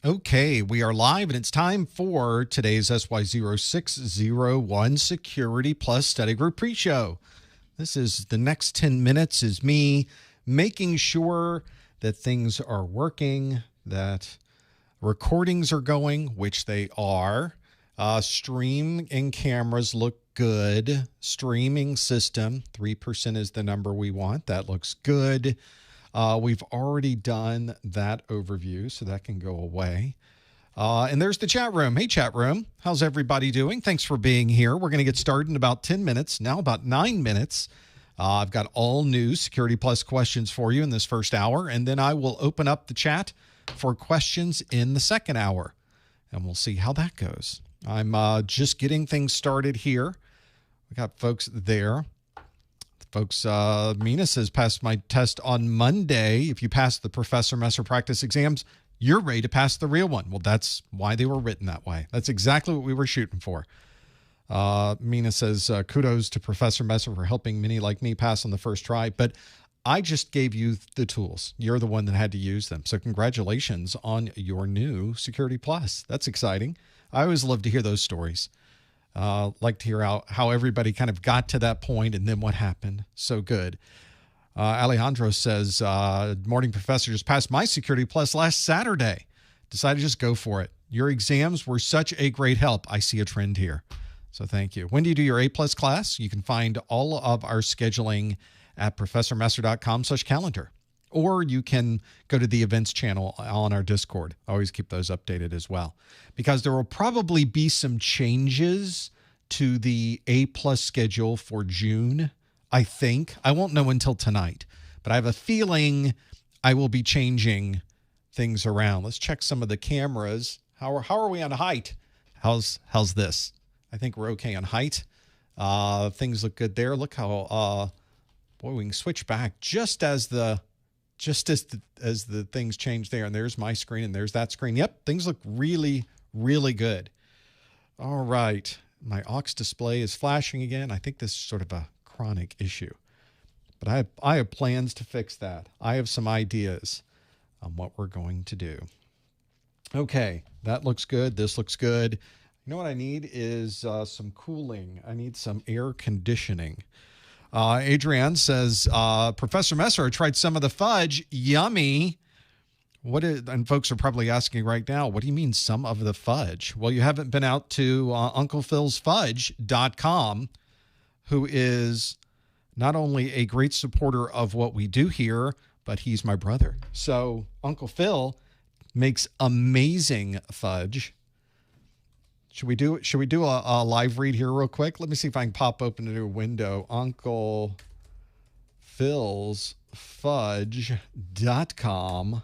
Okay, we are live and it's time for today's SY0-601 Security Plus Study Group pre-show. This is the next 10 minutes is me making sure that things are working, that recordings are going, which they are. Stream and cameras look good. Streaming system, 3% is the number we want. That looks good. We've already done that overview, so that can go away. And there's the chat room. Hey, chat room. How's everybody doing? Thanks for being here. We're going to get started in about 10 minutes, now about 9 minutes. I've got all new Security Plus questions for you in this first hour, and then I will open up the chat for questions in the second hour, and we'll see how that goes. I'm just getting things started here. We got folks there. Folks, Mina says, passed my test on Monday. If you pass the Professor Messer practice exams, you're ready to pass the real one. Well, that's why they were written that way. That's exactly what we were shooting for. Mina says, kudos to Professor Messer for helping many like me pass on the first try. But I just gave you the tools. You're the one that had to use them. So congratulations on your new Security Plus. That's exciting. I always love to hear those stories. Like to hear how everybody kind of got to that point and then what happened. So good. Alejandro says, morning, professor, just passed my Security Plus last Saturday. Decided to just go for it. Your exams were such a great help. I see a trend here. So thank you. When do you do your A+ class? You can find all of our scheduling at professormesser.com/calendar. Or you can go to the events channel on our Discord. I always keep those updated as well. Because there will probably be some changes to the A+ schedule for June, I think. I won't know until tonight. But I have a feeling I will be changing things around. Let's check some of the cameras. How are we on height? How's this? I think we're okay on height. Things look good there. Look how, boy, we can switch back just as the things change there. And there's my screen and there's that screen. Yep, things look really, really good. All right. My aux display is flashing again. I think this is sort of a chronic issue. But I have plans to fix that. I have some ideas on what we're going to do. Okay, that looks good. This looks good. You know what I need is some cooling. I need some air conditioning. Adrienne says, Professor Messer, I tried some of the fudge. Yummy. And folks are probably asking right now, what do you mean some of the fudge? Well, you haven't been out to UnclePhil'sFudge.com, who is not only a great supporter of what we do here, but he's my brother. So Uncle Phil makes amazing fudge. Should we do a live read here real quick? Let me see if I can pop open a new window. UnclePhil'sFudge.com.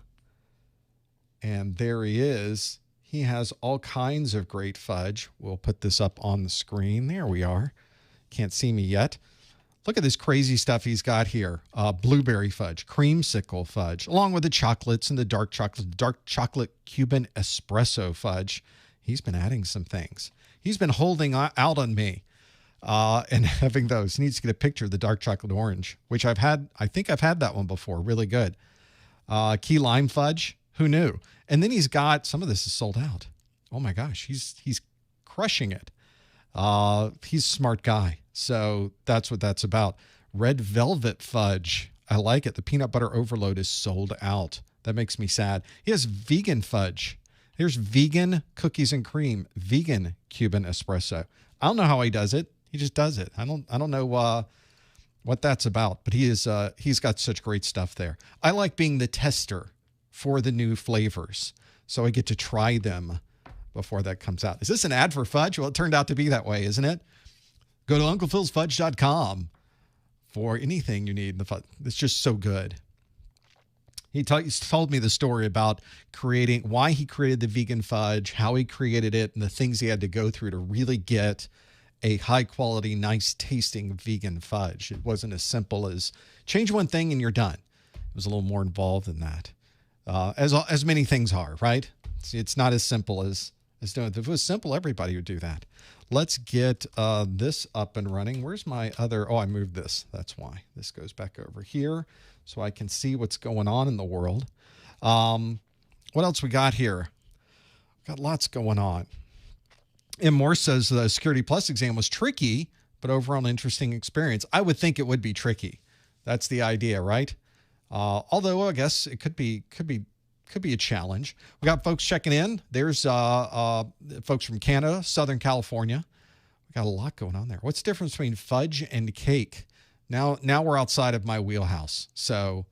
And there he is. He has all kinds of great fudge. We'll put this up on the screen. There we are. Can't see me yet. Look at this crazy stuff he's got here. Blueberry fudge, creamsicle fudge, along with the chocolates and the dark chocolate Cuban espresso fudge. He's been adding some things. He's been holding out on me and having those. He needs to get a picture of the dark chocolate orange, which I've had. I think I've had that one before. Really good. Key lime fudge. Who knew? And then he's got, some of this is sold out. Oh my gosh, he's crushing it. He's a smart guy. So that's what that's about. Red velvet fudge. I like it. The peanut butter overload is sold out. That makes me sad. He has vegan fudge. Here's vegan cookies and cream, vegan Cuban espresso. I don't know how he does it. He just does it. I don't know what that's about, but he's got such great stuff there. I like being the tester for the new flavors, so I get to try them before that comes out. Is this an ad for fudge? Well, it turned out to be that way, isn't it? Go to UnclePhil'sFudge.com for anything you need in the fudge. It's just so good. He told me the story about why he created the vegan fudge, how he created it, and the things he had to go through to really get a high-quality, nice-tasting vegan fudge. It wasn't as simple as change one thing and you're done. It was a little more involved than that, as many things are, right? It's not as simple as doing it. If it was simple, everybody would do that. Let's get this up and running. Where's my other? Oh, I moved this. That's why. This goes back over here so I can see what's going on in the world. What else we got here? Got lots going on. And Moore says the Security Plus exam was tricky, but overall an interesting experience. I would think it would be tricky. That's the idea, right? Although I guess it could be a challenge. We got folks checking in. There's folks from Canada, Southern California. We got a lot going on there. What's the difference between fudge and cake? Now we're outside of my wheelhouse. So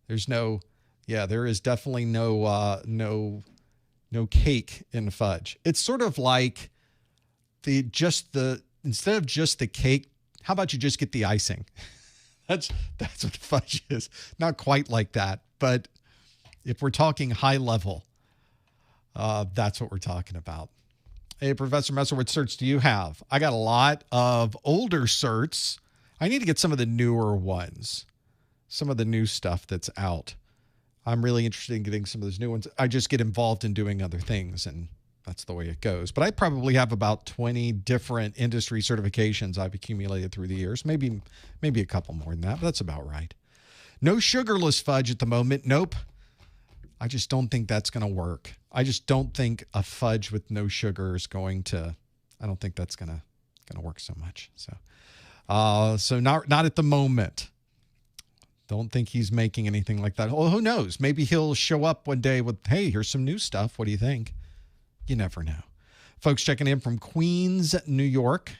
there's there is definitely no cake in fudge. It's sort of like instead of just the cake, how about you just get the icing? That's what the fudge is. Not quite like that, but if we're talking high level, that's what we're talking about. Hey, Professor Messer, what certs do you have? I got a lot of older certs. I need to get some of the newer ones, some of the new stuff that's out. I'm really interested in getting some of those new ones. I just get involved in doing other things, and that's the way it goes. But I probably have about 20 different industry certifications I've accumulated through the years. Maybe a couple more than that, but that's about right. No sugarless fudge at the moment. Nope. I just don't think that's going to work. I just don't think a fudge with no sugar is going to, I don't think that's going to work so much. So not at the moment. Don't think he's making anything like that. Oh, who knows? Maybe he'll show up one day with, hey, here's some new stuff. What do you think? You never know. Folks checking in from Queens, New York.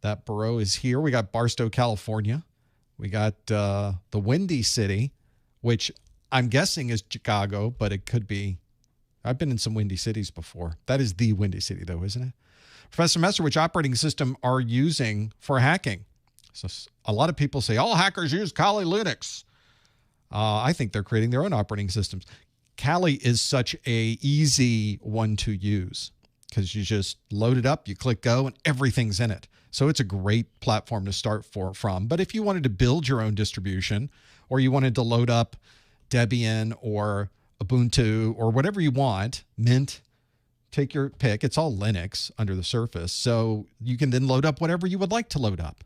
That borough is here. We got Barstow, California. We got the Windy City, which I'm guessing is Chicago, but it could be. I've been in some windy cities before. That is the Windy City, though, isn't it? Professor Messer, which operating system are you using for hacking? So a lot of people say, all hackers use Kali Linux. I think they're creating their own operating systems. Kali is such a easy one to use because you just load it up, you click go, and everything's in it. So it's a great platform to start from. But if you wanted to build your own distribution, or you wanted to load up Debian or Ubuntu or whatever you want, Mint, take your pick. It's all Linux under the surface. So you can then load up whatever you would like to load up.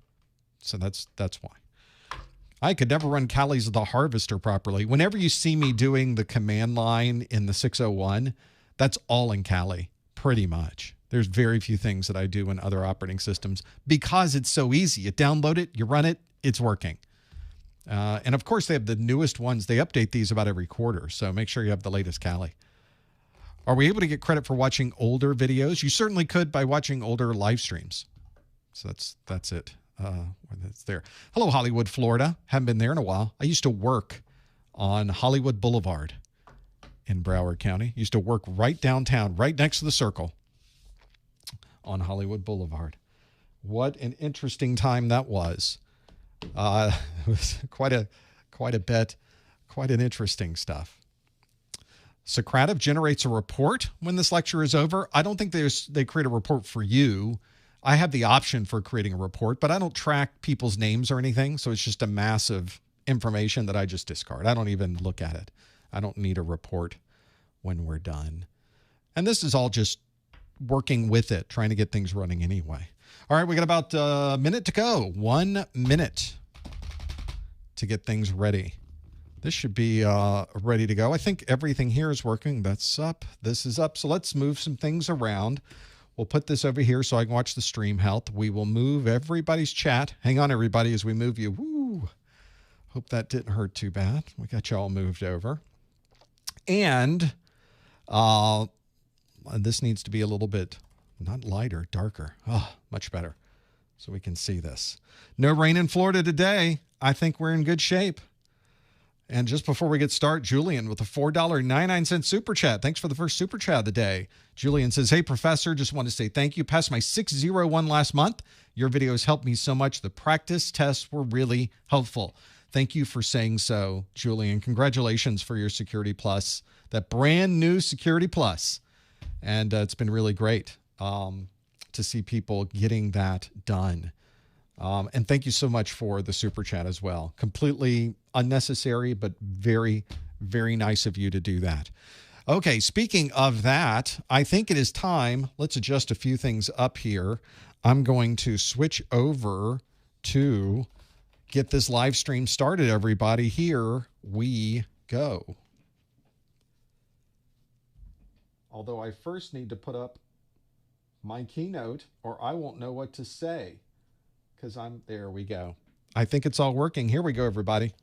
So that's why. I could never run Kali's The Harvester properly. Whenever you see me doing the command line in the 601, that's all in Kali, pretty much. There's very few things that I do in other operating systems because it's so easy. You download it, you run it, it's working. And of course, they have the newest ones. They update these about every quarter, so make sure you have the latest Kali. Are we able to get credit for watching older videos? You certainly could by watching older live streams. So that's it. It's there. Hello, Hollywood, Florida. Haven't been there in a while. I used to work on Hollywood Boulevard in Broward County. Used to work right downtown, right next to the Circle on Hollywood Boulevard. What an interesting time that was. It was quite an interesting stuff. Socrative generates a report when this lecture is over. I don't think they create a report for you. I have the option for creating a report, but I don't track people's names or anything. So it's just a massive information that I just discard. I don't even look at it. I don't need a report when we're done. And this is all just working with it, trying to get things running anyway. All right, we got about a minute to go. 1 minute to get things ready. This should be ready to go. I think everything here is working. That's up. This is up. So let's move some things around. We'll put this over here so I can watch the stream health. We will move everybody's chat. Hang on, everybody, as we move you. Woo! Hope that didn't hurt too bad. We got you all moved over. And this needs to be a little bit, not lighter, darker. Oh, much better. So we can see this. No rain in Florida today. I think we're in good shape. And just before we get started, Julian with a $4.99 super chat. Thanks for the first super chat of the day. Julian says, hey, Professor, just want to say thank you. Passed my 601 last month. Your videos helped me so much. The practice tests were really helpful. Thank you for saying so, Julian. Congratulations for your Security Plus, that brand new Security Plus. And it's been really great to see people getting that done. And thank you so much for the super chat as well. Completely unnecessary, but very, very nice of you to do that. Okay, speaking of that, I think it is time. Let's adjust a few things up here. I'm going to switch over to get this live stream started, everybody. Here we go. Although I first need to put up my keynote or I won't know what to say because there we go. I think it's all working. Here we go, everybody.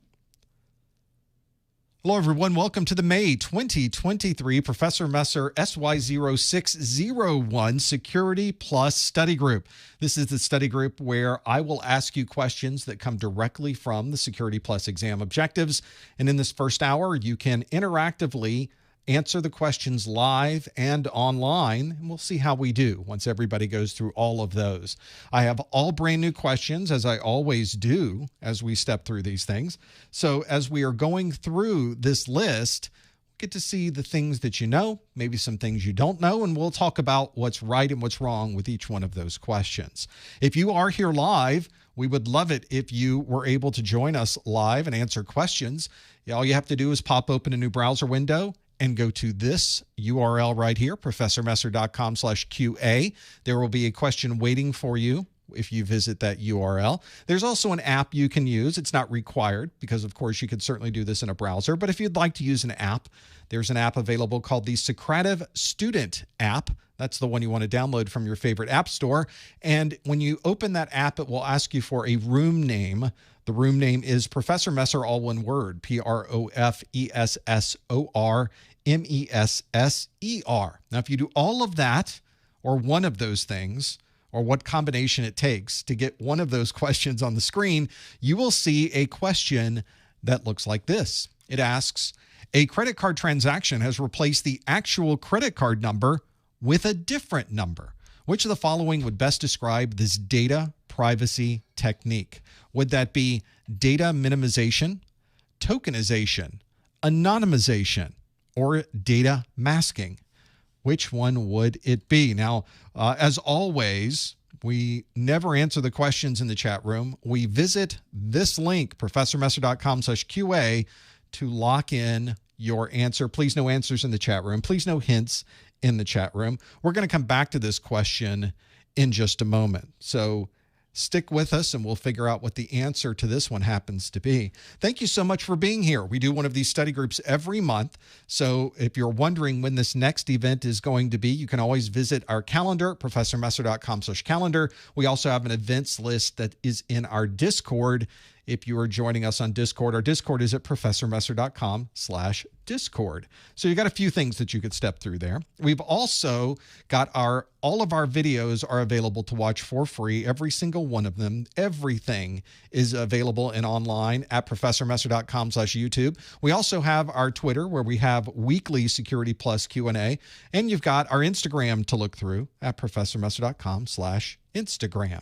Hello, everyone. Welcome to the May 2023 Professor Messer SY0-601 Security Plus Study Group. This is the study group where I will ask you questions that come directly from the Security Plus exam objectives. And in this first hour, you can interactively answer the questions live and online, and we'll see how we do once everybody goes through all of those. I have all brand new questions, as I always do as we step through these things. So as we are going through this list, get to see the things that you know, maybe some things you don't know, and we'll talk about what's right and what's wrong with each one of those questions. If you are here live, we would love it if you were able to join us live and answer questions. All you have to do is pop open a new browser window and go to this URL right here, professormesser.com/QA. There will be a question waiting for you if you visit that URL. There's also an app you can use. It's not required because, of course, you could certainly do this in a browser. But if you'd like to use an app, there's an app available called the Socrative Student app. That's the one you want to download from your favorite app store. And when you open that app, it will ask you for a room name. The room name is Professor Messer, all one word, PROFESSORMESSER. Now, if you do all of that or one of those things, or what combination it takes to get one of those questions on the screen, you will see a question that looks like this. It asks, a credit card transaction has replaced the actual credit card number with a different number. Which of the following would best describe this data privacy technique? Would that be data minimization, tokenization, anonymization, or data masking? Which one would it be? Now, as always, we never answer the questions in the chat room. We visit this link, professormesser.com/QA, to lock in your answer. Please no answers in the chat room. Please no hints in the chat room. We're going to come back to this question in just a moment. So stick with us and we'll figure out what the answer to this one happens to be. Thank you so much for being here. We do one of these study groups every month. So if you're wondering when this next event is going to be, you can always visit our calendar, professormesser.com/calendar. We also have an events list that is in our Discord. If you are joining us on Discord, our Discord is at professormesser.com/Discord. So you got a few things that you could step through there. We've also got all of our videos are available to watch for free, every single one of them. Everything is available and online at professormesser.com/YouTube. We also have our Twitter where we have weekly Security Plus Q&A, and you've got our Instagram to look through at professormesser.com/Instagram.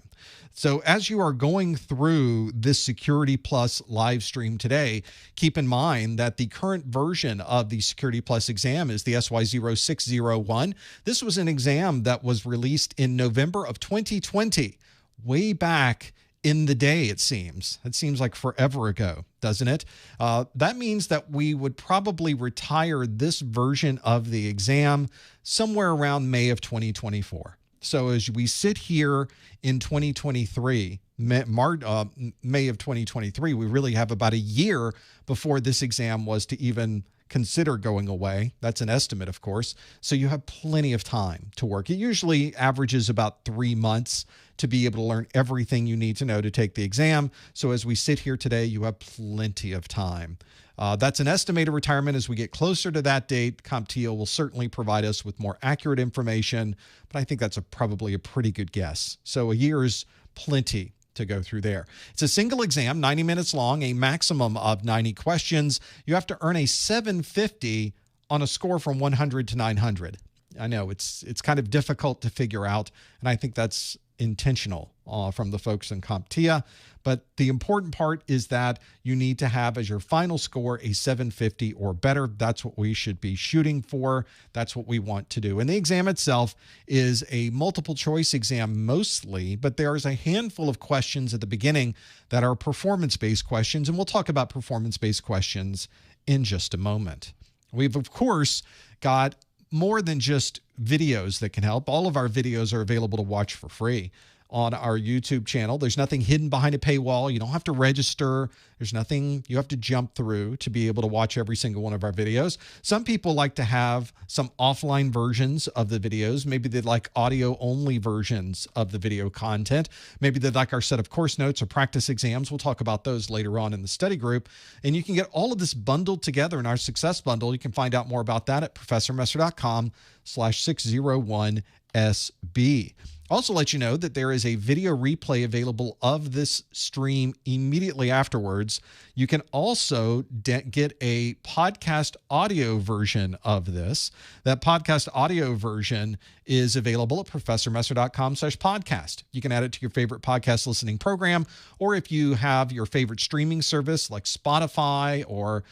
So as you are going through this Security Plus live stream today, keep in mind that the current version of the Security Plus exam is the SY0-601. This was an exam that was released in November of 2020, way back in the day, it seems. It seems like forever ago, doesn't it? That means that we would probably retire this version of the exam somewhere around May of 2024. So as we sit here in 2023, May of 2023, we really have about a year before this exam was to even consider going away. That's an estimate, of course. So you have plenty of time to work. It usually averages about 3 months to be able to learn everything you need to know to take the exam. So as we sit here today, you have plenty of time. That's an estimated retirement. As we get closer to that date, CompTIA will certainly provide us with more accurate information, but I think that's probably a pretty good guess. So a year is plenty to go through there. It's a single exam, 90 minutes long, a maximum of 90 questions. You have to earn a 750 on a score from 100 to 900. I know it's kind of difficult to figure out, and I think that's intentional from the folks in CompTIA. But the important part is that you need to have as your final score a 750 or better. That's what we should be shooting for. That's what we want to do. And the exam itself is a multiple choice exam mostly, but there's a handful of questions at the beginning that are performance-based questions, and we'll talk about performance-based questions in just a moment. We've, of course, got more than just videos that can help. All of our videos are available to watch for free. on our YouTube channel. There's nothing hidden behind a paywall. You don't have to register. There's nothing you have to jump through to be able to watch every single one of our videos. Some people like to have some offline versions of the videos. Maybe they'd like audio-only versions of the video content. Maybe they'd like our set of course notes or practice exams. We'll talk about those later on in the study group. And you can get all of this bundled together in our Success Bundle. You can find out more about that at professormesser.com/601SB. Also let you know that there is a video replay available of this stream immediately afterwards. You can also get a podcast audio version of this. That podcast audio version is available at professormesser.com/podcast. You can add it to your favorite podcast listening program, or if you have your favorite streaming service like Spotify or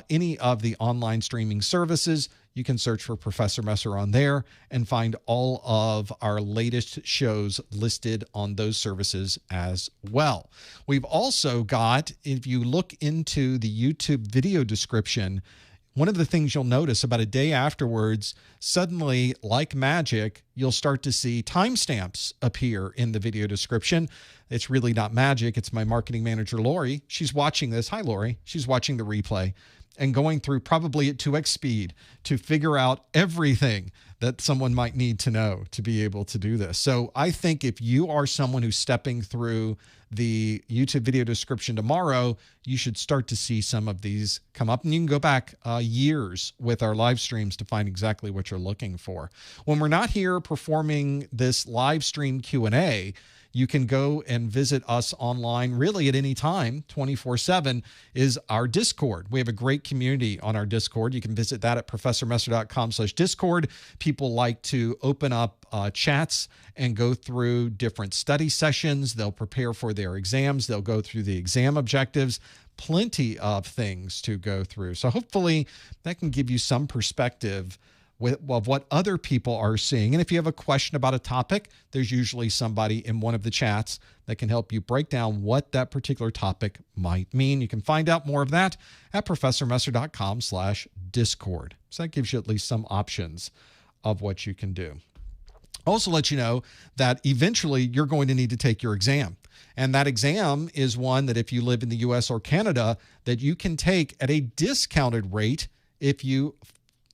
any of the online streaming services, you can search for Professor Messer on there and find all of our latest shows listed on those services as well. We've also got, if you look into the YouTube video description, one of the things you'll notice about a day afterwards, suddenly, like magic, you'll start to see timestamps appear in the video description. It's really not magic. It's my marketing manager, Lori. She's watching this. Hi, Lori. She's watching the replay and going through probably at 2x speed to figure out everything that someone might need to know to be able to do this. So I think if you are someone who's stepping through the YouTube video description tomorrow, you should start to see some of these come up. And you can go back years with our live streams to find exactly what you're looking for. When we're not here performing this live stream Q&A, you can go and visit us online really at any time, 24/7, is our Discord. We have a great community on our Discord. You can visit that at professormesser.com/Discord. People like to open up chats and go through different study sessions. They'll prepare for their exams. They'll go through the exam objectives. Plenty of things to go through. So hopefully that can give you some perspective of what other people are seeing. And if you have a question about a topic, there's usually somebody in one of the chats that can help you break down what that particular topic might mean. You can find out more of that at professormesser.com/Discord. So that gives you at least some options of what you can do. Also let you know that eventually you're going to need to take your exam. And that exam is one that if you live in the US or Canada, that you can take at a discounted rate if you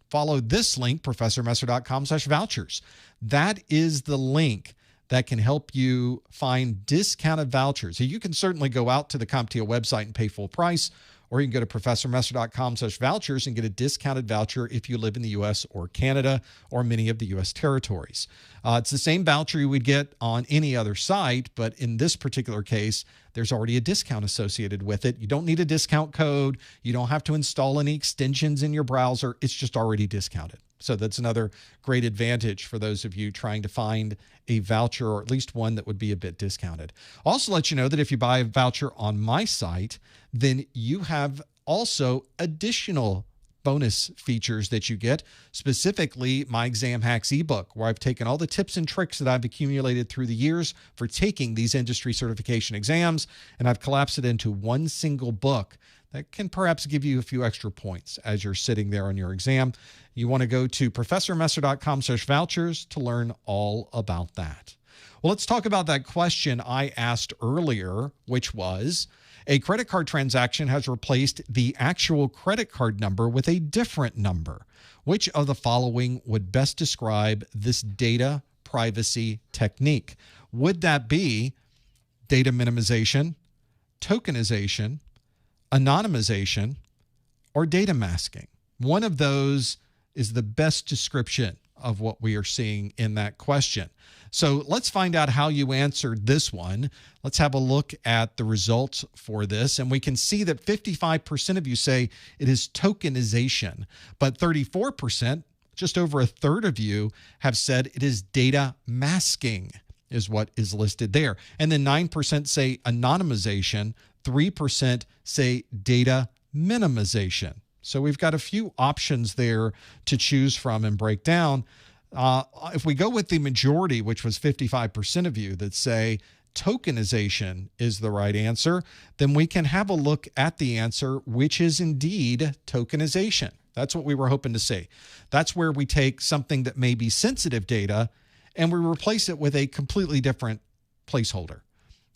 follow this link, professormesser.com/vouchers. That is the link that can help you find discounted vouchers. So you can certainly go out to the CompTIA website and pay full price, or you can go to professormesser.com/vouchers and get a discounted voucher if you live in the US or Canada or many of the US territories. It's the same voucher you would get on any other site, but in this particular case, there's already a discount associated with it. You don't need a discount code. You don't have to install any extensions in your browser. It's just already discounted. So that's another great advantage for those of you trying to find a voucher, or at least one that would be a bit discounted. Also let you know that if you buy a voucher on my site, then you have also additional bonus features that you get, specifically my Exam Hacks ebook, where I've taken all the tips and tricks that I've accumulated through the years for taking these industry certification exams, and I've collapsed it into one single book that can perhaps give you a few extra points as you're sitting there on your exam. You want to go to professormesser.com/vouchers to learn all about that. Well, let's talk about that question I asked earlier, which was, a credit card transaction has replaced the actual credit card number with a different number. Which of the following would best describe this data privacy technique? Would that be data minimization, tokenization, anonymization, or data masking? One of those is the best description of what we are seeing in that question. So let's find out how you answered this one. Let's have a look at the results for this. And we can see that 55% of you say it is tokenization, but 34%, just over a third of you, have said it is data masking is what is listed there. And then 9% say anonymization, 3% say data minimization. So we've got a few options there to choose from and break down. If we go with the majority, which was 55% of you that say tokenization is the right answer, then we can have a look at the answer, which is indeed tokenization. That's what we were hoping to see. That's where we take something that may be sensitive data and we replace it with a completely different placeholder.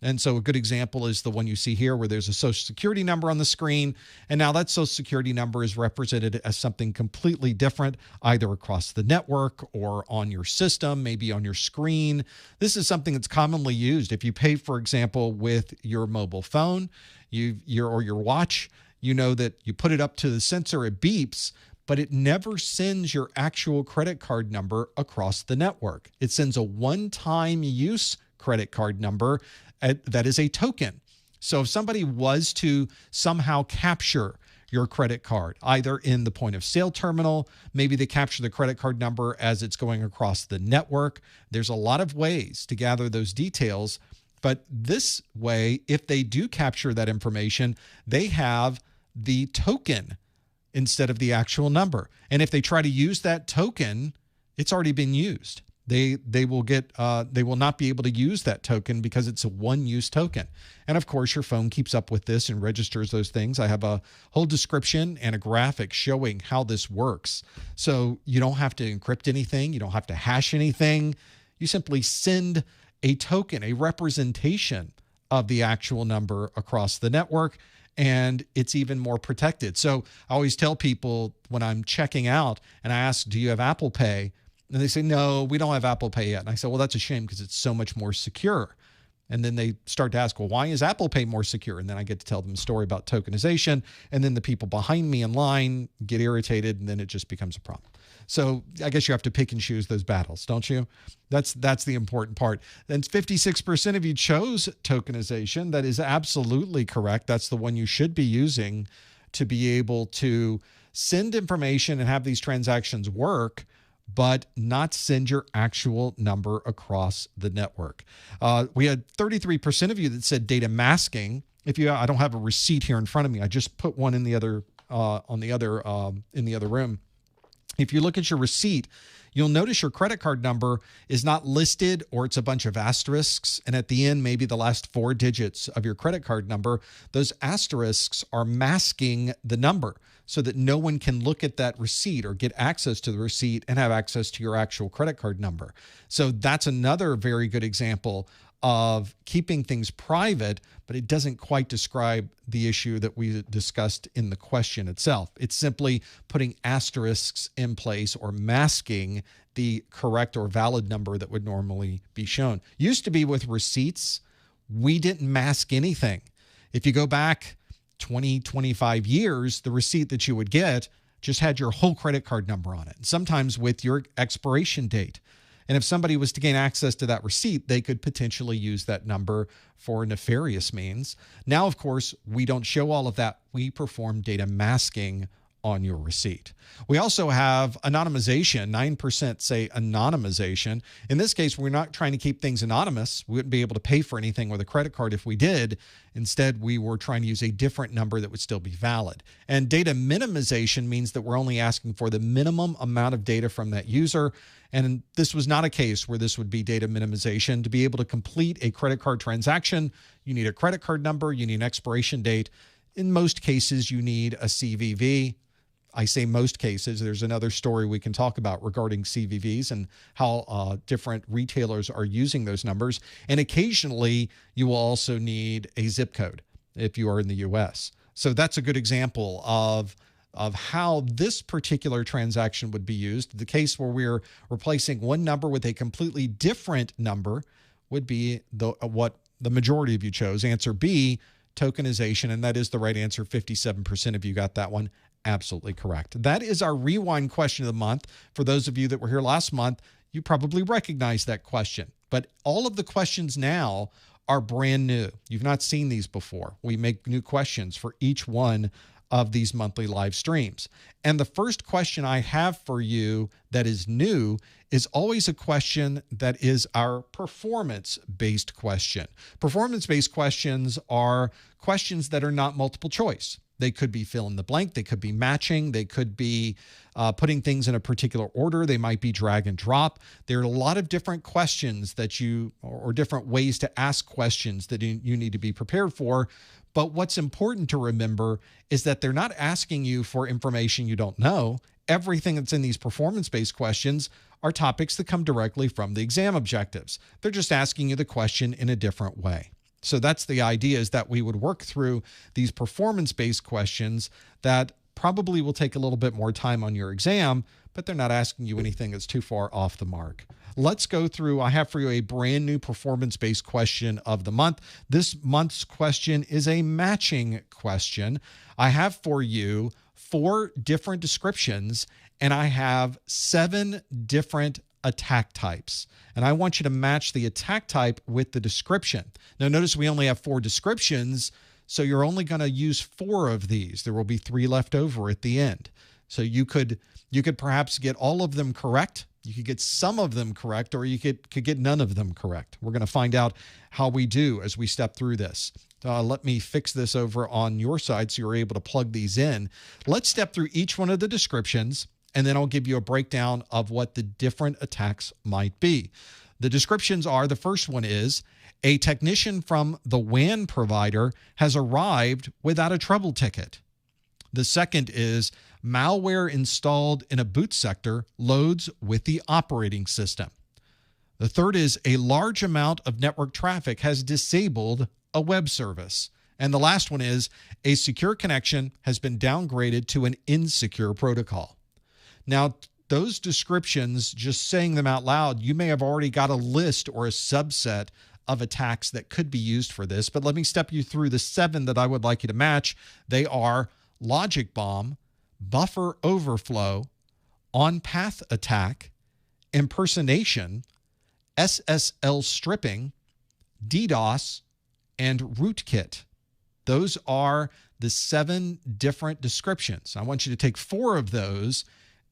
And so a good example is the one you see here where there's a social security number on the screen. And now that social security number is represented as something completely different, either across the network or on your system, maybe on your screen. This is something that's commonly used. If you pay, for example, with your mobile phone or your watch, you know that you put it up to the sensor, it beeps, but it never sends your actual credit card number across the network. It sends a one-time use credit card number that is a token. So if somebody was to somehow capture your credit card, either in the point of sale terminal, maybe they capture the credit card number as it's going across the network. There's a lot of ways to gather those details. But this way, if they do capture that information, they have the token instead of the actual number. And if they try to use that token, it's already been used. They will not be able to use that token because it's a one-use token. And of course, your phone keeps up with this and registers those things. I have a whole description and a graphic showing how this works. So you don't have to encrypt anything. You don't have to hash anything. You simply send a token, a representation of the actual number across the network, and it's even more protected. So I always tell people when I'm checking out and I ask, do you have Apple Pay? And they say, no, we don't have Apple Pay yet. And I say, well, that's a shame because it's so much more secure. And then they start to ask, well, why is Apple Pay more secure? And then I get to tell them a story about tokenization. And then the people behind me in line get irritated, and then it just becomes a problem. So I guess you have to pick and choose those battles, don't you? That's the important part. Then 56% of you chose tokenization. That is absolutely correct. That's the one you should be using to be able to send information and have these transactions work, but not send your actual number across the network. We had 33% of you that said data masking. I don't have a receipt here in front of me. I just put one in the other in the other room. If you look at your receipt, you'll notice your credit card number is not listed, or it's a bunch of asterisks. And at the end, maybe the last 4 digits of your credit card number, those asterisks are masking the number so that no one can look at that receipt or get access to the receipt and have access to your actual credit card number. So that's another very good example of keeping things private, but it doesn't quite describe the issue that we discussed in the question itself. It's simply putting asterisks in place or masking the correct or valid number that would normally be shown. Used to be with receipts, we didn't mask anything. If you go back 20, 25 years, the receipt that you would get just had your whole credit card number on it, sometimes with your expiration date. And if somebody was to gain access to that receipt, they could potentially use that number for nefarious means. Now, of course, we don't show all of that. We perform data masking on your receipt. We also have anonymization. 9% say anonymization. In this case, we're not trying to keep things anonymous. We wouldn't be able to pay for anything with a credit card if we did. Instead, we were trying to use a different number that would still be valid. And data minimization means that we're only asking for the minimum amount of data from that user. And this was not a case where this would be data minimization. To be able to complete a credit card transaction, you need a credit card number, you need an expiration date. In most cases, you need a CVV. I say most cases. There's another story we can talk about regarding CVVs and how different retailers are using those numbers. And occasionally, you will also need a zip code if you are in the U.S. So that's a good example of how this particular transaction would be used. The case where we're replacing one number with a completely different number would be what the majority of you chose. Answer B, tokenization, and that is the right answer. 57% of you got that one. Absolutely correct. That is our rewind question of the month. For those of you that were here last month, you probably recognize that question. But all of the questions now are brand new. You've not seen these before. We make new questions for each one of these monthly live streams. And the first question I have for you that is new is always a question that is our performance-based question. Performance-based questions are questions that are not multiple choice. They could be fill in the blank. They could be matching. They could be putting things in a particular order. They might be drag and drop. There are a lot of different questions that or different ways to ask questions that you need to be prepared for. But what's important to remember is that they're not asking you for information you don't know. everything that's in these performance-based questions are topics that come directly from the exam objectives. They're just asking you the question in a different way. So that's the idea, is that we would work through these performance-based questions that probably will take a little bit more time on your exam, but they're not asking you anything that's too far off the mark. Let's go through. I have for you a brand new performance-based question of the month. This month's question is a matching question. I have for you 4 different descriptions, and I have 7 different attack types. And I want you to match the attack type with the description. Now, notice we only have 4 descriptions, so you're only going to use 4 of these. There will be 3 left over at the end. So you could perhaps get all of them correct. You could get some of them correct, or you could get none of them correct. We're going to find out how we do as we step through this. Let me fix this over on your side so you're able to plug these in. Let's step through each one of the descriptions, and then I'll give you a breakdown of what the different attacks might be. The descriptions are, the first one is, a technician from the WAN provider has arrived without a trouble ticket. The second is, malware installed in a boot sector loads with the operating system. The third is, a large amount of network traffic has disabled a web service. And the last one is, a secure connection has been downgraded to an insecure protocol. Now, those descriptions, just saying them out loud, you may have already got a list or a subset of attacks that could be used for this, but let me step you through the 7 that I would like you to match. They are logic bomb, buffer overflow, on-path attack, impersonation, SSL stripping, DDoS, and rootkit. Those are the 7 different descriptions. I want you to take 4 of those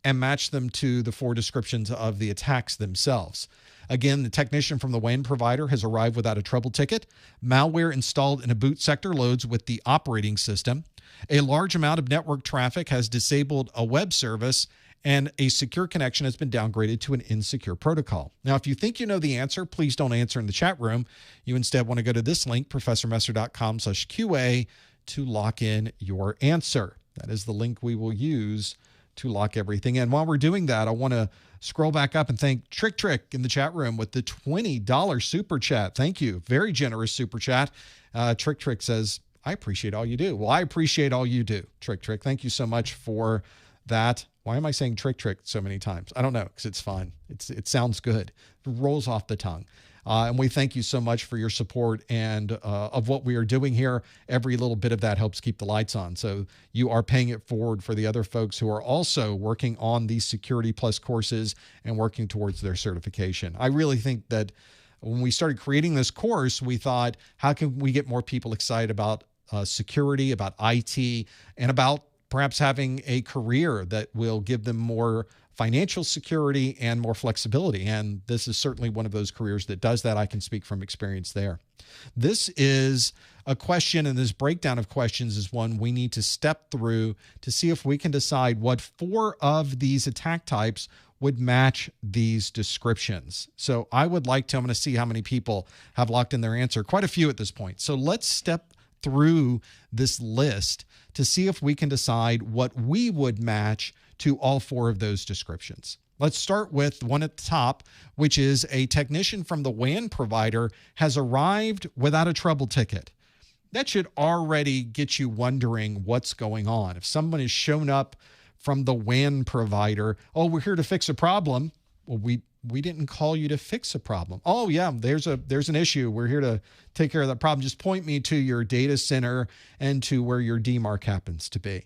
and match them to the 4 descriptions of the attacks themselves. Again, the technician from the WAN provider has arrived without a trouble ticket. Malware installed in a boot sector loads with the operating system. A large amount of network traffic has disabled a web service, and a secure connection has been downgraded to an insecure protocol. Now, if you think you know the answer, please don't answer in the chat room. You instead want to go to this link, professormesser.com/QA, to lock in your answer. That is the link we will use to lock everything in. While we're doing that, I want to scroll back up and thank Trick in the chat room with the $20 super chat. Thank you. Very generous super chat. Trick says, I appreciate all you do. Well, I appreciate all you do, Trick. Thank you so much for that. Why am I saying Trick so many times? I don't know, because it's fun. It sounds good. It rolls off the tongue. And we thank you so much for your support and of what we are doing here. Every little bit of that helps keep the lights on. So you are paying it forward for the other folks who are also working on these Security+ courses and working towards their certification. I really think that when we started creating this course, we thought, how can we get more people excited about security, about IT, and about perhaps having a career that will give them more financial security and more flexibility. And this is certainly one of those careers that does that. I can speak from experience there. This is a question, and this breakdown of questions is one we need to step through to see if we can decide what 4 of these attack types would match these descriptions. So I would like to, I'm going to see how many people have locked in their answer. Quite a few at this point. So let's step through this list to see if we can decide what we would match to all 4 of those descriptions. Let's start with one at the top, which is, a technician from the WAN provider has arrived without a trouble ticket. That should already get you wondering what's going on. If someone has shown up from the WAN provider, oh, we're here to fix a problem. Well, we didn't call you to fix a problem. Oh yeah, there's an issue. We're here to take care of that problem. Just point me to your data center and to where your DMARC happens to be.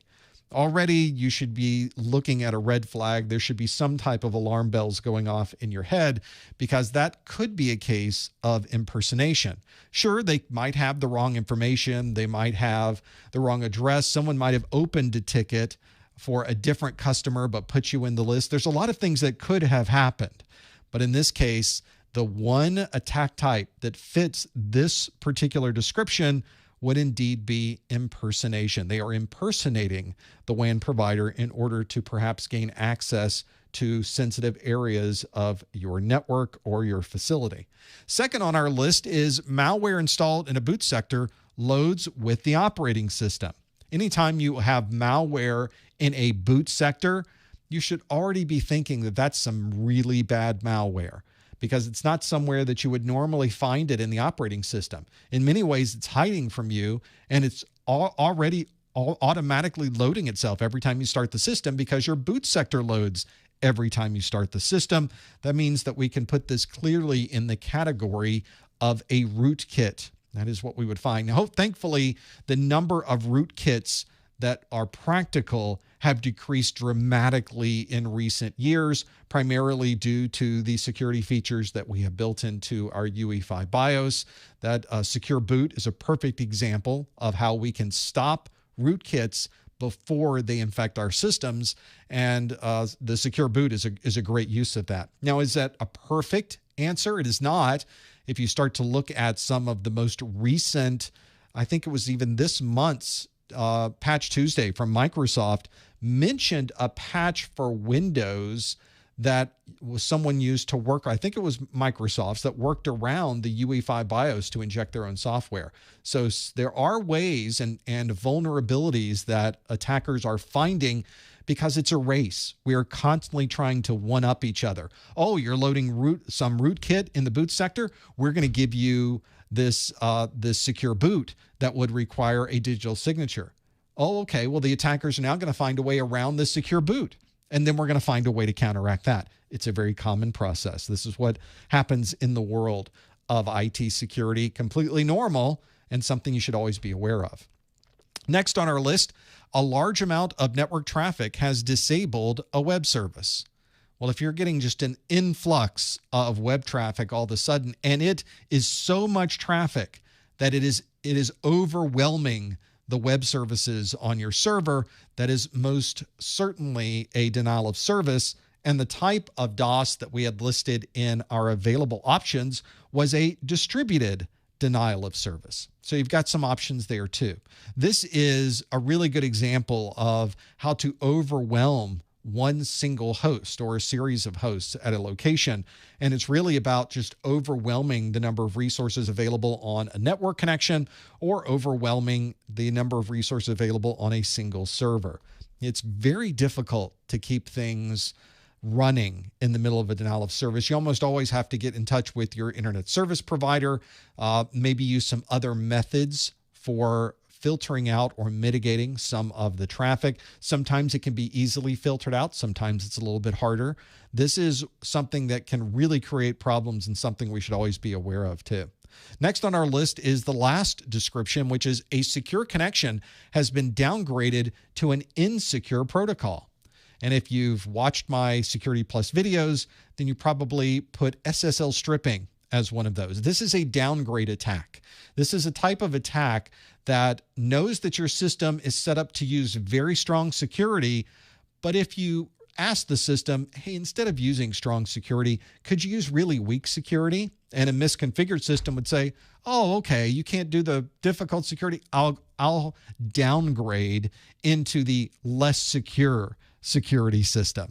Already you should be looking at a red flag. There should be some type of alarm bells going off in your head, because that could be a case of impersonation. Sure, they might have the wrong information. They might have the wrong address. Someone might have opened a ticket for a different customer but put you in the list. There's a lot of things that could have happened. But in this case, the one attack type that fits this particular description would indeed be impersonation. They are impersonating the WAN provider in order to perhaps gain access to sensitive areas of your network or your facility. Second on our list is malware installed in a boot sector loads with the operating system. Anytime you have malware in a boot sector, you should already be thinking that that's some really bad malware, because it's not somewhere that you would normally find it in the operating system. In many ways, it's hiding from you, and it's already automatically loading itself every time you start the system, because your boot sector loads every time you start the system. That means that we can put this clearly in the category of a rootkit. That is what we would find. Now, thankfully, the number of rootkits that are practical have decreased dramatically in recent years, primarily due to the security features that we have built into our UE5 BIOS. That secure boot is a perfect example of how we can stop rootkits before they infect our systems, and the secure boot is a great use of that. Now, is that a perfect answer? It is not. If you start to look at some of the most recent, I think it was even this month's Patch Tuesday from Microsoft mentioned a patch for Windows that was someone used to work, I think it was Microsoft's, that worked around the UE5 BIOS to inject their own software. So there are ways and vulnerabilities that attackers are finding, because it's a race. We are constantly trying to one-up each other. Oh, you're loading some rootkit in the boot sector? We're going to give you this secure boot that would require a digital signature. Oh, okay. Well, the attackers are now going to find a way around the secure boot, and then we're going to find a way to counteract that. It's a very common process. This is what happens in the world of IT security. Completely normal, and something you should always be aware of. Next on our list, a large amount of network traffic has disabled a web service. Well, if you're getting just an influx of web traffic all of a sudden, and it is so much traffic that it is overwhelming the web services on your server, that is most certainly a denial of service. And the type of DOS that we had listed in our available options was a distributed denial of service. So you've got some options there too. This is a really good example of how to overwhelm one single host or a series of hosts at a location. And it's really about just overwhelming the number of resources available on a network connection, or overwhelming the number of resources available on a single server. It's very difficult to keep things running in the middle of a denial of service. You almost always have to get in touch with your internet service provider, maybe use some other methods for filtering out or mitigating some of the traffic. Sometimes it can be easily filtered out. Sometimes it's a little bit harder. This is something that can really create problems, and something we should always be aware of too. Next on our list is the last description, which is a secure connection has been downgraded to an insecure protocol. And if you've watched my Security Plus videos, then you probably put SSL stripping as one of those. This is a downgrade attack. This is a type of attack that knows that your system is set up to use very strong security, but if you ask the system, hey, instead of using strong security, could you use really weak security? And a misconfigured system would say, oh, okay, you can't do the difficult security. I'll downgrade into the less secure security system.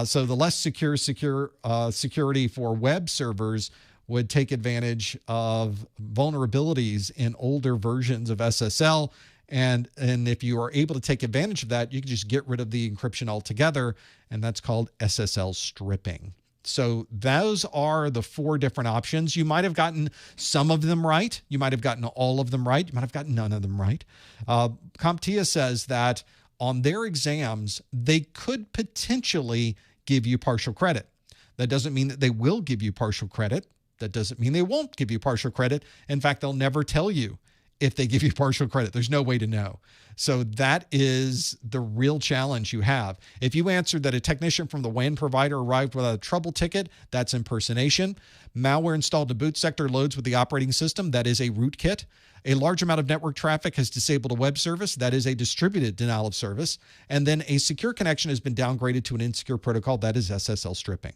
So the less secure security for web servers would take advantage of vulnerabilities in older versions of SSL. And if you are able to take advantage of that, you can just get rid of the encryption altogether, and that's called SSL stripping. So those are the 4 different options. You might have gotten some of them right. You might have gotten all of them right. You might have gotten none of them right. CompTIA says that on their exams, they could potentially give you partial credit. That doesn't mean that they will give you partial credit. That doesn't mean they won't give you partial credit. In fact, they'll never tell you if they give you partial credit. There's no way to know. So that is the real challenge you have. If you answered that a technician from the WAN provider arrived without a trouble ticket, that's impersonation. Malware installed in boot sector loads with the operating system, that is a rootkit. A large amount of network traffic has disabled a web service, that is a distributed denial of service. And then a secure connection has been downgraded to an insecure protocol, that is SSL stripping.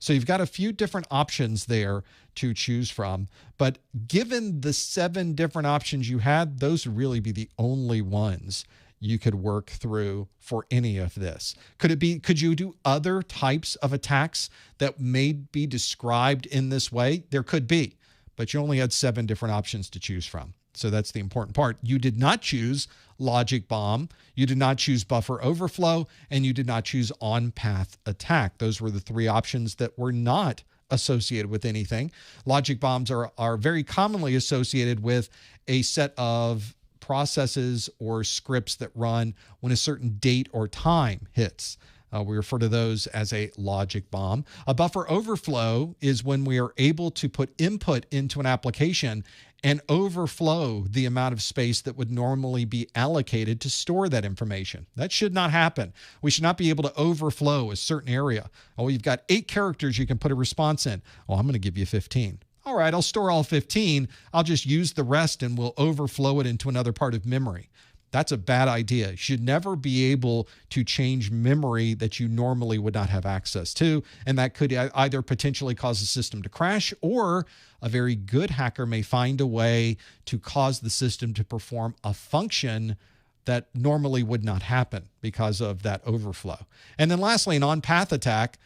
So you've got a few different options there to choose from, but given the 7 different options you had, those would really be the only ones you could work through for any of this. Could you do other types of attacks that may be described in this way? There could be, but you only had 7 different options to choose from. So that's the important part. You did not choose logic bomb, you did not choose buffer overflow, and you did not choose on-path attack. Those were the three options that were not associated with anything. Logic bombs are very commonly associated with a set of processes or scripts that run when a certain date or time hits. We refer to those as a logic bomb. A buffer overflow is when we are able to put input into an application and overflow the amount of space that would normally be allocated to store that information. That should not happen. We should not be able to overflow a certain area. Oh, you've got 8 characters you can put a response in. Oh, I'm going to give you 15. All right, I'll store all 15. I'll just use the rest and we'll overflow it into another part of memory. That's a bad idea. You should never be able to change memory that you normally would not have access to, and that could either potentially cause the system to crash, or a very good hacker may find a way to cause the system to perform a function that normally would not happen because of that overflow. And then lastly, an on-path attack.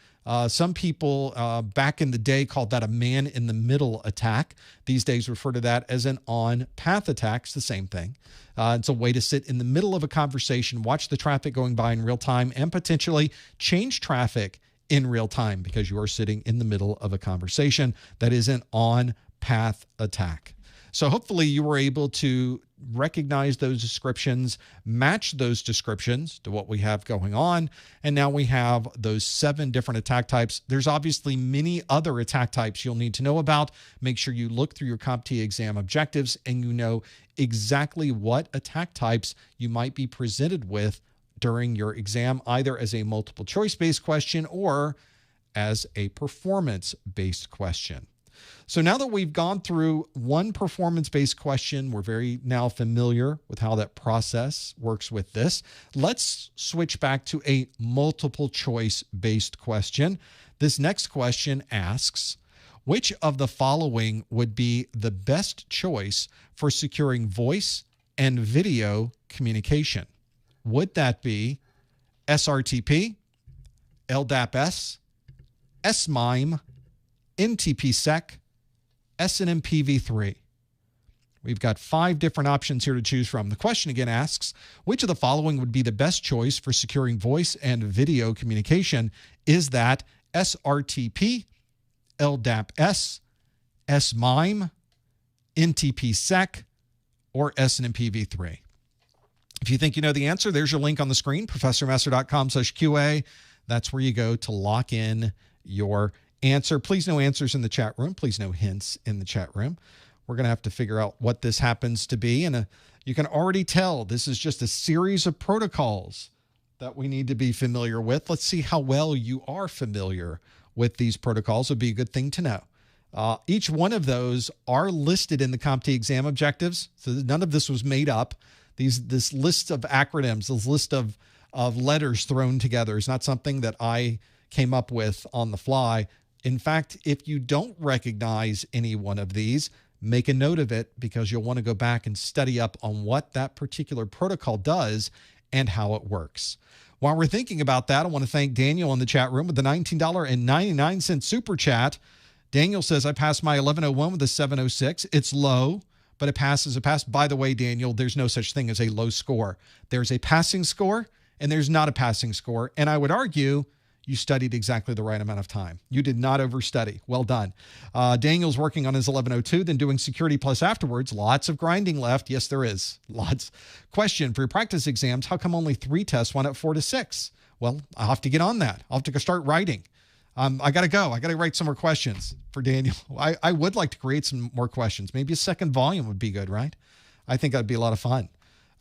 Some people back in the day called that a man-in-the-middle attack. These days refer to that as an on-path attack. It's the same thing. It's a way to sit in the middle of a conversation, watch the traffic going by in real time, and potentially change traffic in real time because you are sitting in the middle of a conversation. That is an on-path attack. So hopefully you were able to recognize those descriptions, match those descriptions to what we have going on, and now we have those 7 different attack types. There's obviously many other attack types you'll need to know about. Make sure you look through your CompTIA exam objectives and you know exactly what attack types you might be presented with during your exam, either as a multiple choice-based question or as a performance-based question. So now that we've gone through one performance-based question, we're very now familiar with how that process works with this. Let's switch back to a multiple choice-based question. This next question asks, which of the following would be the best choice for securing voice and video communication? Would that be SRTP, LDAP-S, SMIME, NTP-SEC, SNMP-v3? We've got 5 different options here to choose from. The question again asks, which of the following would be the best choice for securing voice and video communication? Is that SRTP, LDAP-S, SMIME, NTP-SEC, or SNMP-v3? If you think you know the answer, there's your link on the screen, professormaster.com/QA. That's where you go to lock in your answer. Please no answers in the chat room. Please no hints in the chat room. We're going to have to figure out what this happens to be. And you can already tell this is just a series of protocols that we need to be familiar with. Let's see how well you are familiar with these protocols. Would be a good thing to know. Each one of those are listed in the CompTIA exam objectives. So none of this was made up. This list of acronyms, this list of letters thrown together is not something that I came up with on the fly. In fact, if you don't recognize any one of these, make a note of it because you'll want to go back and study up on what that particular protocol does and how it works. While we're thinking about that, I want to thank Daniel in the chat room with the $19.99 super chat. Daniel says, I passed my 1101 with a 706. It's low, but it passes. It passed. By the way, Daniel, there's no such thing as a low score. There's a passing score and there's not a passing score. And I would argue you studied exactly the right amount of time. You did not overstudy. Well done. Daniel's working on his 1102, then doing Security+ afterwards. Lots of grinding left. Yes, there is. Lots. Question, for your practice exams, how come only 3 tests, 1 at 4 to 6? Well, I'll have to get on that. I'll have to go start writing. I got to go. I got to write some more questions for Daniel. I would like to create some more questions. Maybe a second volume would be good, right? I think that'd be a lot of fun.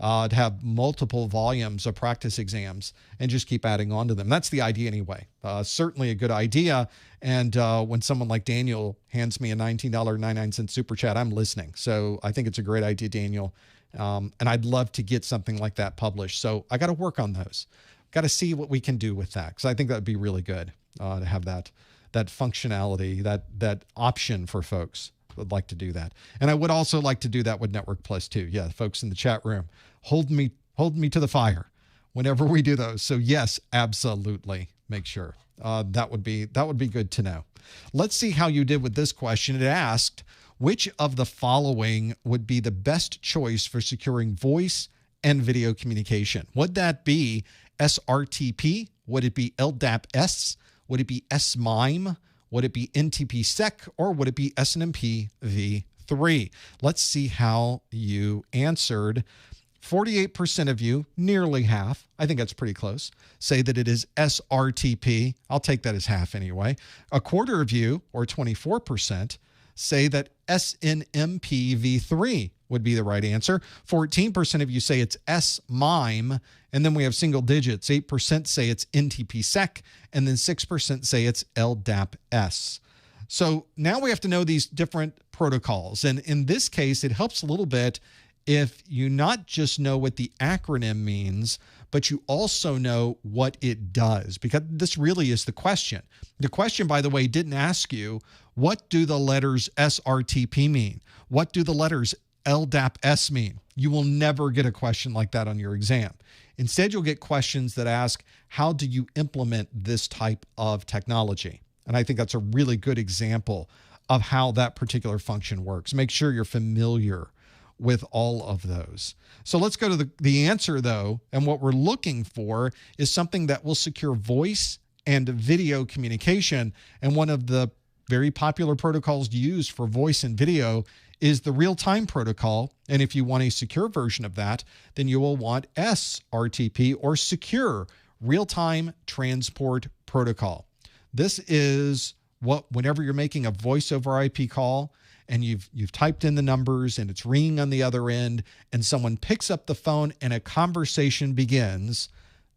To have multiple volumes of practice exams and just keep adding on to them. That's the idea anyway. Certainly a good idea. And when someone like Daniel hands me a $19.99 super chat, I'm listening. So I think it's a great idea, Daniel. And I'd love to get something like that published. So I got to work on those. Got to see what we can do with that, because I think that would be really good to have that functionality, that option for folks. Would like to do that. And I would also like to do that with Network Plus too. Yeah, folks in the chat room, hold me to the fire whenever we do those. So yes, absolutely. Make sure. That would be good to know. Let's see how you did with this question. It asked, Which of the following would be the best choice for securing voice and video communication? Would that be SRTP? Would it be LDAP-S? Would it be SMIME? Would it be NTP-SEC? Or would it be SNMP v3? Let's see how you answered. 48% of you, nearly half, I think that's pretty close, say that it is SRTP. I'll take that as half anyway. A quarter of you, or 24%, say that SNMP v3 would be the right answer. 14% of you say it's SMIME, and then we have single digits. 8% say it's NTP-SEC, and then 6% say it's LDAP-S. So now we have to know these different protocols, and in this case, it helps a little bit if you not just know what the acronym means, but you also know what it does, because this really is the question. The question, by the way, didn't ask you, what do the letters SRTP mean? What do the letters LDAP-S mean? You will never get a question like that on your exam. Instead, you'll get questions that ask, how do you implement this type of technology? And I think that's a really good example of how that particular function works. Make sure you're familiar with all of those. So let's go to the answer, though, and what we're looking for is something that will secure voice and video communication. And one of the very popular protocols used for voice and video is the real-time protocol. And if you want a secure version of that, then you will want SRTP, or Secure Real-Time Transport Protocol. This is what, whenever you're making a voice over IP call, and you've typed in the numbers and it's ringing on the other end, and someone picks up the phone and a conversation begins,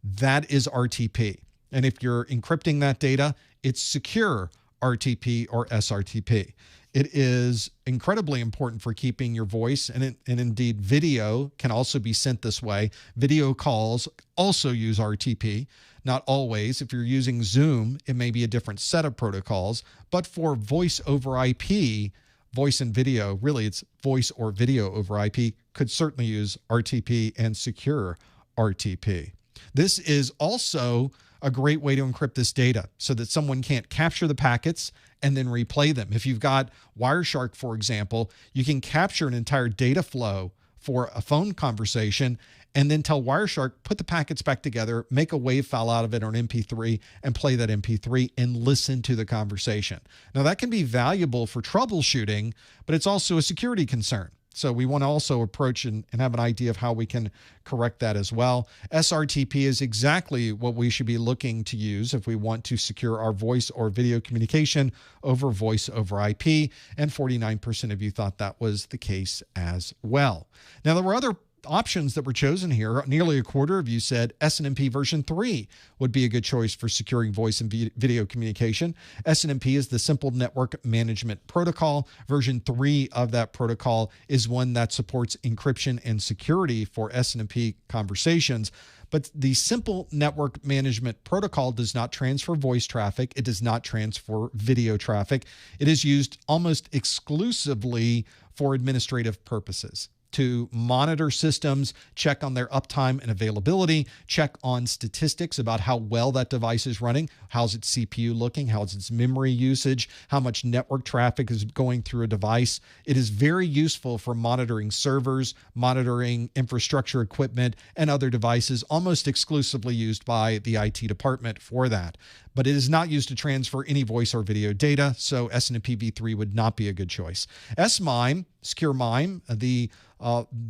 that is RTP. And if you're encrypting that data, it's secure RTP or SRTP. It is incredibly important for keeping your voice, and indeed video can also be sent this way. Video calls also use RTP. Not always. If you're using Zoom, it may be a different set of protocols, but for voice over IP, voice and video, really it's voice or video over IP, could certainly use RTP and secure RTP. This is also a great way to encrypt this data so that someone can't capture the packets and then replay them. If you've got Wireshark, for example, you can capture an entire data flow for a phone conversation and then tell Wireshark, put the packets back together, make a WAV file out of it or an MP3, and play that MP3 and listen to the conversation. Now, that can be valuable for troubleshooting, but it's also a security concern. So we want to also approach and have an idea of how we can correct that as well. SRTP is exactly what we should be looking to use if we want to secure our voice or video communication over voice over IP, and 49% of you thought that was the case as well. Now, there were other options that were chosen here. Nearly a quarter of you said SNMP version 3 would be a good choice for securing voice and video communication. SNMP is the Simple Network Management Protocol. Version 3 of that protocol is one that supports encryption and security for SNMP conversations. But the Simple Network Management Protocol does not transfer voice traffic. It does not transfer video traffic. It is used almost exclusively for administrative purposes, to monitor systems, check on their uptime and availability, check on statistics about how well that device is running, how's its CPU looking, how's its memory usage, how much network traffic is going through a device. It is very useful for monitoring servers, monitoring infrastructure equipment, and other devices, almost exclusively used by the IT department for that. But it is not used to transfer any voice or video data, so SNMP v3 would not be a good choice. SMIME, Secure MIME, the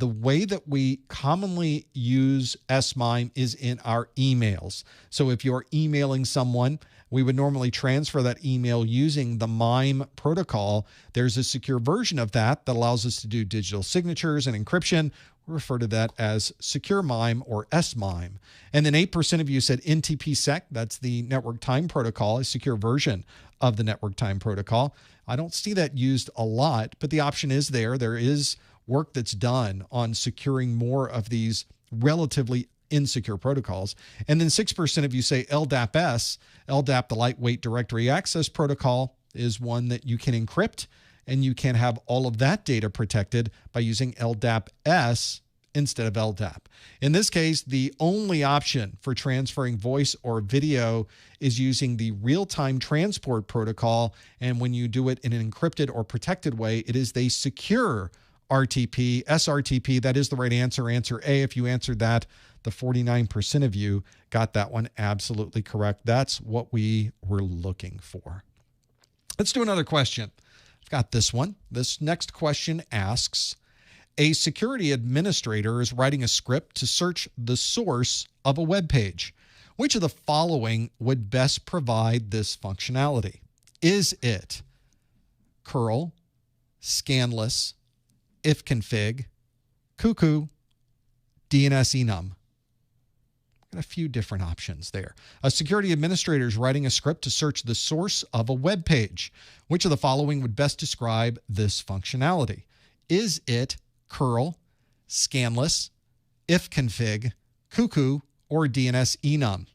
way that we commonly use SMIME is in our emails. So if you're emailing someone, we would normally transfer that email using the MIME protocol. There's a secure version of that that allows us to do digital signatures and encryption. We refer to that as Secure MIME or SMIME. And then 8% of you said NTP-SEC. That's the Network Time Protocol, a secure version of the Network Time Protocol. I don't see that used a lot, but the option is there. There is work that's done on securing more of these relatively insecure protocols. And then 6% of you say LDAP-S. LDAP, the Lightweight Directory Access Protocol, is one that you can encrypt, and you can have all of that data protected by using LDAP-S instead of LDAP. In this case, the only option for transferring voice or video is using the real-time transport protocol. And when you do it in an encrypted or protected way, it is the secure RTP, SRTP. That is the right answer. Answer A. If you answered that, the 49% of you got that one absolutely correct. That's what we were looking for. Let's do another question. I've got this one. This next question asks, a security administrator is writing a script to search the source of a web page. Which of the following would best provide this functionality? Is it curl, scanless, ifconfig, cuckoo, DNS enum? Got a few different options there. A security administrator is writing a script to search the source of a web page. Which of the following would best describe this functionality? Is it curl, scanless, ifconfig, cuckoo, or DNS enum?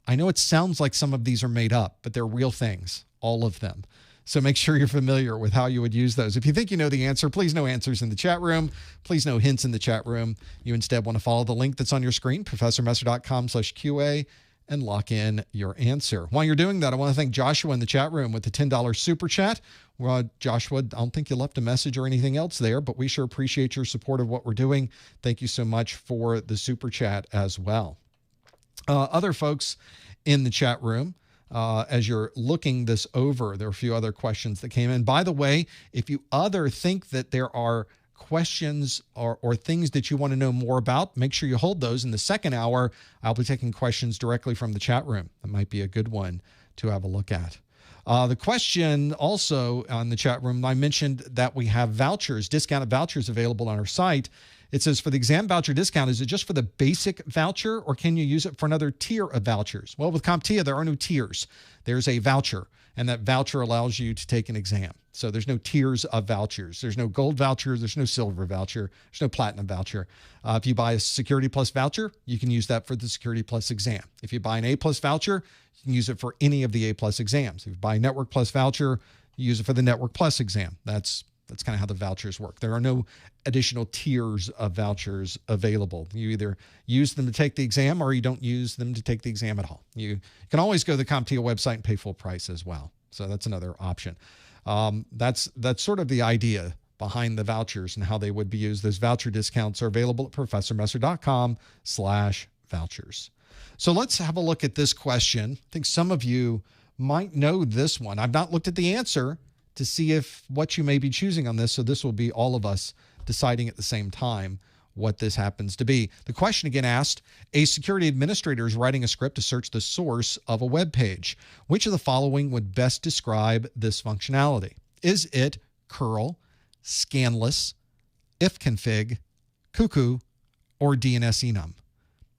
I know it sounds like some of these are made up, but they're real things, all of them. So make sure you're familiar with how you would use those. If you think you know the answer, please no answers in the chat room. Please no hints in the chat room. You instead want to follow the link that's on your screen, professormesser.com/QA, and lock in your answer. While you're doing that, I want to thank Joshua in the chat room with the $10 super chat. Well, Joshua, I don't think you left a message or anything else there, but we sure appreciate your support of what we're doing. Thank you so much for the super chat as well. Other folks in the chat room, as you're looking this over, there are a few other questions that came in. By the way, if you think that there are questions or things that you want to know more about, make sure you hold those. In the second hour, I'll be taking questions directly from the chat room. That might be a good one to have a look at. The question also on the chat room, I mentioned that we have vouchers, discounted vouchers available on our site. It says, for the exam voucher discount, is it just for the basic voucher, or can you use it for another tier of vouchers? Well, with CompTIA, there are no tiers. There's a voucher, and that voucher allows you to take an exam. So there's no tiers of vouchers. There's no gold voucher. There's no silver voucher. There's no platinum voucher. If you buy a Security+ voucher, you can use that for the Security+ exam. If you buy an A+ voucher, you can use it for any of the A+ exams. If you buy a Network+ voucher, you use it for the Network+ exam. That's kind of how the vouchers work. There are no additional tiers of vouchers available. You either use them to take the exam or you don't use them to take the exam at all. You can always go to the CompTIA website and pay full price as well. So that's another option. That's sort of the idea behind the vouchers and how they would be used. Those voucher discounts are available at professormesser.com/vouchers. So let's have a look at this question. I think some of you might know this one. I've not looked at the answer to see if what you may be choosing on this. So this will be all of us deciding at the same time what this happens to be. The question again asked, a security administrator is writing a script to search the source of a web page. Which of the following would best describe this functionality? Is it curl, scanless, ifconfig, cuckoo, or DNS enum?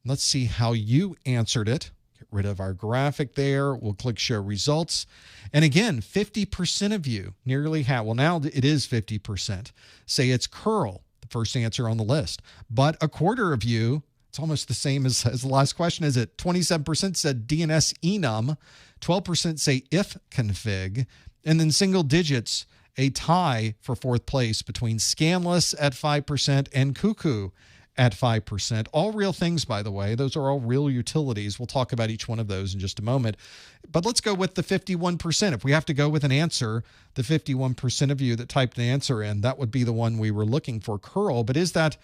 Let's see how you answered it. Get rid of our graphic there. We'll click show results. And again, 50% of you, nearly half, well now it is 50%, say it's curl, the first answer on the list. But a quarter of you, it's almost the same as the last question, is it? 27% said DNS enum, 12% say ifconfig, and then single digits, a tie for fourth place between scanless at 5% and cuckoo at 5%. All real things, by the way. Those are all real utilities. We'll talk about each one of those in just a moment. But let's go with the 51%. If we have to go with an answer, the 51% of you that typed an answer in, that would be the one we were looking for, curl. But is that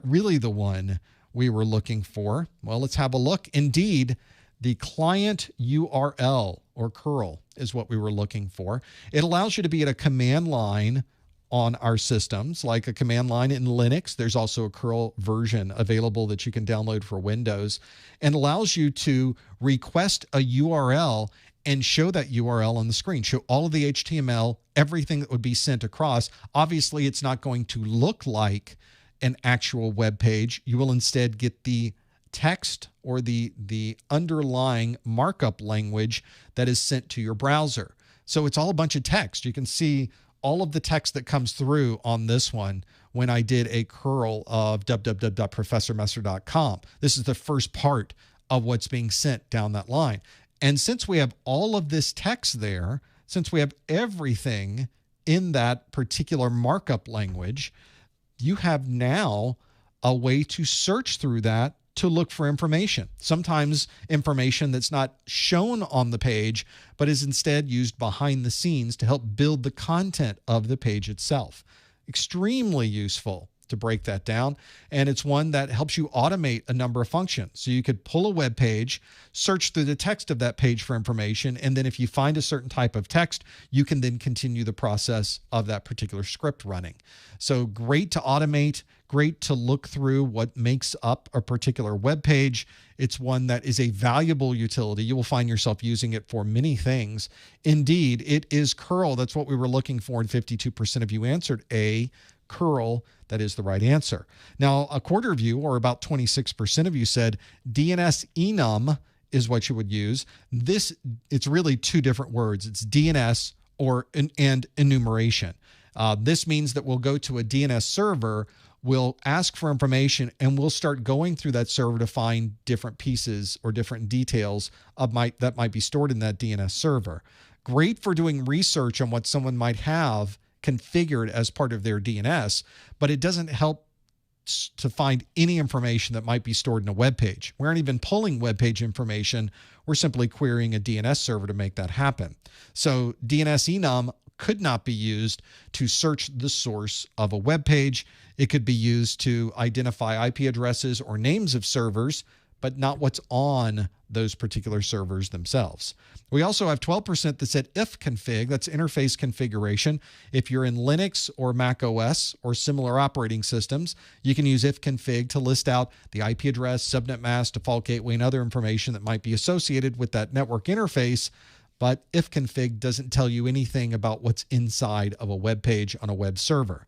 really the one we were looking for? Well, let's have a look. Indeed, the client URL, or curl, is what we were looking for. It allows you to be at a command line on our systems, like a command line in Linux. There's also a curl version available that you can download for Windows, and allows you to request a URL and show that URL on the screen, show all of the HTML, everything that would be sent across. Obviously, it's not going to look like an actual web page. You will instead get the text or the underlying markup language that is sent to your browser. So it's all a bunch of text. You can see all of the text that comes through on this one when I did a curl of www.professormesser.com. This is the first part of what's being sent down that line. And since we have all of this text there, since we have everything in that particular markup language, you have now a way to search through that to look for information. Sometimes information that's not shown on the page, but is instead used behind the scenes to help build the content of the page itself. Extremely useful to break that down. And it's one that helps you automate a number of functions. So you could pull a web page, search through the text of that page for information, and then if you find a certain type of text, you can then continue the process of that particular script running. So great to automate, great to look through what makes up a particular web page. It's one that is a valuable utility. You will find yourself using it for many things. Indeed, it is curl. That's what we were looking for, and 52% of you answered A, curl. That is the right answer. Now, a quarter of you, or about 26% of you, said DNS enum is what you would use. It's really two different words. It's DNS and enumeration. This means that we'll go to a DNS server, we'll ask for information, and we'll start going through that server to find different pieces or different details that might be stored in that DNS server. Great for doing research on what someone might have configured as part of their DNS, but it doesn't help to find any information that might be stored in a web page. We aren't even pulling web page information. We're simply querying a DNS server to make that happen. So DNS enum could not be used to search the source of a web page. It could be used to identify IP addresses or names of servers, but not what's on those particular servers themselves. We also have 12% that said ifconfig. That's interface configuration. If you're in Linux or Mac OS or similar operating systems, you can use ifconfig to list out the IP address, subnet mask, default gateway, and other information that might be associated with that network interface. But ifconfig doesn't tell you anything about what's inside of a web page on a web server.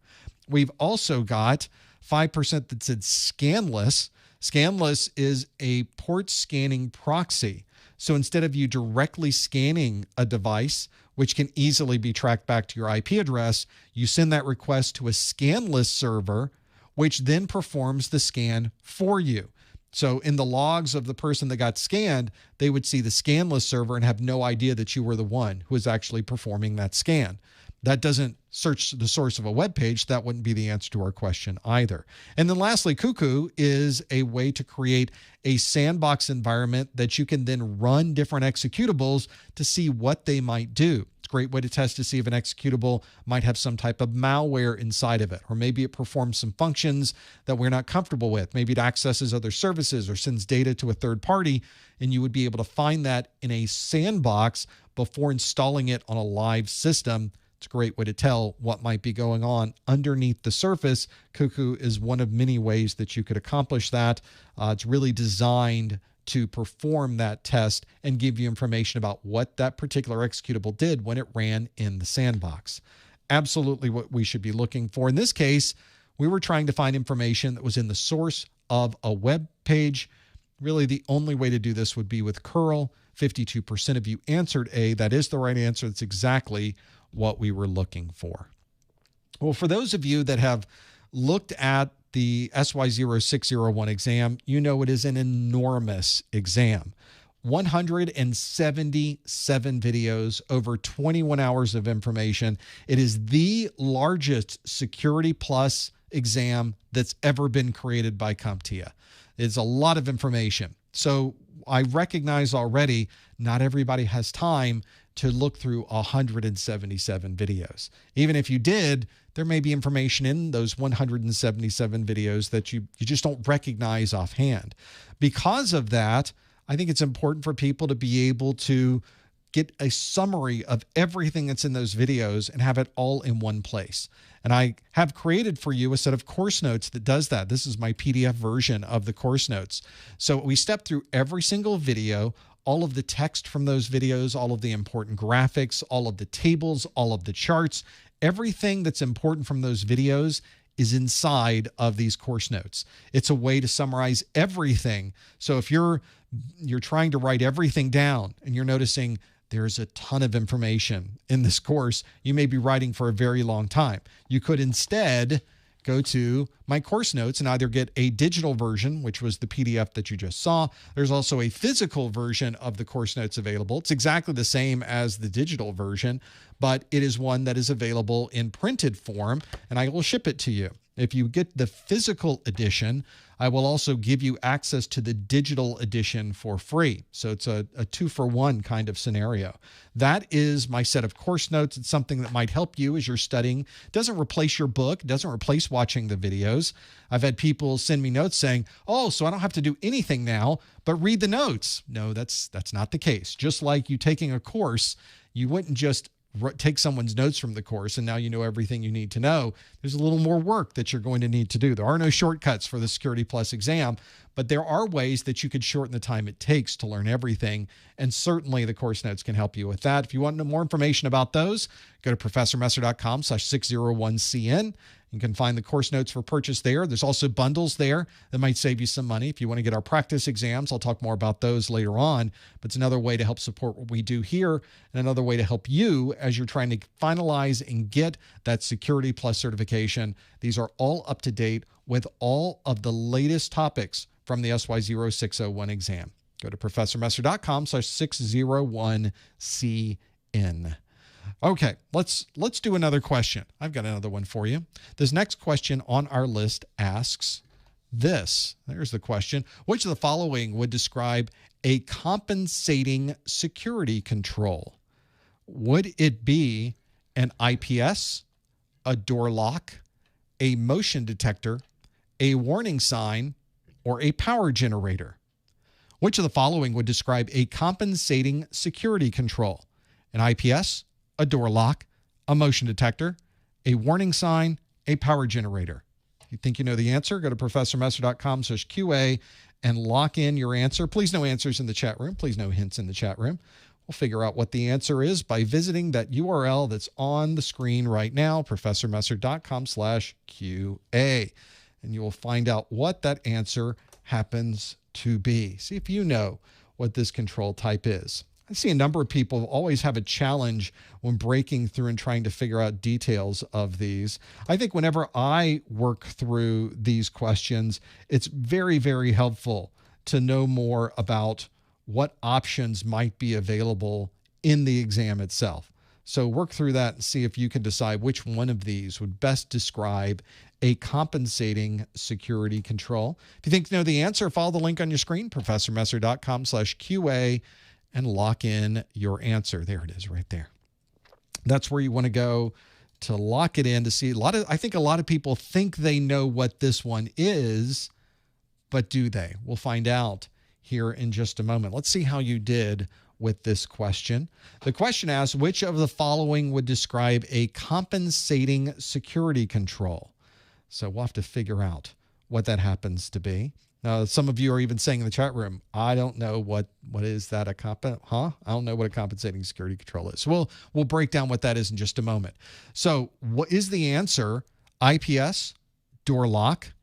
We've also got 5% that said scanless. Scanless is a port scanning proxy. So instead of you directly scanning a device, which can easily be tracked back to your IP address, you send that request to a scanless server, which then performs the scan for you. So in the logs of the person that got scanned, they would see the scanless server and have no idea that you were the one who was actually performing that scan. That doesn't search the source of a web page. That wouldn't be the answer to our question either. And then lastly, Cuckoo is a way to create a sandbox environment that you can then run different executables to see what they might do. It's a great way to test to see if an executable might have some type of malware inside of it, or maybe it performs some functions that we're not comfortable with. Maybe it accesses other services or sends data to a third party, and you would be able to find that in a sandbox before installing it on a live system. It's a great way to tell what might be going on underneath the surface. Cuckoo is one of many ways that you could accomplish that. It's really designed to perform that test and give you information about what that particular executable did when it ran in the sandbox. Absolutely what we should be looking for. In this case, we were trying to find information that was in the source of a web page. Really, the only way to do this would be with curl. 52% of you answered A. That is the right answer. That's exactly what we were looking for. Well, for those of you that have looked at the SY0-601 exam, you know it is an enormous exam. 177 videos, over 21 hours of information. It is the largest Security+ exam that's ever been created by CompTIA. It's a lot of information. So I recognize already not everybody has time to look through 177 videos. Even if you did, there may be information in those 177 videos that you just don't recognize offhand. Because of that, I think it's important for people to be able to get a summary of everything that's in those videos and have it all in one place. And I have created for you a set of course notes that does that. This is my PDF version of the course notes. So we step through every single video, all of the text from those videos, all of the important graphics, all of the tables, all of the charts, everything that's important from those videos is inside of these course notes. It's a way to summarize everything. So if you're trying to write everything down and you're noticing there's a ton of information in this course, you may be writing for a very long time. You could instead go to my course notes and either get a digital version, which was the PDF that you just saw. There's also a physical version of the course notes available. It's exactly the same as the digital version, but it is one that is available in printed form, and I will ship it to you. If you get the physical edition, I will also give you access to the digital edition for free. So it's a 2-for-1 kind of scenario. That is my set of course notes. It's something that might help you as you're studying. It doesn't replace your book. It doesn't replace watching the videos. I've had people send me notes saying, oh, so I don't have to do anything now but read the notes. No, that's not the case. Just like you taking a course, you wouldn't just take someone's notes from the course and now you know everything you need to know. There's a little more work that you're going to need to do. There are no shortcuts for the Security Plus exam, but there are ways that you could shorten the time it takes to learn everything. And certainly the course notes can help you with that. If you want more information about those, go to professormesser.com/601cn. You can find the course notes for purchase there. There's also bundles there that might save you some money. If you want to get our practice exams, I'll talk more about those later on. But it's another way to help support what we do here and another way to help you as you're trying to finalize and get that Security Plus certification. These are all up to date with all of the latest topics from the SY0-601 exam. Go to professormesser.com/601cn. Okay, let's do another question. I've got another one for you. This next question on our list asks this. There's the question. Which of the following would describe a compensating security control? Would it be an IPS, a door lock, a motion detector, a warning sign, or a power generator? Which of the following would describe a compensating security control? An IPS, a door lock, a motion detector, a warning sign, a power generator. If you think you know the answer, go to professormesser.com/QA and lock in your answer. Please no answers in the chat room. Please no hints in the chat room. We'll figure out what the answer is by visiting that URL that's on the screen right now, professormesser.com/QA. And you will find out what that answer happens to be. See if you know what this control type is. I see a number of people always have a challenge when breaking through and trying to figure out details of these. I think whenever I work through these questions, it's very, very helpful to know more about what options might be available in the exam itself. So work through that and see if you can decide which one of these would best describe a compensating security control. If you think you know the answer, follow the link on your screen, professormesser.com/QA, and lock in your answer. There it is right there. That's where you want to go to lock it in to see. I think a lot of people think they know what this one is, but do they? We'll find out here in just a moment. Let's see how you did with this question. The question asks, which of the following would describe a compensating security control? So we'll have to figure out what that happens to be. Some of you are even saying in the chat room, I don't know what is that I don't know what a compensating security control is. So we'll break down what that is in just a moment. So what is the answer? IPS, door lock,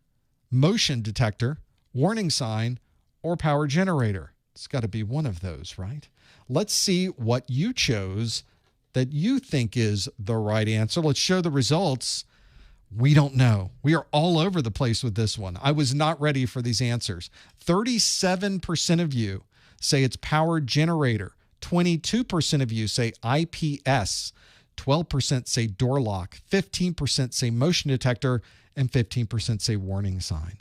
motion detector, warning sign, or power generator? It's got to be one of those, right? Let's see what you chose that you think is the right answer. Let's show the results. We don't know. We are all over the place with this one. I was not ready for these answers. 37% of you say it's power generator. 22% of you say IPS. 12% say door lock. 15% say motion detector. And 15% say warning sign.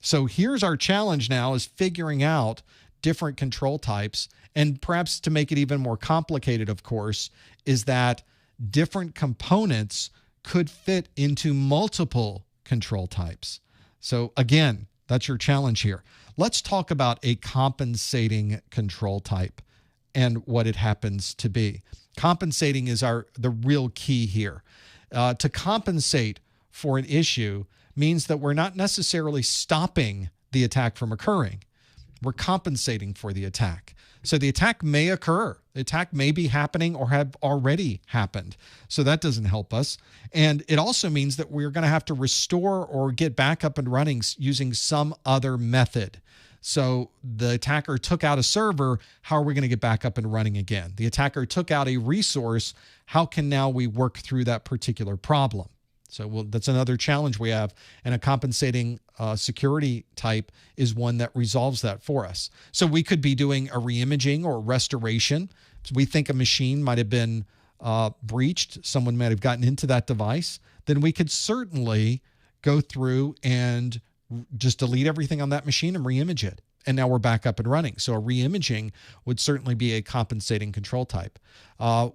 So here's our challenge now, is figuring out different control types. And perhaps to make it even more complicated, of course, is that different components could fit into multiple control types. So again, that's your challenge here. Let's talk about a compensating control type and what it happens to be. Compensating is the real key here. To compensate for an issue means that we're not necessarily stopping the attack from occurring. We're compensating for the attack. So the attack may occur. The attack may be happening or have already happened. So that doesn't help us. And it also means that we're going to have to restore or get back up and running using some other method. So the attacker took out a server. How are we going to get back up and running again? The attacker took out a resource. How can now we work through that particular problem? So that's another challenge we have, and a compensating security type is one that resolves that for us. So we could be doing a reimaging or restoration. So we think a machine might have been breached, someone might have gotten into that device. Then we could certainly go through and just delete everything on that machine and reimage it. And now we're back up and running. So a reimaging would certainly be a compensating control type.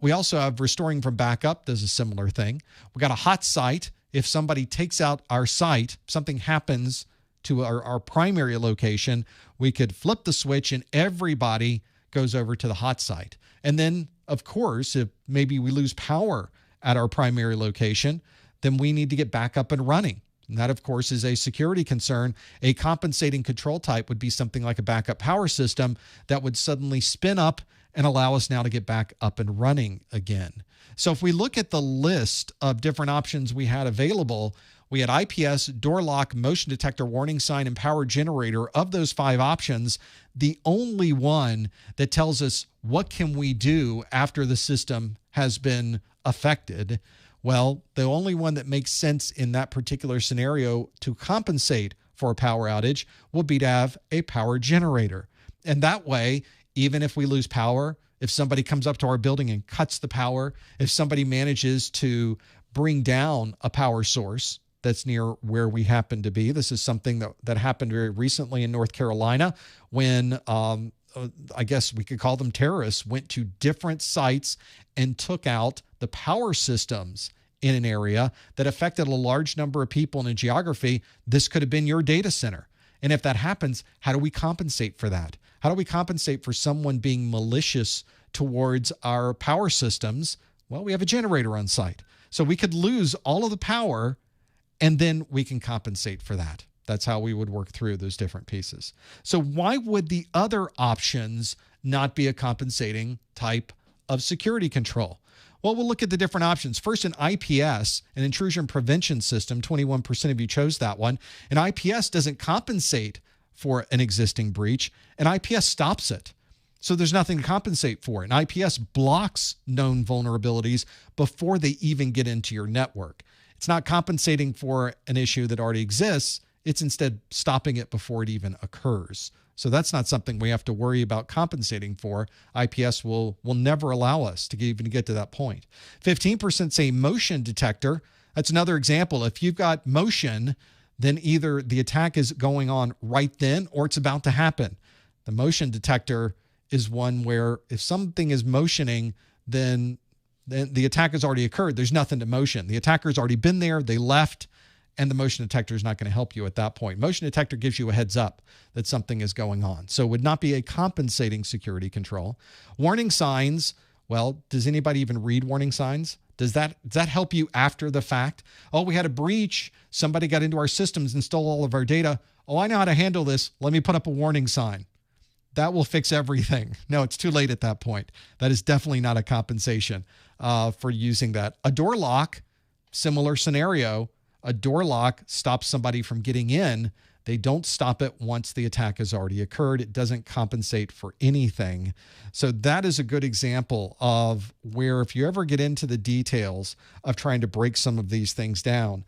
We also have restoring from backup. There's a similar thing. We got a hot site. If somebody takes out our site, something happens to our primary location, we could flip the switch and everybody goes over to the hot site. And then, of course, if maybe we lose power at our primary location, then we need to get back up and running. And that, of course, is a security concern. A compensating control type would be something like a backup power system that would suddenly spin up and allow us now to get back up and running again. So if we look at the list of different options we had available, we had IPS, door lock, motion detector, warning sign, and power generator. Of those 5 options, the only one that tells us what can we do after the system has been affected, well, the only one that makes sense in that particular scenario to compensate for a power outage would be to have a power generator. And that way, even if we lose power, if somebody comes up to our building and cuts the power, if somebody manages to bring down a power source that's near where we happen to be. This is something that happened very recently in North Carolina when I guess we could call them terrorists, went to different sites and took out the power systems in an area that affected a large number of people in a geography. This could have been your data center. And if that happens, how do we compensate for that? How do we compensate for someone being malicious towards our power systems? Well, we have a generator on site. So we could lose all of the power and then we can compensate for that. That's how we would work through those different pieces. So why would the other options not be a compensating type of security control? Well, we'll look at the different options. First, an IPS, an intrusion prevention system. 21% of you chose that one. An IPS doesn't compensate for an existing breach. An IPS stops it. So there's nothing to compensate for. An IPS blocks known vulnerabilities before they even get into your network. It's not compensating for an issue that already exists. It's instead stopping it before it even occurs. So that's not something we have to worry about compensating for. IPS will never allow us to even get to that point. 15% say motion detector. That's another example. If you've got motion, then either the attack is going on right then or it's about to happen. The motion detector is one where if something is motioning, then the attack has already occurred. There's nothing to motion. The attacker's already been there. They left. And the motion detector is not going to help you at that point. Motion detector gives you a heads up that something is going on. So it would not be a compensating security control. Warning signs, well, does anybody even read warning signs? Does that help you after the fact? Oh, we had a breach. Somebody got into our systems and stole all of our data. Oh, I know how to handle this. Let me put up a warning sign. That will fix everything. No, it's too late at that point. That is definitely not a compensation for using that. A door lock, similar scenario. A door lock stops somebody from getting in. They don't stop it once the attack has already occurred. It doesn't compensate for anything. So that is a good example of where if you ever get into the details of trying to break some of these things down,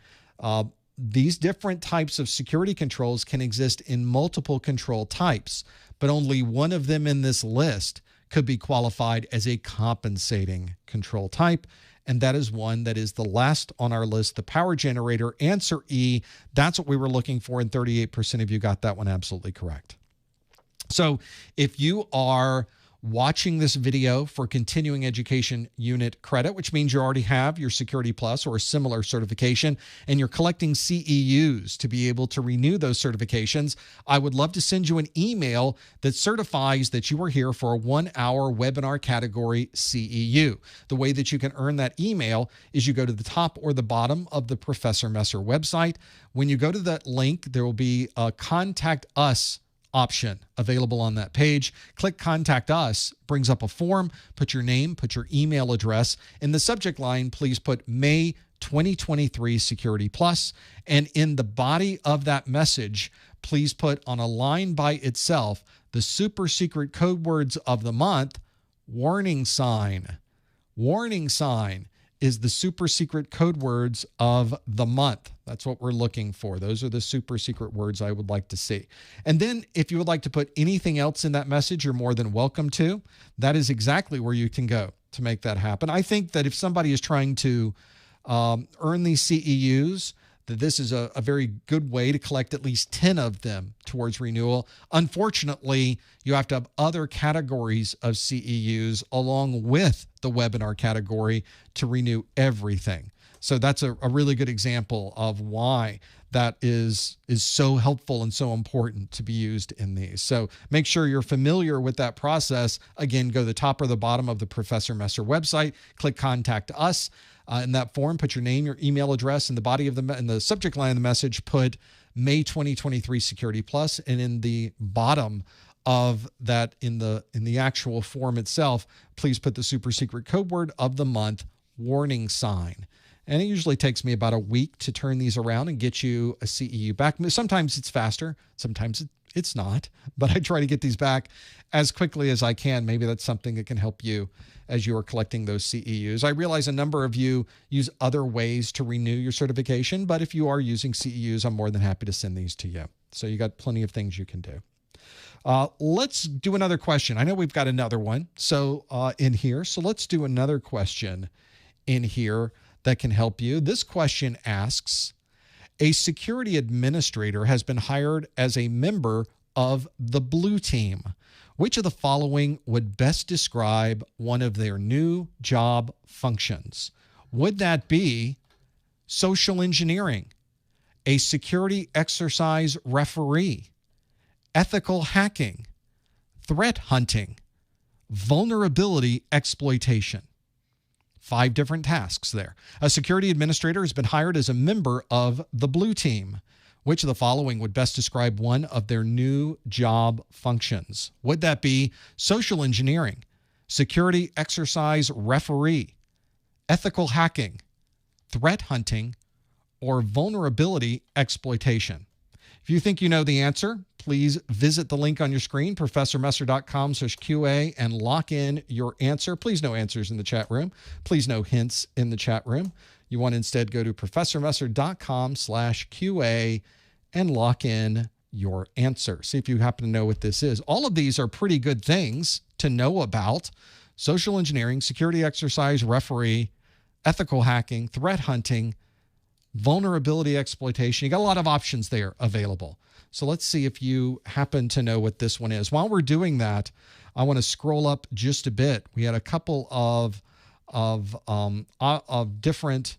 these different types of security controls can exist in multiple control types, but only one of them in this list could be qualified as a compensating control type. And that is one that is the last on our list, the power generator. Answer E, that's what we were looking for, and 38% of you got that one absolutely correct. So if you are watching this video for continuing education unit credit, which means you already have your Security Plus or a similar certification, and you're collecting CEUs to be able to renew those certifications, I would love to send you an email that certifies that you are here for a 1-hour webinar category CEU. The way that you can earn that email is you go to the top or the bottom of the Professor Messer website. When you go to that link, there will be a Contact Us option available on that page. Click Contact Us, brings up a form, put your name, put your email address. In the subject line, please put May 2023 Security Plus. And in the body of that message, please put on a line by itself the super secret code words of the month, warning sign. Warning sign is the super secret code words of the month. That's what we're looking for. Those are the super secret words I would like to see. And then if you would like to put anything else in that message, you're more than welcome to. That is exactly where you can go to make that happen. I think that if somebody is trying to earn these CEUs, that this is a very good way to collect at least 10 of them towards renewal. Unfortunately, you have to have other categories of CEUs along with the webinar category to renew everything. So that's a really good example of why that is so helpful and so important to be used in these. So make sure you're familiar with that process. Again, go to the top or the bottom of the Professor Messer website, click Contact Us. In that form, put your name, your email address, in the body of in the subject line of the message, put May 2023 Security Plus, and in the bottom of that, in the actual form itself, please put the super secret code word of the month, warning sign. And it usually takes me about a week to turn these around and get you a CEU back. Sometimes it's faster, sometimes it's not, but I try to get these back as quickly as I can. Maybe that's something that can help you as you are collecting those CEUs. I realize a number of you use other ways to renew your certification, but if you are using CEUs, I'm more than happy to send these to you. So you got plenty of things you can do. Let's do another question. I know we've got another one in here, so let's do another question in here that can help you. This question asks, a security administrator has been hired as a member of the blue team. Which of the following would best describe one of their new job functions? Would that be social engineering, a security exercise referee, ethical hacking, threat hunting, vulnerability exploitation? 5 different tasks there. A security administrator has been hired as a member of the blue team. Which of the following would best describe one of their new job functions? Would that be social engineering, security exercise referee, ethical hacking, threat hunting, or vulnerability exploitation? If you think you know the answer, please visit the link on your screen, professormesser.com/QA, and lock in your answer. Please no answers in the chat room. Please no hints in the chat room. You want to instead go to professormesser.com/QA and lock in your answer. See if you happen to know what this is. All of these are pretty good things to know about. Social engineering, security exercise referee, ethical hacking, threat hunting, vulnerability exploitation. You got a lot of options there available. So let's see if you happen to know what this one is. While we're doing that, I want to scroll up just a bit. We had a couple of different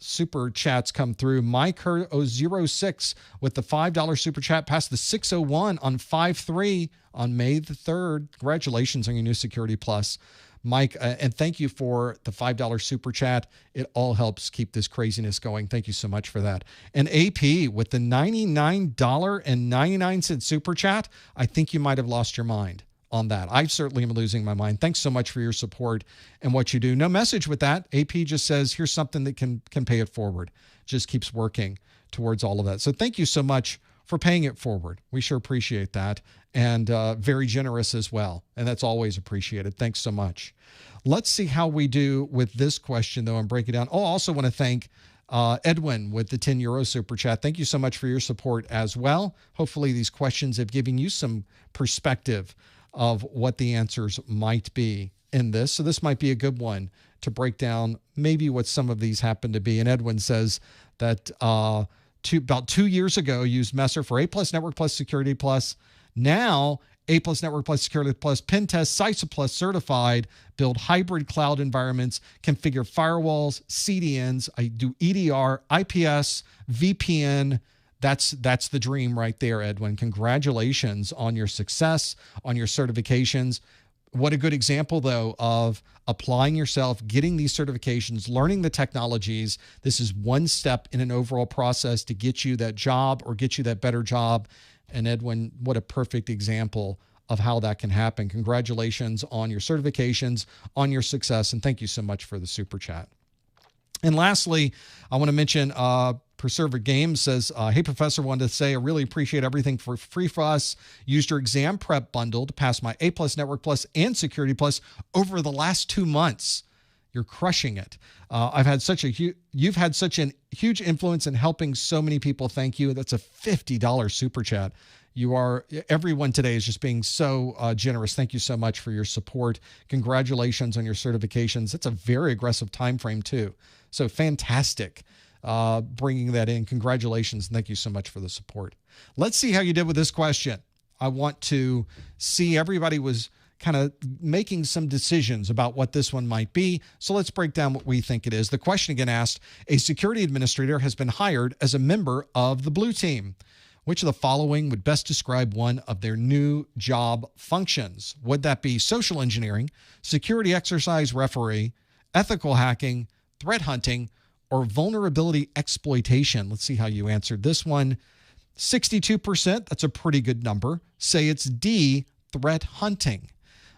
super chats come through. Mike006 with the $5 super chat passed the 601 on 5/3 on May the 3rd. Congratulations on your new Security Plus, Mike, and thank you for the $5 super chat. It all helps keep this craziness going. Thank you so much for that. And AP with the $99.99 super chat. I think you might have lost your mind on that. I certainly am losing my mind. Thanks so much for your support and what you do. No message with that. AP just says, here's something that can pay it forward. Just keeps working towards all of that. So thank you so much for paying it forward. We sure appreciate that. And very generous as well. And that's always appreciated. Thanks so much. Let's see how we do with this question, though, and break it down. Oh, I also want to thank Edwin with the €10 super chat. Thank you so much for your support as well. Hopefully these questions have given you some perspective of what the answers might be in this. So this might be a good one to break down maybe what some of these happen to be. And Edwin says that about 2 years ago used Messer for A+, Network Plus, Security Plus. Now A+, Network Plus, Security Plus, Pen Test, CySa Plus certified, build hybrid cloud environments, configure firewalls, CDNs. I do EDR, IPS, VPN. That's the dream right there, Edwin. Congratulations on your success, on your certifications. What a good example, though, of applying yourself, getting these certifications, learning the technologies. This is one step in an overall process to get you that job or get you that better job. And Edwin, what a perfect example of how that can happen. Congratulations on your certifications, on your success, and thank you so much for the super chat. And lastly, I want to mention Preserver Games says, hey, Professor, wanted to say I really appreciate everything for free for us. Used your exam prep bundle to pass my A+, Network Plus, and Security Plus over the last 2 months. You're crushing it. You've had such a huge influence in helping so many people. Thank you. That's a $50 super chat. Everyone today is just being so generous. Thank you so much for your support. Congratulations on your certifications. It's a very aggressive time frame too. So fantastic bringing that in. Congratulations, and thank you so much for the support. Let's see how you did with this question. I want to see everybody was kind of making some decisions about what this one might be. So let's break down what we think it is. The question again asked, a security administrator has been hired as a member of the blue team. Which of the following would best describe one of their new job functions? Would that be social engineering, security exercise referee, ethical hacking, threat hunting, or vulnerability exploitation? Let's see how you answered this one. 62%, that's a pretty good number, say it's D, threat hunting.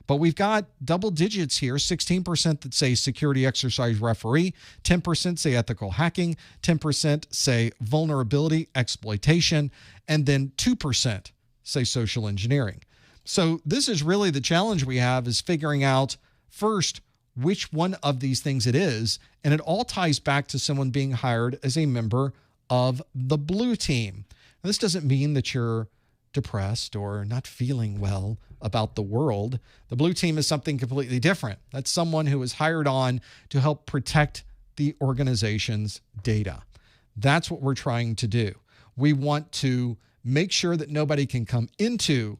But we've got double digits here, 16% that say security exercise referee, 10% say ethical hacking, 10% say vulnerability exploitation, and then 2% say social engineering. So this is really the challenge we have, is figuring out first which one of these things it is, and it all ties back to someone being hired as a member of the blue team. Now, this doesn't mean that you're depressed or not feeling well about the world. The blue team is something completely different. That's someone who is hired on to help protect the organization's data. That's what we're trying to do. We want to make sure that nobody can come into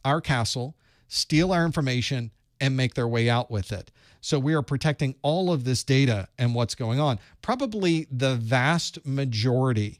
our castle, steal our information, and make their way out with it. So we are protecting all of this data and what's going on. Probably the vast majority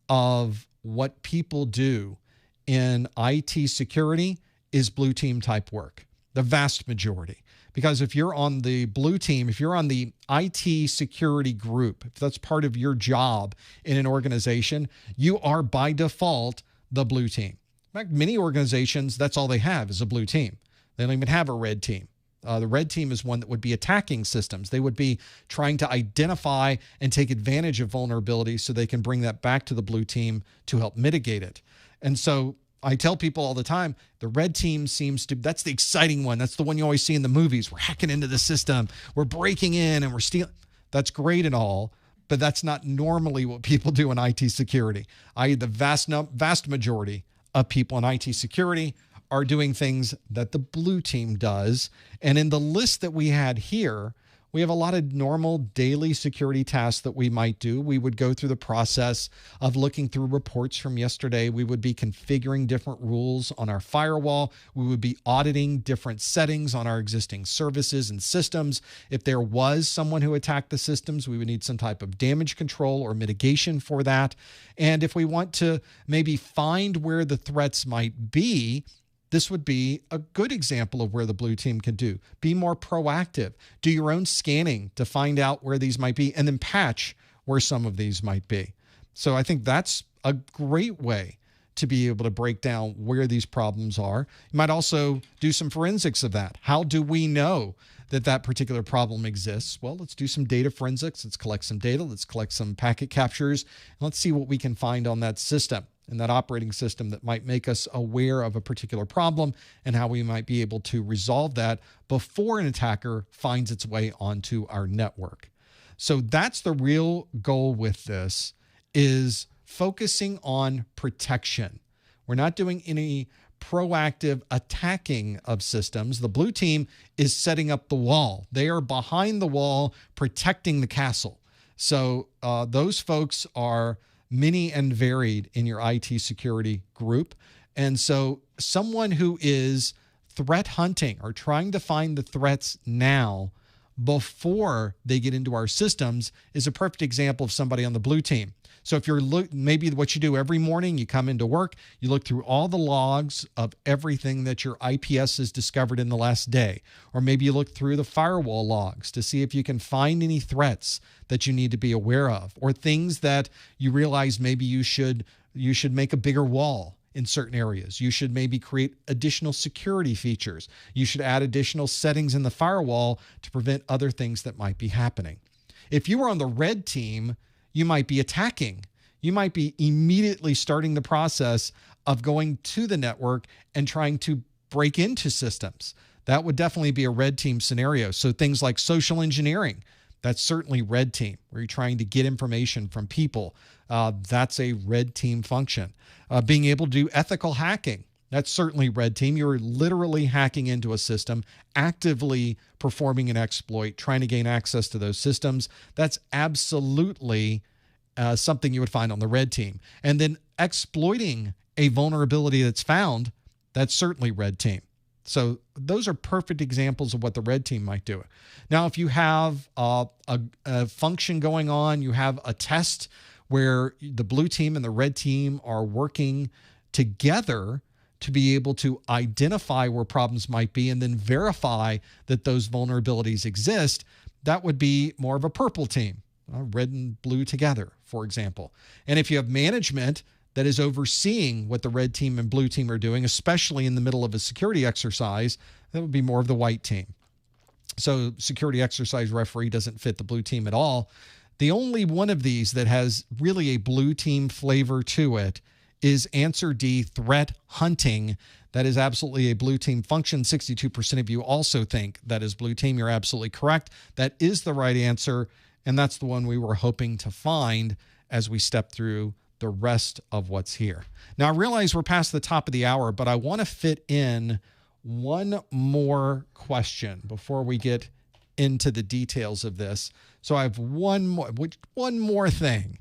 of what people do in IT security is blue team type work, the vast majority. Because if you're on the blue team, if you're on the IT security group, if that's part of your job in an organization, you are by default the blue team. In fact, many organizations, that's all they have is a blue team. They don't even have a red team. The red team is one that would be attacking systems. They would be trying to identify and take advantage of vulnerabilities so they can bring that back to the blue team to help mitigate it. And so I tell people all the time, the red team seems to, that's the exciting one. That's the one you always see in the movies. We're hacking into the system. We're breaking in and we're stealing. That's great and all, but that's not normally what people do in IT security. The vast majority of people in IT security are doing things that the blue team does. And in the list that we had here, we have a lot of normal daily security tasks that we might do. We would go through the process of looking through reports from yesterday. We would be configuring different rules on our firewall. We would be auditing different settings on our existing services and systems. If there was someone who attacked the systems, we would need some type of damage control or mitigation for that. And if we want to maybe find where the threats might be, this would be a good example of where the blue team can do. Be more proactive. Do your own scanning to find out where these might be, and then patch where some of these might be. So I think that's a great way to be able to break down where these problems are. You might also do some forensics of that. How do we know that that particular problem exists? Well, let's do some data forensics. Let's collect some data. Let's collect some packet captures. And let's see what we can find on that system and that operating system that might make us aware of a particular problem and how we might be able to resolve that before an attacker finds its way onto our network. So that's the real goal with this, is focusing on protection. We're not doing any proactive attacking of systems. The blue team is setting up the wall. They are behind the wall protecting the castle. So those folks are many and varied in your IT security group. And so someone who is threat hunting or trying to find the threats now before they get into our systems is a perfect example of somebody on the blue team. So if you're maybe what you do every morning, you come into work, you look through all the logs of everything that your IPS has discovered in the last day. Or maybe you look through the firewall logs to see if you can find any threats that you need to be aware of, or things that you realize maybe you should make a bigger wall in certain areas. You should maybe create additional security features. You should add additional settings in the firewall to prevent other things that might be happening. If you were on the red team, you might be attacking. You might be immediately starting the process of going to the network and trying to break into systems. That would definitely be a red team scenario. So things like social engineering, that's certainly red team, where you're trying to get information from people. That's a red team function. Being able to do ethical hacking, that's certainly red team. You're literally hacking into a system, actively performing an exploit, trying to gain access to those systems. That's absolutely something you would find on the red team. And then exploiting a vulnerability that's found, that's certainly red team. So those are perfect examples of what the red team might do. Now, if you have a function going on, you have a test where the blue team and the red team are working together to be able to identify where problems might be and then verify that those vulnerabilities exist, that would be more of a purple team, red and blue together, for example. And if you have management that is overseeing what the red team and blue team are doing, especially in the middle of a security exercise, that would be more of the white team. So security exercise referee doesn't fit the blue team at all. The only one of these that has really a blue team flavor to it is answer D, threat hunting. That is absolutely a blue team function. 62% of you also think that is blue team. You're absolutely correct. That is the right answer, and that's the one we were hoping to find as we step through the rest of what's here. Now, I realize we're past the top of the hour, but I want to fit in one more question before we get into the details of this. So I have one more thing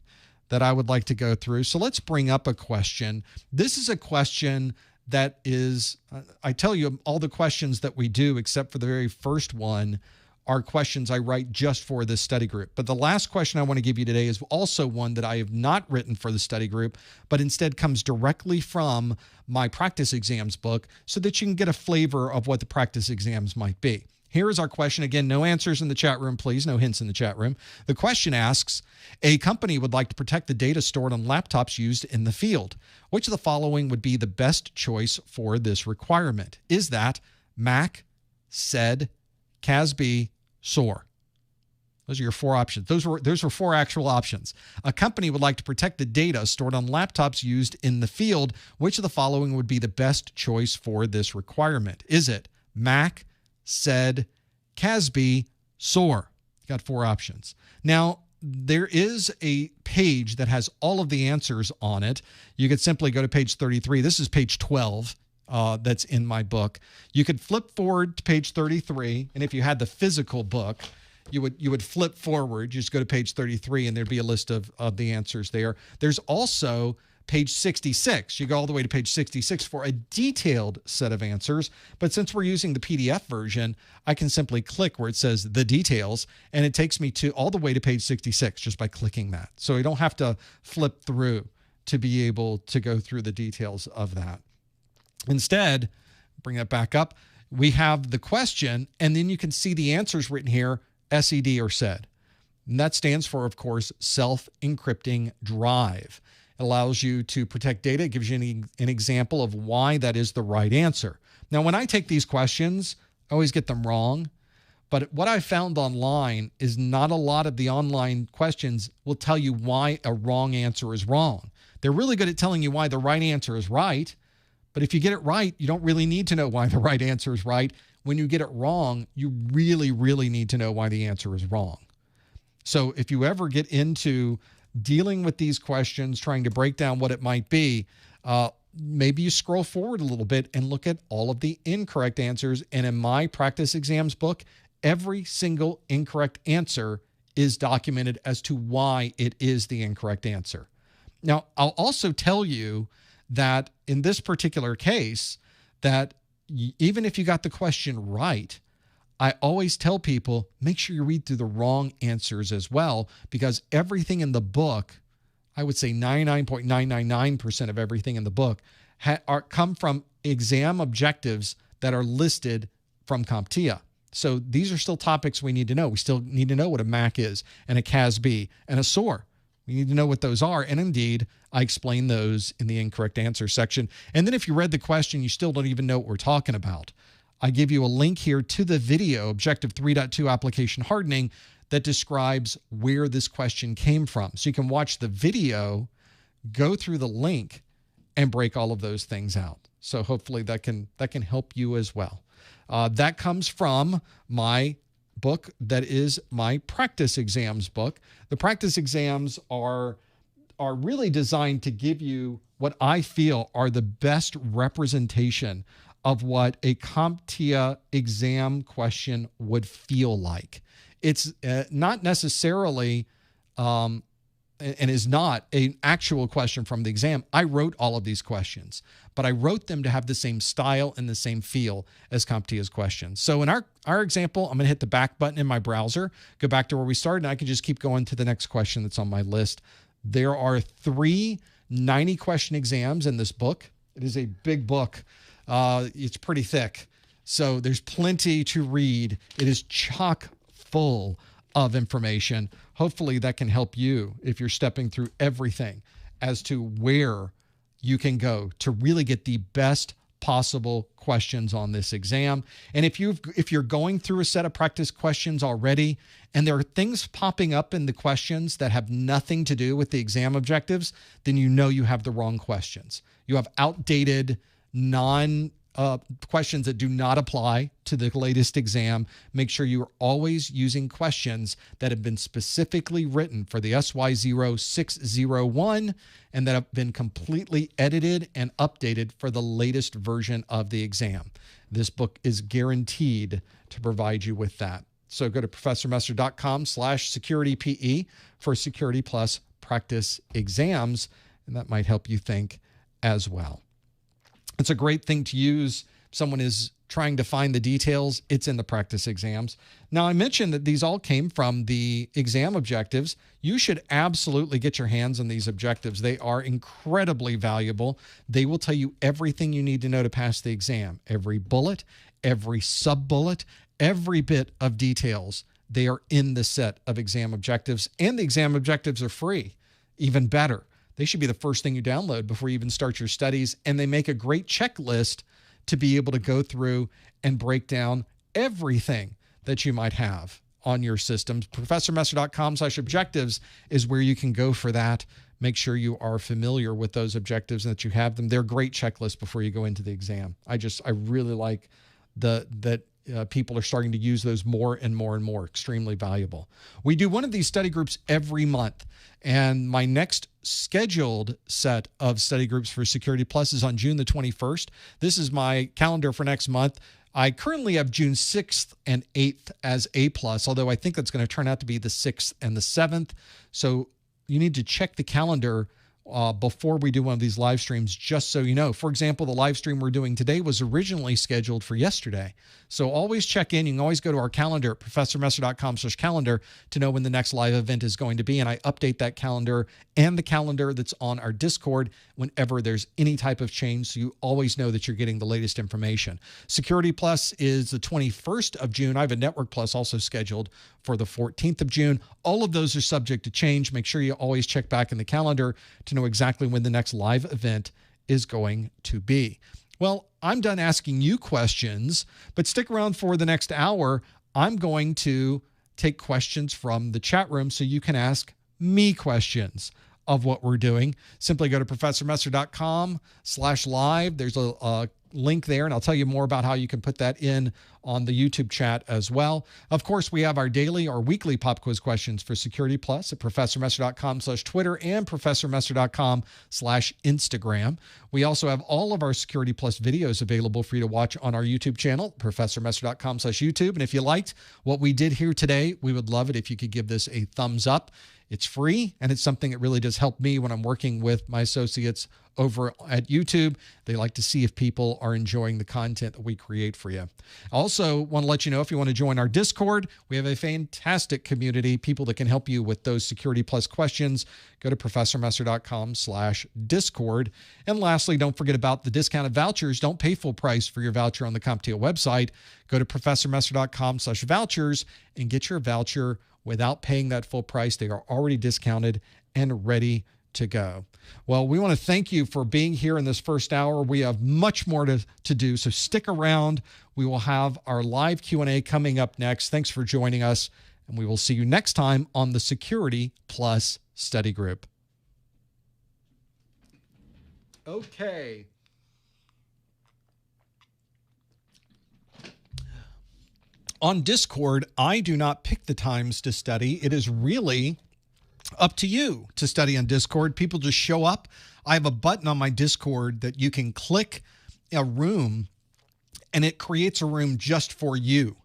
that I would like to go through. So let's bring up a question. This is a question that is, I tell you, all the questions that we do, except for the very first one, are questions I write just for this study group. But the last question I want to give you today is also one that I have not written for the study group, but instead comes directly from my practice exams book so that you can get a flavor of what the practice exams might be. Here is our question. Again, no answers in the chat room, please. No hints in the chat room. The question asks, a company would like to protect the data stored on laptops used in the field. Which of the following would be the best choice for this requirement? Is that Mac, SED, CASB, SOAR? Those are your four options. Those were four actual options. A company would like to protect the data stored on laptops used in the field. Which of the following would be the best choice for this requirement? Is it Mac, SED, CASB, SOAR? Got four options. Now, there is a page that has all of the answers on it. You could simply go to page 33. This is page 12. That's in my book. You could flip forward to page 33, and if you had the physical book, you would flip forward. Just go to page 33, and there'd be a list of the answers there. There's also page 66. You go all the way to page 66 for a detailed set of answers. But since we're using the PDF version, I can simply click where it says the details, and it takes me to all the way to page 66 just by clicking that. So you don't have to flip through to be able to go through the details of that. Instead, bring that back up, we have the question, and then you can see the answers written here, SED or SED. And that stands for, of course, self-encrypting drive. It allows you to protect data. It gives you an example of why that is the right answer. Now, when I take these questions, I always get them wrong. But what I found online is not a lot of the online questions will tell you why a wrong answer is wrong. They're really good at telling you why the right answer is right. But if you get it right, you don't really need to know why the right answer is right. When you get it wrong, you really, really need to know why the answer is wrong. So if you ever get into dealing with these questions, trying to break down what it might be, maybe you scroll forward a little bit and look at all of the incorrect answers. And in my practice exams book, every single incorrect answer is documented as to why it is the incorrect answer. Now, I'll also tell you that in this particular case, that even if you got the question right, I always tell people, make sure you read through the wrong answers as well, because everything in the book, I would say 99.999% of everything in the book come from exam objectives that are listed from CompTIA. So these are still topics we need to know. We still need to know what a MAC is and a CASB and a SOAR. We need to know what those are. And indeed, I explain those in the incorrect answer section. And then if you read the question, you still don't even know what we're talking about, I give you a link here to the video, Objective 3.2 Application Hardening, that describes where this question came from. So you can watch the video, go through the link, and break all of those things out. So hopefully that can help you as well. That comes from my book that is my practice exams book. The practice exams are really designed to give you what I feel are the best representation of what a CompTIA exam question would feel like. It's not necessarily and is not an actual question from the exam. I wrote all of these questions, but I wrote them to have the same style and the same feel as CompTIA's questions. So in our example, I'm going to hit the back button in my browser, go back to where we started, and I can just keep going to the next question that's on my list. There are 3 90-question exams in this book. It is a big book. It's pretty thick, so there's plenty to read. It is chock full of information. Hopefully that can help you if you're stepping through everything as to where you can go to really get the best possible questions on this exam. And if you're going through a set of practice questions already and there are things popping up in the questions that have nothing to do with the exam objectives, then you know you have the wrong questions. You have outdated, questions that do not apply to the latest exam. Make sure you are always using questions that have been specifically written for the SY0-601 and that have been completely edited and updated for the latest version of the exam. This book is guaranteed to provide you with that. So go to professormesser.com/securitype for Security Plus practice exams, and that might help you think as well. It's a great thing to use. If someone is trying to find the details, it's in the practice exams. Now, I mentioned that these all came from the exam objectives. You should absolutely get your hands on these objectives. They are incredibly valuable. They will tell you everything you need to know to pass the exam. Every bullet, every sub-bullet, every bit of details, they are in the set of exam objectives, and the exam objectives are free. Even better. They should be the first thing you download before you even start your studies, and they make a great checklist to be able to go through and break down everything that you might have on your systems. ProfessorMesser.com/objectives is where you can go for that. Make sure you are familiar with those objectives and that you have them. They're great checklists before you go into the exam. I really like that people are starting to use those more and more and more. Extremely valuable. We do one of these study groups every month, and my next scheduled set of study groups for Security Plus is on June the 21st. This is my calendar for next month. I currently have June 6th and 8th as A+, although I think that's going to turn out to be the 6th and the 7th. So you need to check the calendar before we do one of these live streams, just so you know. For example, the live stream we're doing today was originally scheduled for yesterday. So always check in. You can always go to our calendar at professormesser.com/calendar to know when the next live event is going to be. And I update that calendar and the calendar that's on our Discord whenever there's any type of change, so you always know that you're getting the latest information. Security Plus is the 21st of June. I have a Network Plus also scheduled for the 14th of June. All of those are subject to change. Make sure you always check back in the calendar to know exactly when the next live event is going to be. Well, I'm done asking you questions, but stick around for the next hour. I'm going to take questions from the chat room so you can ask me questions of what we're doing. Simply go to professormesser.com/live. There's a link there, and I'll tell you more about how you can put that in on the YouTube chat as well. Of course, we have our daily or weekly pop quiz questions for Security Plus at professormesser.com/Twitter and professormesser.com/Instagram. We also have all of our Security Plus videos available for you to watch on our YouTube channel, professormesser.com/YouTube. And if you liked what we did here today, we would love it if you could give this a thumbs up. It's free, and it's something that really does help me when I'm working with my associates over at YouTube. They like to see if people are enjoying the content that we create for you. I also want to let you know, if you want to join our Discord, we have a fantastic community, people that can help you with those Security Plus questions. Go to professormesser.com/Discord. And lastly, don't forget about the discounted vouchers. Don't pay full price for your voucher on the CompTIA website. Go to professormesser.com/vouchers and get your voucher without paying that full price. They are already discounted and ready to go. Well, we want to thank you for being here in this first hour. We have much more to do, so stick around. We will have our live Q&A coming up next. Thanks for joining us, and we will see you next time on the Security Plus Study Group. Okay. On Discord, I do not pick the times to study. It is really up to you to study on Discord. People just show up. I have a button on my Discord that you can click a room, and it creates a room just for you.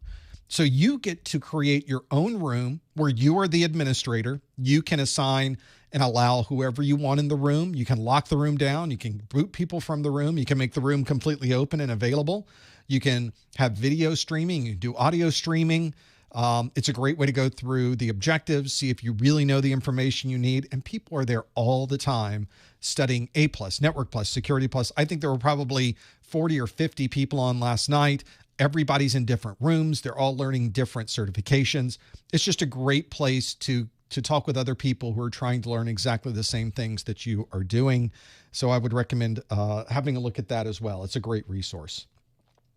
So you get to create your own room where you are the administrator. You can assign and allow whoever you want in the room. You can lock the room down. You can boot people from the room. You can make the room completely open and available. You can have video streaming. You can do audio streaming. It's a great way to go through the objectives, see if you really know the information you need. And people are there all the time studying A+, Network+, Security+. I think there were probably 40 or 50 people on last night. Everybody's in different rooms. They're all learning different certifications. It's just a great place to talk with other people who are trying to learn exactly the same things that you are doing. So I would recommend having a look at that as well. It's a great resource.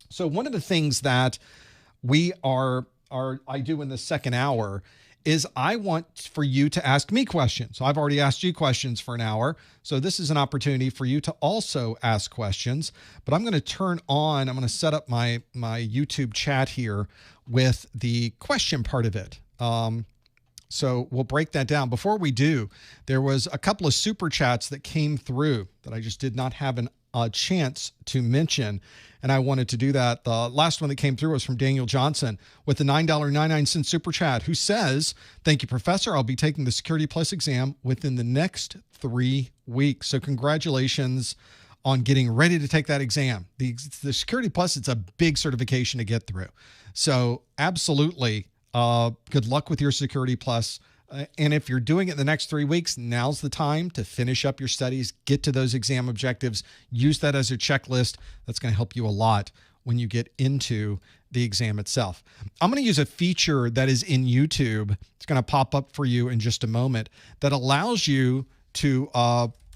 So one of the things that I do in the second hour is I want for you to ask me questions. So I've already asked you questions for an hour. So this is an opportunity for you to also ask questions, but I'm going to set up my YouTube chat here with the question part of it. So we'll break that down. Before we do, there was a couple of super chats that came through that I just did not have a chance to mention, and I wanted to do that. The last one that came through was from Daniel Johnson with the $9.99 super chat, who says, "Thank you, Professor. I'll be taking the Security+ exam within the next 3 weeks. So congratulations on getting ready to take that exam." The Security+, it's a big certification to get through. So absolutely, good luck with your Security+. And if you're doing it the next 3 weeks, now's the time to finish up your studies, get to those exam objectives, use that as a checklist. That's going to help you a lot when you get into the exam itself. I'm going to use a feature that is in YouTube. It's going to pop up for you in just a moment that allows you to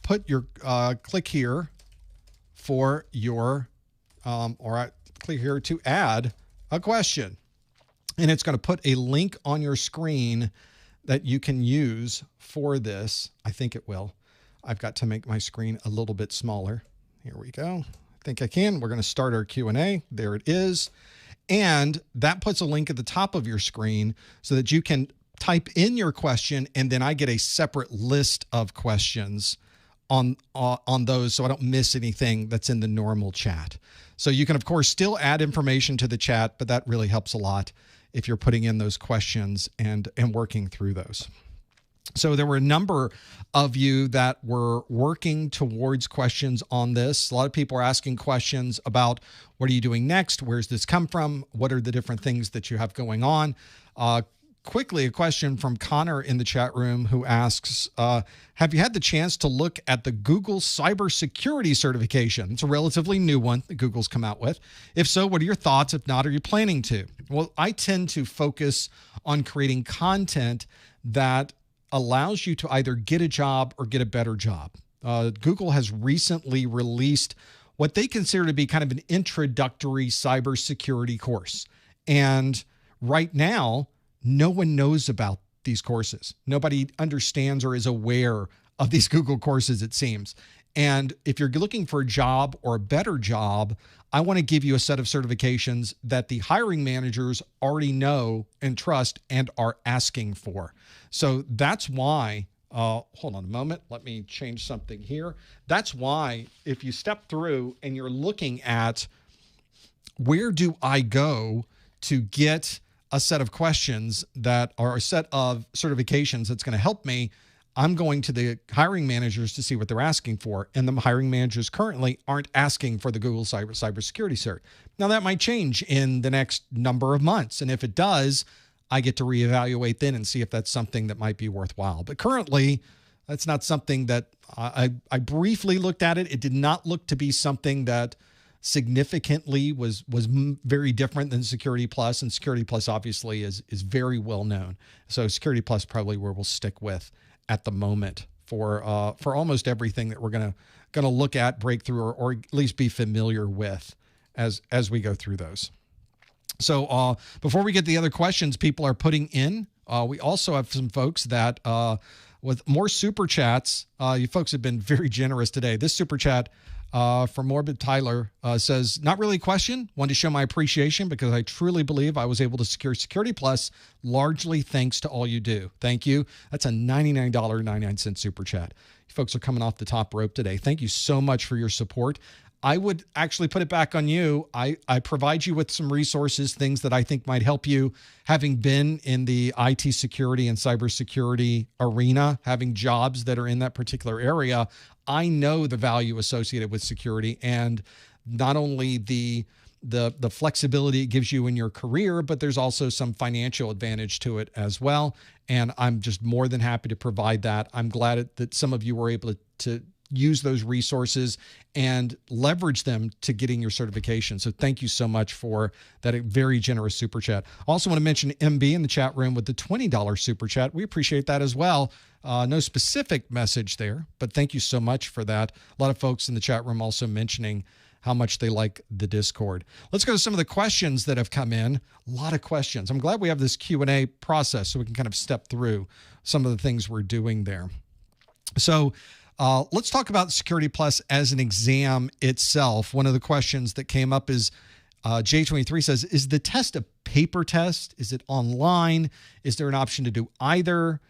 put your click here for your click here to add a question. And it's going to put a link on your screen that you can use for this. I think it will. I've got to make my screen a little bit smaller. Here we go. I think I can. We're going to start our Q&A. There it is. And that puts a link at the top of your screen so that you can type in your question, and then I get a separate list of questions on those so I don't miss anything that's in the normal chat. So you can, of course, still add information to the chat, but that really helps a lot if you're putting in those questions and working through those. So there were a number of you that were working towards questions on this. A lot of people are asking questions about what are you doing next? Where's this come from? What are the different things that you have going on? Quickly, a question from Connor in the chat room who asks, have you had the chance to look at the Google cybersecurity certification? It's a relatively new one that Google's come out with. If so, what are your thoughts? If not, are you planning to? Well, I tend to focus on creating content that allows you to either get a job or get a better job. Google has recently released what they consider to be kind of an introductory cybersecurity course. And right now, no one knows about these courses. Nobody understands or is aware of these Google courses, it seems. And if you're looking for a job or a better job, I want to give you a set of certifications that the hiring managers already know and trust and are asking for. So that's why, hold on a moment, let me change something here. That's why if you step through and you're looking at where do I go to get a set of questions that are a set of certifications that's going to help me, I'm going to the hiring managers to see what they're asking for. And the hiring managers currently aren't asking for the Google cybersecurity cert. Now that might change in the next number of months. And if it does, I get to reevaluate then and see if that's something that might be worthwhile. But currently, that's not something that I briefly looked at it. It did not look to be something that significantly was very different than Security+, and Security+ obviously is very well known. So Security+ probably where we'll stick with at the moment for almost everything that we're gonna look at, break through, or at least be familiar with as we go through those. So before we get the other questions people are putting in, we also have some folks that with more super chats. You folks have been very generous today. This super chat from Morbid Tyler says, not really a question. Wanted to show my appreciation because I truly believe I was able to secure Security+ largely thanks to all you do. Thank you. That's a $99.99 super chat. You folks are coming off the top rope today. Thank you so much for your support. I would actually put it back on you. I provide you with some resources, things that I think might help you, having been in the IT security and cybersecurity arena, having jobs that are in that particular area. I know the value associated with security, and not only the flexibility it gives you in your career, but there's also some financial advantage to it as well. And I'm just more than happy to provide that. I'm glad that some of you were able to use those resources and leverage them to getting your certification. So thank you so much for that very generous super chat. Also want to mention MB in the chat room with the $20 super chat. We appreciate that as well. No specific message there, but thank you so much for that. A lot of folks in the chat room also mentioning how much they like the Discord. Let's go to some of the questions that have come in. A lot of questions. I'm glad we have this Q&A process so we can kind of step through some of the things we're doing there. So let's talk about Security Plus as an exam itself. One of the questions that came up is J23 says, is the test a paper test? Is it online? Is there an option to do either?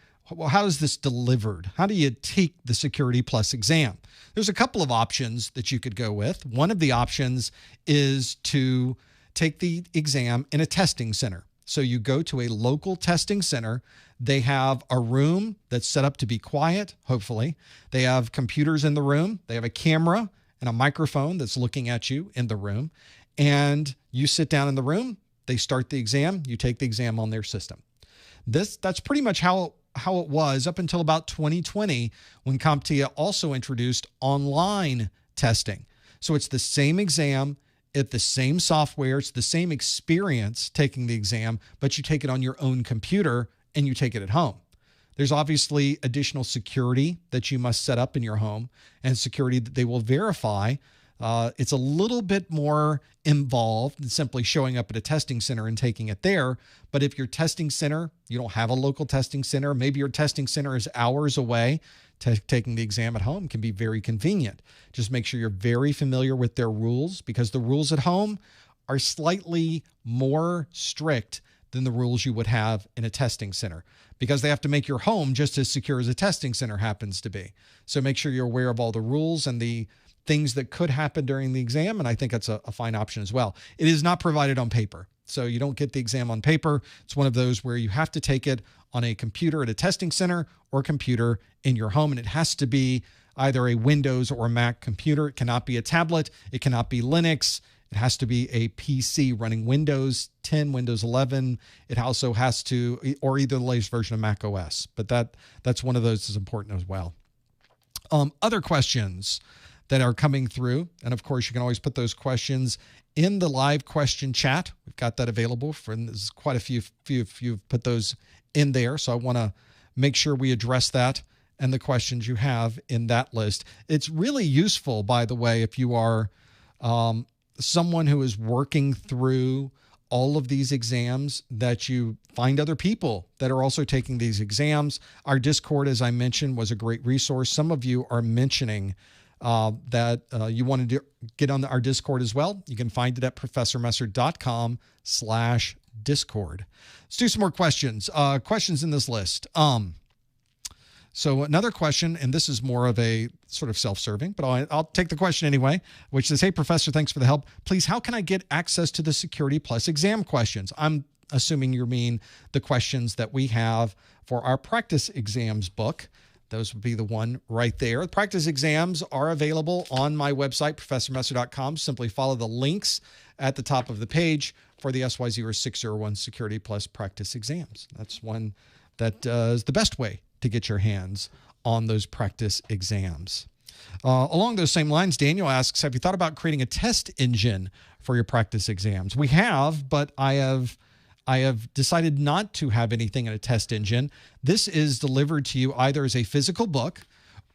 How is this delivered? How do you take the Security Plus exam? There's a couple of options that you could go with. One of the options is to take the exam in a testing center. So you go to a local testing center. They have a room that's set up to be quiet, hopefully. They have computers in the room. They have a camera and a microphone that's looking at you in the room. And you sit down in the room. They start the exam. You take the exam on their system. That's pretty much how it was up until about 2020, when CompTIA also introduced online testing. So it's the same exam, it's the same software, it's the same experience taking the exam, but you take it on your own computer and you take it at home. There's obviously additional security that you must set up in your home, and security that they will verify. It's a little bit more involved than simply showing up at a testing center and taking it there. But if your testing center, you don't have a local testing center, maybe your testing center is hours away, taking the exam at home can be very convenient. Just make sure you're very familiar with their rules, because the rules at home are slightly more strict than the rules you would have in a testing center, because they have to make your home just as secure as a testing center happens to be. So make sure you're aware of all the rules and the things that could happen during the exam, and I think that's a fine option as well. It is not provided on paper, so you don't get the exam on paper. It's one of those where you have to take it on a computer at a testing center or a computer in your home, and it has to be either a Windows or Mac computer. It cannot be a tablet. It cannot be Linux. It has to be a PC running Windows 10, Windows 11. It also has to, or either the latest version of Mac OS, but that's one of those is important as well. Other questions that are coming through. And of course, you can always put those questions in the live question chat. We've got that available for, there's quite a few you've put those in there. So I want to make sure we address that and the questions you have in that list. It's really useful, by the way, if you are someone who is working through all of these exams, that you find other people that are also taking these exams. Our Discord, as I mentioned, was a great resource. Some of you are mentioning that you want to get on our Discord as well. You can find it at professormesser.com/Discord. Let's do some more questions. Questions in this list. So another question, and this is more of a sort of self-serving, but I'll take the question anyway, which says, hey, Professor, thanks for the help. Please, how can I get access to the Security Plus exam questions? I'm assuming you mean the questions that we have for our practice exams book. Those would be the one right there. The practice exams are available on my website, professormesser.com. Simply follow the links at the top of the page for the SY0-601 Security Plus practice exams. That's one that is the best way to get your hands on those practice exams. Along those same lines, Daniel asks, have you thought about creating a test engine for your practice exams? We have, but I have decided not to have anything in a test engine. This is delivered to you either as a physical book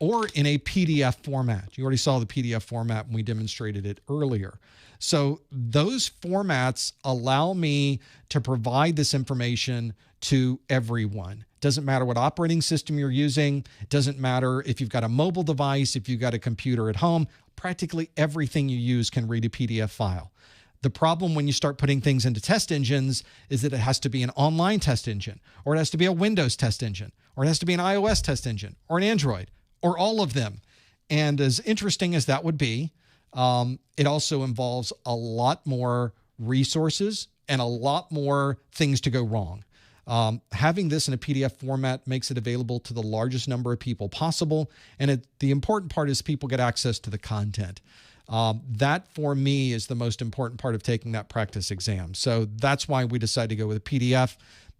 or in a PDF format. You already saw the PDF format when we demonstrated it earlier. So those formats allow me to provide this information to everyone. Doesn't matter what operating system you're using. It doesn't matter if you've got a mobile device, if you've got a computer at home. Practically everything you use can read a PDF file. The problem when you start putting things into test engines is that it has to be an online test engine, or it has to be a Windows test engine, or it has to be an iOS test engine, or an Android, or all of them. And as interesting as that would be, It also involves a lot more resources and a lot more things to go wrong. Having this in a PDF format makes it available to the largest number of people possible. And the important part is people get access to the content. That, for me, is the most important part of taking that practice exam. So that's why we decided to go with a PDF.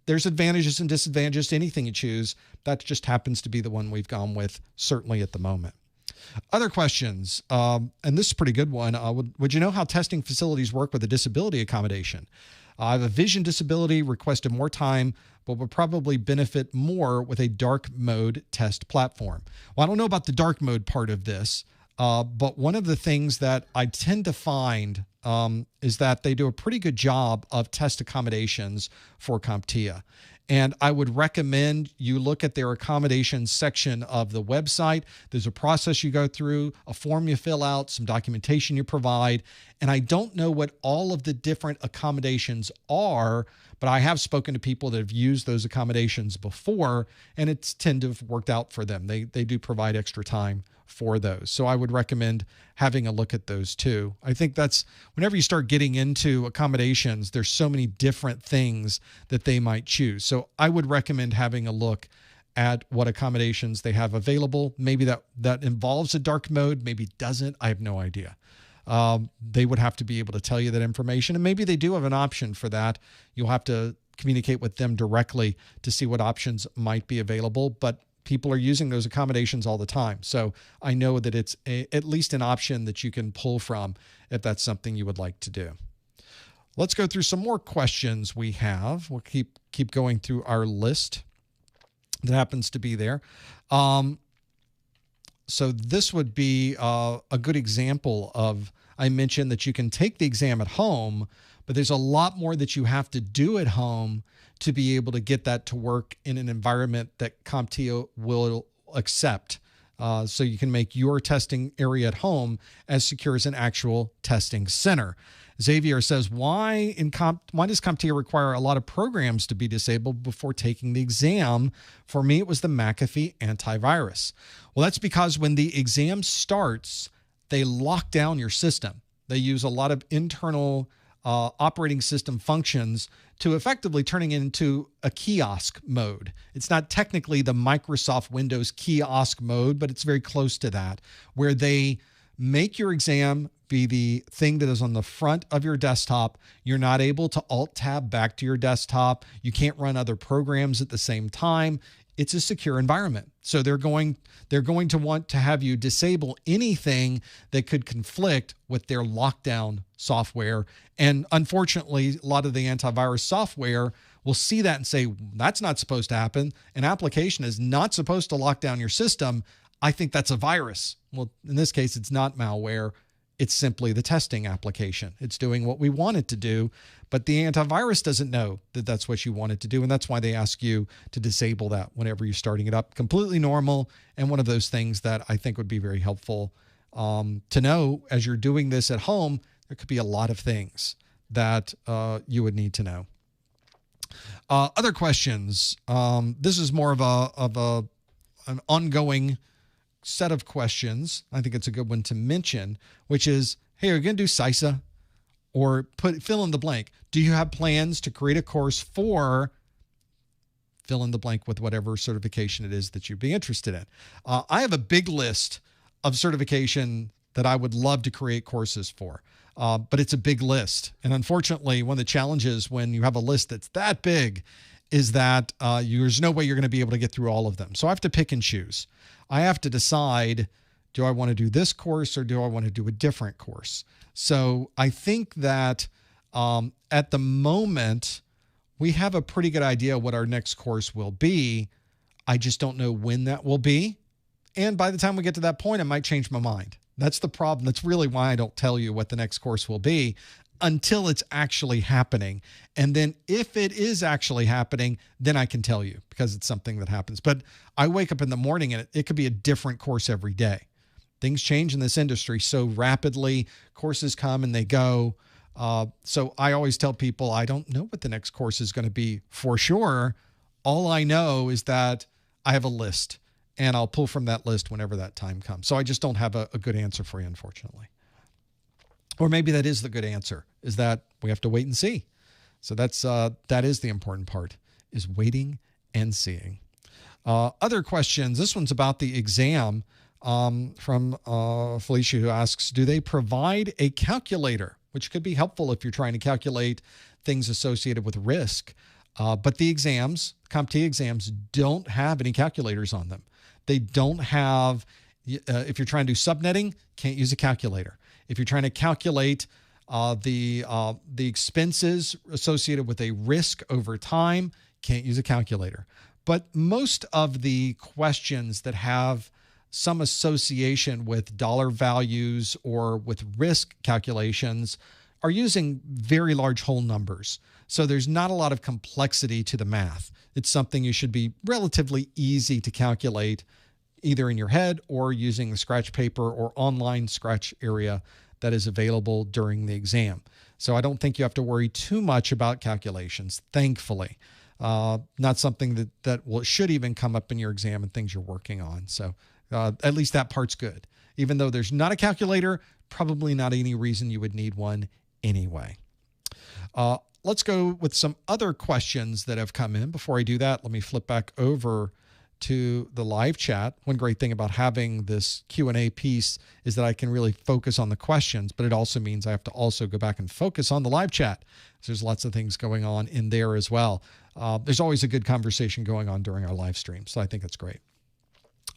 There's advantages and disadvantages to anything you choose. That just happens to be the one we've gone with, certainly at the moment. Other questions, and this is a pretty good one. Would you know how testing facilities work with a disability accommodation? I have a vision disability, requested more time, but would probably benefit more with a dark mode test platform. Well, I don't know about the dark mode part of this, but one of the things that I tend to find is that they do a pretty good job of test accommodations for CompTIA. And I would recommend you look at their accommodations section of the website. There's a process you go through, a form you fill out, some documentation you provide. And I don't know what all of the different accommodations are, but I have spoken to people that have used those accommodations before, and it's tend to have worked out for them. They do provide extra time for those. So I would recommend having a look at those too. I think that's whenever you start getting into accommodations, there's so many different things that they might choose. So I would recommend having a look at what accommodations they have available. Maybe that involves a dark mode, maybe doesn't. I have no idea. They would have to be able to tell you that information, and maybe they do have an option for that. You'll have to communicate with them directly to see what options might be available, but people are using those accommodations all the time. So I know that it's at least an option that you can pull from if that's something you would like to do. Let's go through some more questions we have. We'll keep going through our list that happens to be there. So this would be a good example of, I mentioned that you can take the exam at home, but there's a lot more that you have to do at home to be able to get that to work in an environment that CompTIA will accept. So you can make your testing area at home as secure as an actual testing center. Xavier says, why does CompTIA require a lot of programs to be disabled before taking the exam? For me, it was the McAfee antivirus. Well, that's because when the exam starts, they lock down your system. They use a lot of internal operating system functions to effectively turning it into a kiosk mode. It's not technically the Microsoft Windows kiosk mode, but it's very close to that, where they make your exam be the thing that is on the front of your desktop. You're not able to Alt-Tab back to your desktop. You can't run other programs at the same time. It's a secure environment. So they're going to want to have you disable anything that could conflict with their lockdown software. And unfortunately, a lot of the antivirus software will see that and say, that's not supposed to happen. An application is not supposed to lock down your system. I think that's a virus. Well, in this case, it's not malware. It's simply the testing application. It's doing what we want it to do, but the antivirus doesn't know that that's what you want it to do, and that's why they ask you to disable that whenever you're starting it up. Completely normal, and one of those things that I think would be very helpful to know as you're doing this at home. There could be a lot of things that you would need to know. Other questions. This is more of an ongoing set of questions. I think it's a good one to mention, which is, hey, are you going to do CySa? Or fill in the blank. Do you have plans to create a course for fill in the blank with whatever certification it is that you'd be interested in? I have a big list of certification that I would love to create courses for, but it's a big list. And unfortunately, one of the challenges when you have a list that's that big is that there's no way you're going to be able to get through all of them. So I have to pick and choose. I have to decide, do I want to do this course or do I want to do a different course? So I think that at the moment, we have a pretty good idea what our next course will be. I just don't know when that will be. And by the time we get to that point, I might change my mind. That's the problem. That's really why I don't tell you what the next course will be until it's actually happening. And then if it is actually happening, then I can tell you because it's something that happens. But I wake up in the morning and it could be a different course every day. Things change in this industry so rapidly. Courses come and they go. So I always tell people I don't know what the next course is going to be for sure. All I know is that I have a list and I'll pull from that list whenever that time comes. So I just don't have a good answer for you, unfortunately. Or maybe that is the good answer, is that we have to wait and see. So that is the important part, is waiting and seeing. Other questions. This one's about the exam from Felicia, who asks, do they provide a calculator, which could be helpful if you're trying to calculate things associated with risk. But the exams, CompTIA exams, don't have any calculators on them. They don't have, if you're trying to do subnetting, can't use a calculator. If you're trying to calculate the expenses associated with a risk over time, can't use a calculator. But most of the questions that have some association with dollar values or with risk calculations are using very large whole numbers. So there's not a lot of complexity to the math. It's something you should be relatively easy to calculate either in your head or using the scratch paper or online scratch area that is available during the exam. So I don't think you have to worry too much about calculations, thankfully. Not something that should even come up in your exam and things you're working on. So at least that part's good. Even though there's not a calculator, probably not any reason you would need one anyway. Let's go with some other questions that have come in. Before I do that, let me flip back over to the live chat. One great thing about having this Q&A piece is that I can really focus on the questions, but it also means I have to also go back and focus on the live chat. So there's lots of things going on in there as well. There's always a good conversation going on during our live stream, so I think that's great.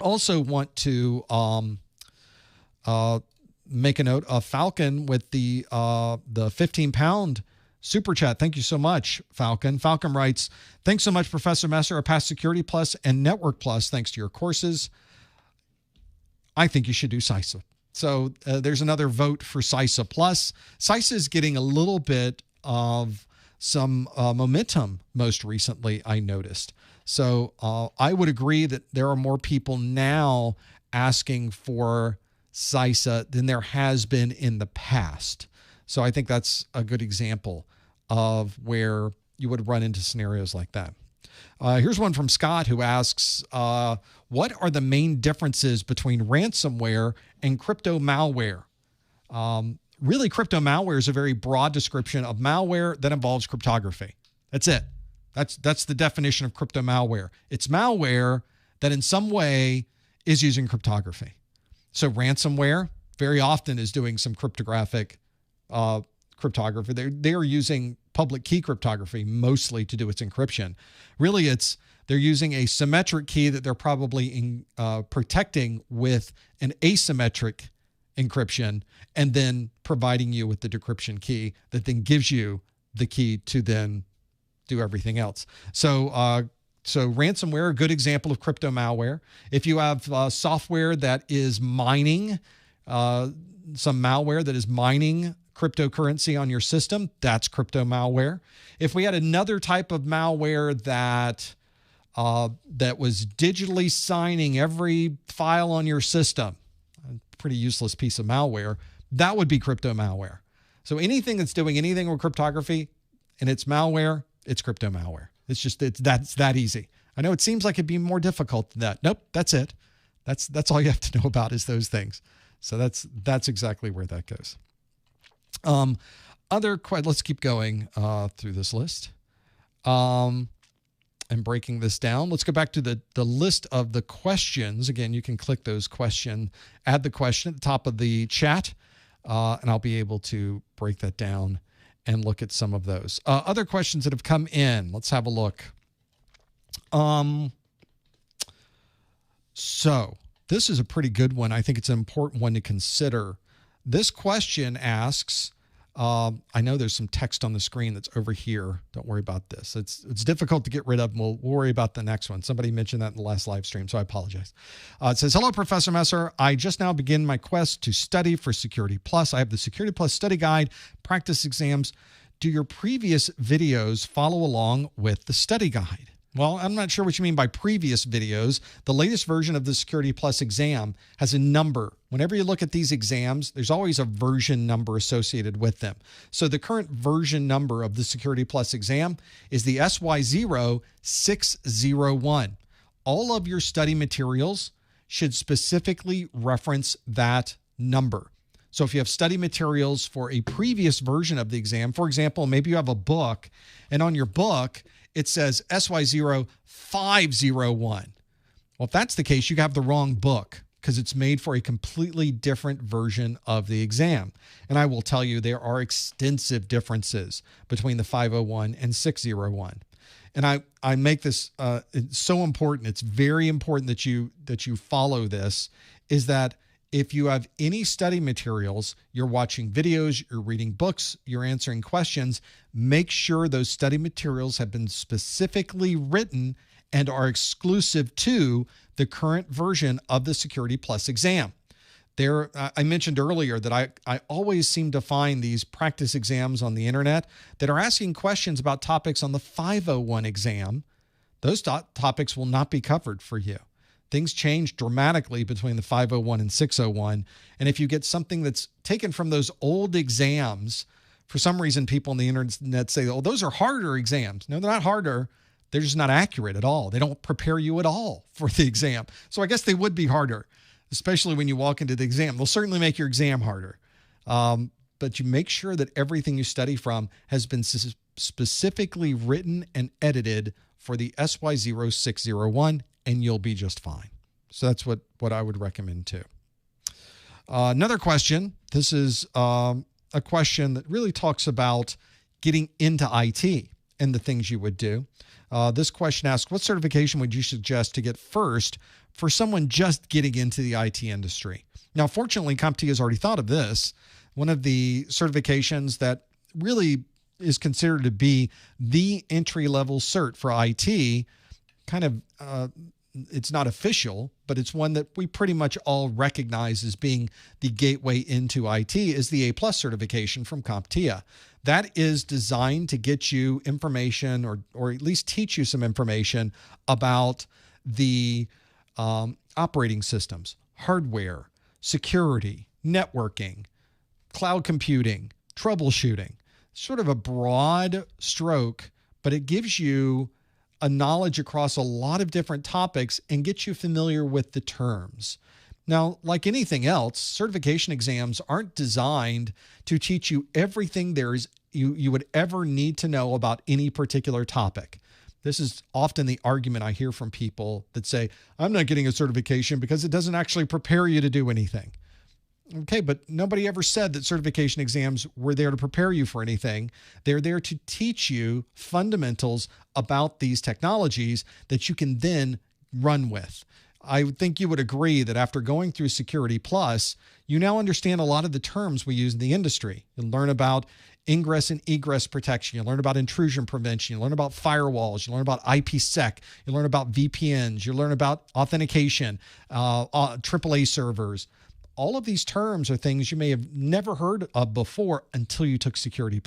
Also want to make a note of Falcon with the 15-pound super chat. Thank you so much, Falcon. Falcon writes, thanks so much, Professor Messer. I passed Security Plus and Network Plus thanks to your courses. I think you should do CySa. So there's another vote for CySa Plus. CySa is getting a little bit of some momentum most recently, I noticed. So I would agree that there are more people now asking for CySa than there has been in the past. So I think that's a good example of where you would run into scenarios like that. Here's one from Scott who asks, what are the main differences between ransomware and crypto malware? Really, crypto malware is a very broad description of malware that involves cryptography. That's it. That's the definition of crypto malware. It's malware that in some way is using cryptography. So ransomware very often is doing some cryptographic cryptography. They're using public key cryptography mostly to do its encryption. Really, they're using a symmetric key that they're probably protecting with an asymmetric encryption and then providing you with the decryption key that then gives you the key to then do everything else. So ransomware, a good example of crypto malware. If you have software that is mining, some malware that is mining cryptocurrency on your system, that's crypto malware. If we had another type of malware that was digitally signing every file on your system, a pretty useless piece of malware, that would be crypto malware. So anything that's doing anything with cryptography and it's malware, it's crypto malware. That's that easy. I know it seems like it'd be more difficult than that. Nope, that's it. That's all you have to know about is those things. So that's exactly where that goes. Let's keep going through this list and breaking this down. Let's go back to the list of the questions. Again, you can click those add the question at the top of the chat, and I'll be able to break that down and look at some of those. Other questions that have come in. Let's have a look. So this is a pretty good one. I think it's an important one to consider. This question asks, I know there's some text on the screen that's over here. Don't worry about this. It's difficult to get rid of. We'll worry about the next one. Somebody mentioned that in the last live stream, so I apologize. It says, hello, Professor Messer. I just now begin my quest to study for Security Plus. I have the Security Plus study guide, practice exams. Do your previous videos follow along with the study guide? Well, I'm not sure what you mean by previous videos. The latest version of the Security Plus exam has a number. Whenever you look at these exams, there's always a version number associated with them. So the current version number of the Security Plus exam is the SY0-601. All of your study materials should specifically reference that number. So if you have study materials for a previous version of the exam, for example, maybe you have a book, and on your book, it says SY0-501. Well, if that's the case, you have the wrong book because it's made for a completely different version of the exam. And I will tell you, there are extensive differences between the 501 and 601. And I make this it's so important. It's very important that you follow this, is that if you have any study materials, you're watching videos, you're reading books, you're answering questions, make sure those study materials have been specifically written and are exclusive to the current version of the Security+ exam. I mentioned earlier that I always seem to find these practice exams on the internet that are asking questions about topics on the 501 exam. Those topics will not be covered for you. Things change dramatically between the 501 and 601. And if you get something that's taken from those old exams, for some reason, people on the internet say, oh, those are harder exams. No, they're not harder. They're just not accurate at all. They don't prepare you at all for the exam. So I guess they would be harder, especially when you walk into the exam. They'll certainly make your exam harder. But you make sure that everything you study from has been specifically written and edited for the SY0-601, and you'll be just fine. So that's what I would recommend too. Another question. This is a question that really talks about getting into IT and the things you would do. This question asks, what certification would you suggest to get first for someone just getting into the IT industry? Now, fortunately, CompTIA has already thought of this. One of the certifications that really is considered to be the entry-level cert for IT, kind of, it's not official, but it's one that we pretty much all recognize as being the gateway into IT, is the A+ certification from CompTIA. That is designed to get you information or at least teach you some information about the operating systems, hardware, security, networking, cloud computing, troubleshooting. Sort of a broad stroke, but it gives you a knowledge across a lot of different topics and gets you familiar with the terms. Now, like anything else, certification exams aren't designed to teach you everything you would ever need to know about any particular topic. This is often the argument I hear from people that say, I'm not getting a certification because it doesn't actually prepare you to do anything. Okay, but nobody ever said that certification exams were there to prepare you for anything. They're there to teach you fundamentals about these technologies that you can then run with. I think you would agree that after going through Security+, you now understand a lot of the terms we use in the industry. You learn about ingress and egress protection. You learn about intrusion prevention. You learn about firewalls. You learn about IPsec. You learn about VPNs. You learn about authentication, AAA servers. All of these terms are things you may have never heard of before until you took Security+.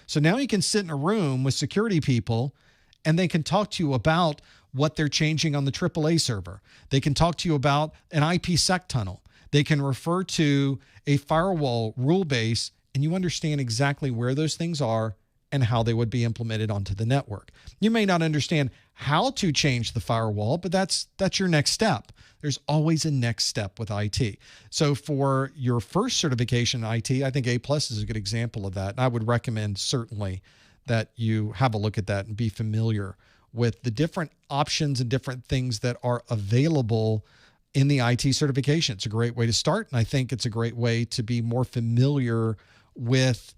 So now you can sit in a room with security people and they can talk to you about what they're changing on the AAA server. They can talk to you about an IPsec tunnel. They can refer to a firewall rule base, and you understand exactly where those things are and how they would be implemented onto the network. You may not understand how to change the firewall, but that's your next step. There's always a next step with IT. So for your first certification in IT, I think A+ is a good example of that. And I would recommend certainly that you have a look at that and be familiar with the different options and different things that are available in the IT certification. It's a great way to start, and I think it's a great way to be more familiar with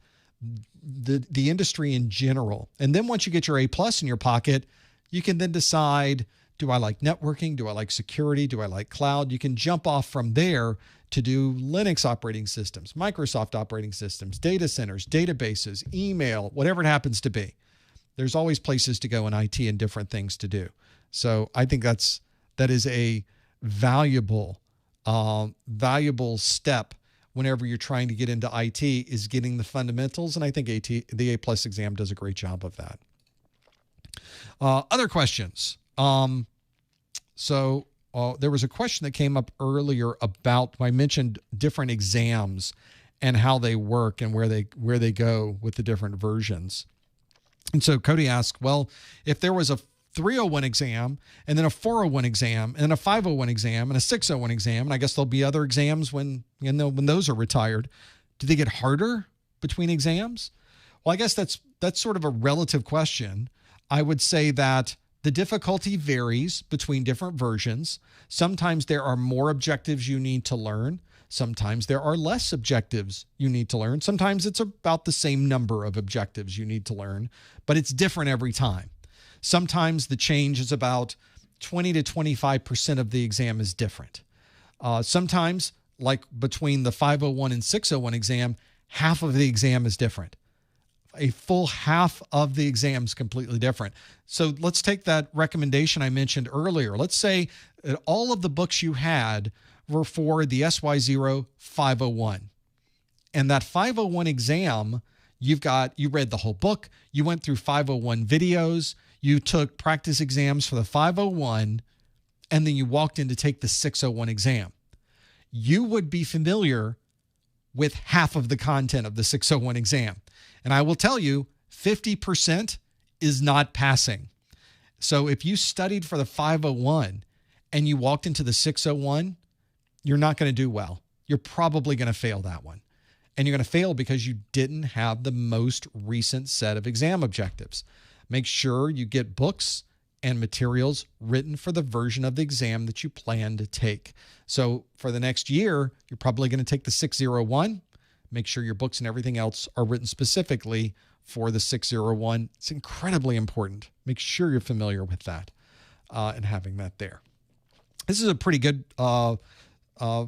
the industry in general. And then once you get your A+ in your pocket, you can then decide, do I like networking? Do I like security? Do I like cloud? You can jump off from there to do Linux operating systems, Microsoft operating systems, data centers, databases, email, whatever it happens to be. There's always places to go in IT and different things to do. So I think that is a valuable step whenever you're trying to get into IT, is getting the fundamentals. And I think the A+ exam does a great job of that. Other questions. There was a question that came up earlier about, I mentioned different exams and how they work and where they go with the different versions. And so Cody asked, well, if there was a 301 exam, and then a 401 exam, and then a 501 exam, and a 601 exam. And I guess there'll be other exams when those are retired. Do they get harder between exams? Well, I guess that's sort of a relative question. I would say that the difficulty varies between different versions. Sometimes there are more objectives you need to learn. Sometimes there are less objectives you need to learn. Sometimes it's about the same number of objectives you need to learn, but it's different every time. Sometimes the change is about 20 to 25% of the exam is different. Sometimes, like between the 501 and 601 exam, half of the exam is different. A full half of the exam is completely different. So let's take that recommendation I mentioned earlier. Let's say that all of the books you had were for the SY0-501. And that 501 exam, you read the whole book, you went through 501 videos, you took practice exams for the 501, and then you walked in to take the 601 exam. You would be familiar with half of the content of the 601 exam. And I will tell you, 50% is not passing. So if you studied for the 501 and you walked into the 601, you're not going to do well. You're probably going to fail that one. And you're going to fail because you didn't have the most recent set of exam objectives. Make sure you get books and materials written for the version of the exam that you plan to take. So for the next year, you're probably going to take the 601. Make sure your books and everything else are written specifically for the 601. It's incredibly important. Make sure you're familiar with that and having that there. This is a pretty good, for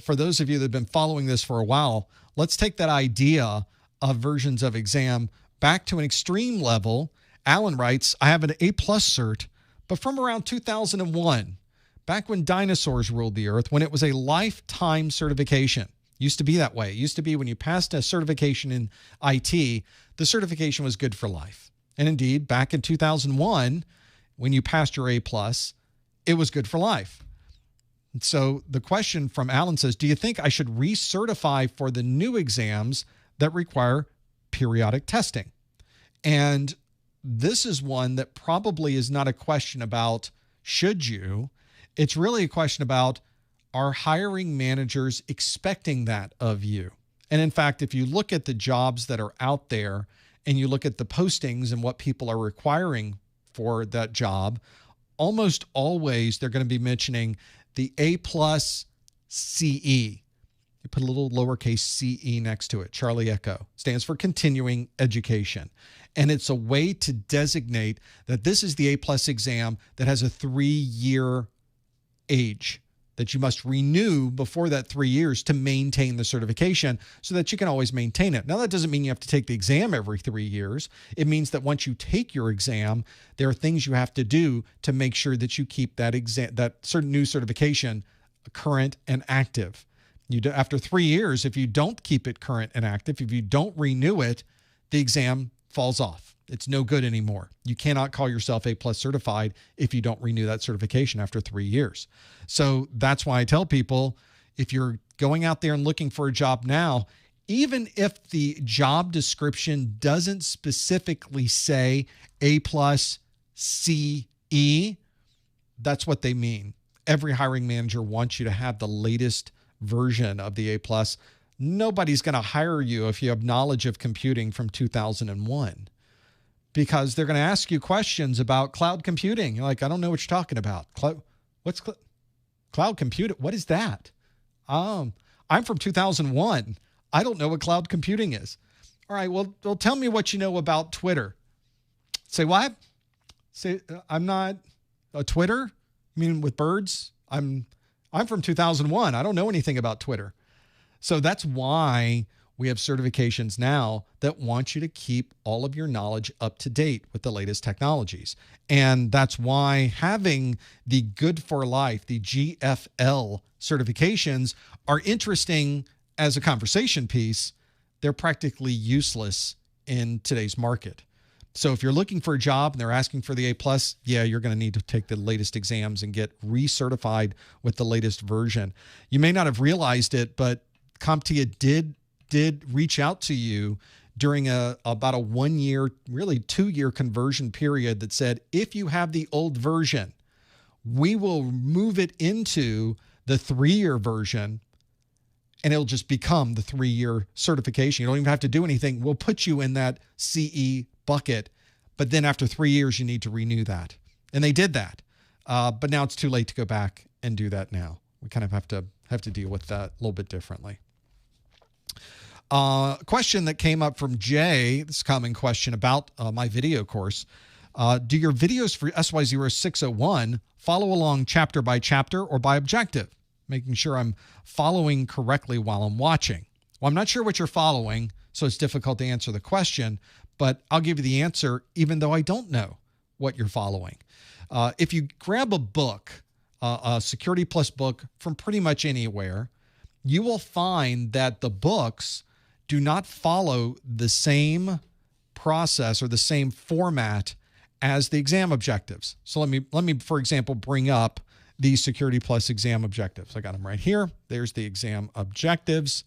those of you that have been following this for a while, let's take that idea of versions of exam back to an extreme level. Alan writes, I have an A+ cert, but from around 2001, back when dinosaurs ruled the earth, when it was a lifetime certification. Used to be that way. It used to be when you passed a certification in IT, the certification was good for life. And indeed, back in 2001, when you passed your A+, it was good for life. And so the question from Alan says, do you think I should recertify for the new exams that require periodic testing? And this is one that probably is not a question about should you. It's really a question about, are hiring managers expecting that of you? And in fact, if you look at the jobs that are out there and you look at the postings and what people are requiring for that job, almost always they're going to be mentioning the A+ CE. You put a little lowercase CE next to it. Charlie Echo stands for continuing education. And it's a way to designate that this is the A+ exam that has a 3-year age that you must renew before that 3 years to maintain the certification so that you can always maintain it. Now, that doesn't mean you have to take the exam every 3 years. It means that once you take your exam, there are things you have to do to make sure that you keep that exam, that certain new certification current and active. After 3 years, if you don't keep it current and active, if you don't renew it, the exam falls off. It's no good anymore. You cannot call yourself A+ certified if you don't renew that certification after 3 years. So that's why I tell people, if you're going out there and looking for a job now, even if the job description doesn't specifically say A+ CE, that's what they mean. Every hiring manager wants you to have the latest version of the A+. Nobody's going to hire you if you have knowledge of computing from 2001. Because they're going to ask you questions about cloud computing. You're like, I don't know what you're talking about. What's cloud computing? What is that? I'm from 2001. I don't know what cloud computing is. All right, well, tell me what you know about Twitter. Say what? Say, I'm not a Twitter? You mean with birds? I'm from 2001. I don't know anything about Twitter. So that's why we have certifications now that want you to keep all of your knowledge up to date with the latest technologies. And that's why having the Good for Life, the GFL certifications are interesting as a conversation piece. They're practically useless in today's market. So if you're looking for a job and they're asking for the A+, yeah, you're going to need to take the latest exams and get recertified with the latest version. You may not have realized it, but CompTIA did reach out to you during about a 1 year, really 2 year conversion period that said, if you have the old version, we will move it into the 3-year version and it'll just become the 3-year certification. You don't even have to do anything. We'll put you in that CE bucket, but then after 3 years, you need to renew that. And they did that. But now it's too late to go back and do that now. We kind of have to deal with that a little bit differently. Question that came up from Jay, this common question about my video course. Do your videos for SY0-601 follow along chapter by chapter or by objective? Making sure I'm following correctly while I'm watching. Well, I'm not sure what you're following, so it's difficult to answer the question, but I'll give you the answer even though I don't know what you're following. If you grab a book, a Security+ book from pretty much anywhere, you will find that the books do not follow the same process or the same format as the exam objectives. So let me, for example, bring up the Security+ exam objectives. I got them right here. There's the exam objectives.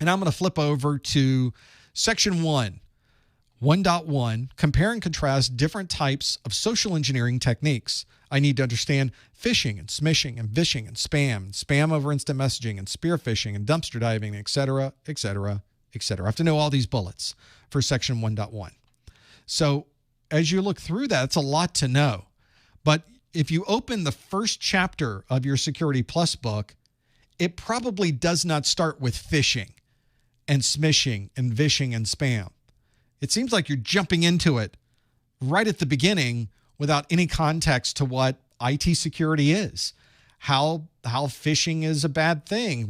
And I'm going to flip over to section 1.1, compare and contrast different types of social engineering techniques. I need to understand phishing and smishing and vishing and spam over instant messaging and spear phishing and dumpster diving, et cetera, et cetera, et cetera. I have to know all these bullets for section 1.1. So as you look through that, it's a lot to know. But if you open the first chapter of your Security+ book, it probably does not start with phishing and smishing and vishing and spam. It seems like you're jumping into it right at the beginning without any context to what IT security is, how phishing is a bad thing.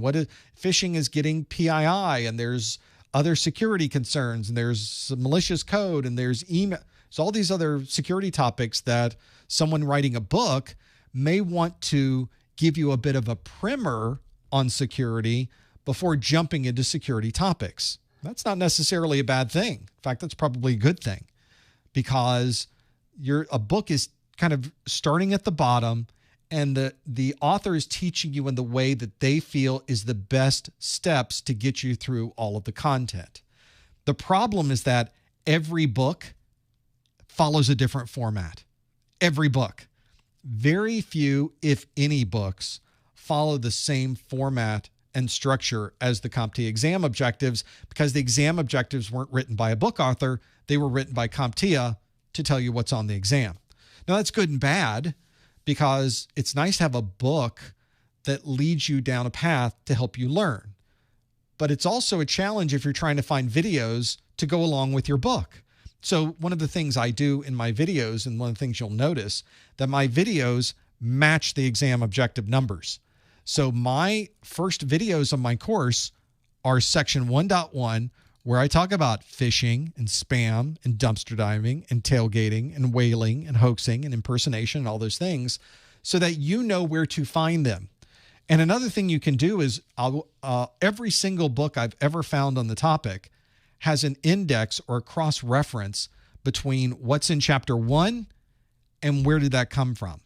Phishing is getting PII, and there's other security concerns, and there's some malicious code, and there's email. So all these other security topics that someone writing a book may want to give you a bit of a primer on security before jumping into security topics. That's not necessarily a bad thing. In fact, that's probably a good thing, because a book is kind of starting at the bottom, and the author is teaching you in the way that they feel is the best steps to get you through all of the content. The problem is that every book follows a different format. Every book. Very few, if any, books follow the same format and structure as the CompTIA exam objectives, because the exam objectives weren't written by a book author. They were written by CompTIA to tell you what's on the exam. Now, that's good and bad, because it's nice to have a book that leads you down a path to help you learn. But it's also a challenge if you're trying to find videos to go along with your book. So one of the things I do in my videos, and one of the things you'll notice, that my videos match the exam objective numbers. So my first videos on my course are section 1.1, where I talk about phishing and spam and dumpster diving and tailgating and whaling and hoaxing and impersonation and all those things, so that you know where to find them. And another thing you can do is every single book I've ever found on the topic has an index or a cross-reference between what's in chapter 1 and where did that come from.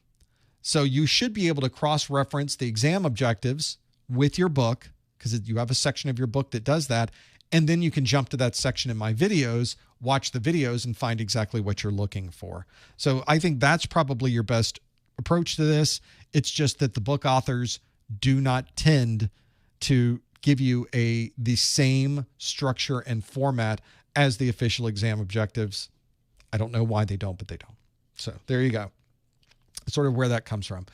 So you should be able to cross-reference the exam objectives with your book, because you have a section of your book that does that, and then you can jump to that section in my videos, watch the videos, and find exactly what you're looking for. So I think that's probably your best approach to this. It's just that the book authors do not tend to give you the same structure and format as the official exam objectives. I don't know why they don't, but they don't. So there you go. Sort of where that comes from.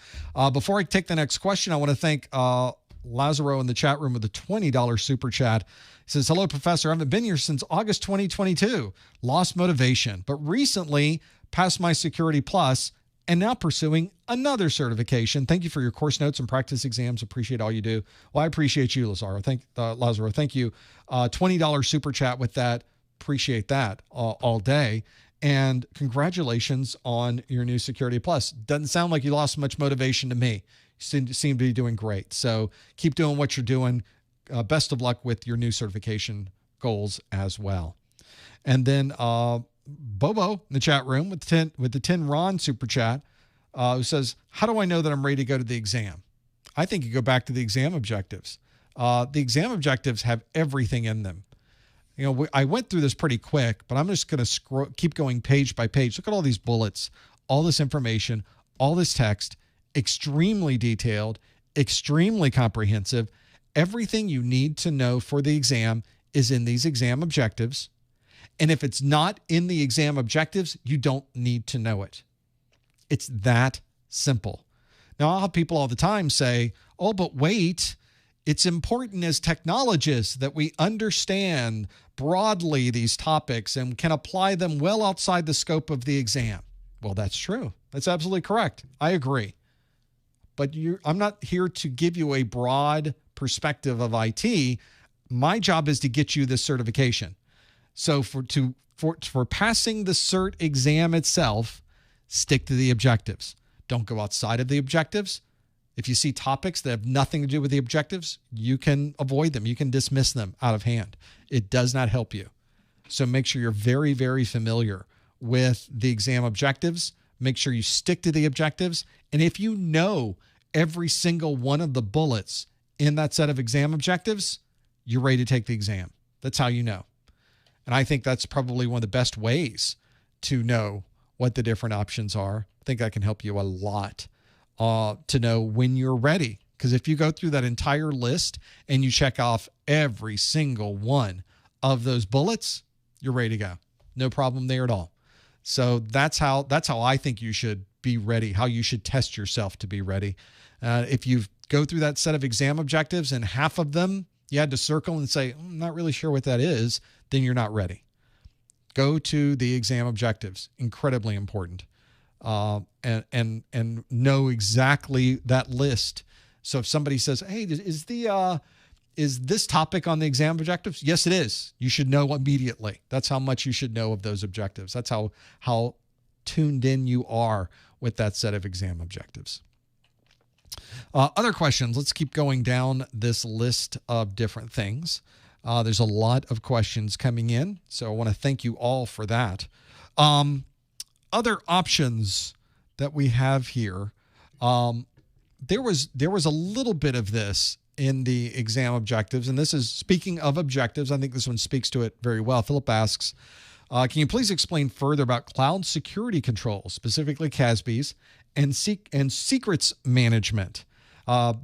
Before I take the next question, I want to thank Lazaro in the chat room with a $20 super chat. He says, hello, Professor. I haven't been here since August 2022. Lost motivation, but recently passed my Security+ and now pursuing another certification. Thank you for your course notes and practice exams. Appreciate all you do. Well, I appreciate you, Lazaro. Lazaro. Thank you. $20 super chat with that. Appreciate that all day. And congratulations on your new Security+. Doesn't sound like you lost much motivation to me. You seem to be doing great. So keep doing what you're doing. Best of luck with your new certification goals as well. And then Bobo in the chat room with the 10 Ron super chat, who says, how do I know that I'm ready to go to the exam? I think you go back to the exam objectives. The exam objectives have everything in them. I went through this pretty quick, but I'm just going to keep going page by page. Look at all these bullets, all this information, all this text, extremely detailed, extremely comprehensive. Everything you need to know for the exam is in these exam objectives. And if it's not in the exam objectives, you don't need to know it. It's that simple. Now, I'll have people all the time say, oh, but wait, it's important as technologists that we understand broadly these topics and can apply them well outside the scope of the exam. Well, that's true. That's absolutely correct. I agree. But I'm not here to give you a broad perspective of IT. My job is to get you this certification. So for passing the cert exam itself, stick to the objectives. Don't go outside of the objectives. If you see topics that have nothing to do with the objectives, you can avoid them. You can dismiss them out of hand. It does not help you. So make sure you're very, very familiar with the exam objectives. Make sure you stick to the objectives. And if you know every single one of the bullets in that set of exam objectives, you're ready to take the exam. That's how you know. And I think that's probably one of the best ways to know what the different options are. I think that can help you a lot to know when you're ready. Because if you go through that entire list and you check off every single one of those bullets, you're ready to go. No problem there at all. So that's how I think you should be ready, how you should test yourself to be ready. If you go through that set of exam objectives and half of them you had to circle and say, I'm not really sure what that is, then you're not ready. Go to the exam objectives. Incredibly important. And know exactly that list. So if somebody says, hey, is this topic on the exam objectives? Yes, it is. You should know immediately. That's how much you should know of those objectives. That's how tuned in you are with that set of exam objectives. Other questions. Let's keep going down this list of different things. There's a lot of questions coming in, so I want to thank you all for that. Other options that we have here. There was a little bit of this in the exam objectives, and this is speaking of objectives. I think this one speaks to it very well. Philip asks, can you please explain further about cloud security controls, specifically CASBs, and secrets management?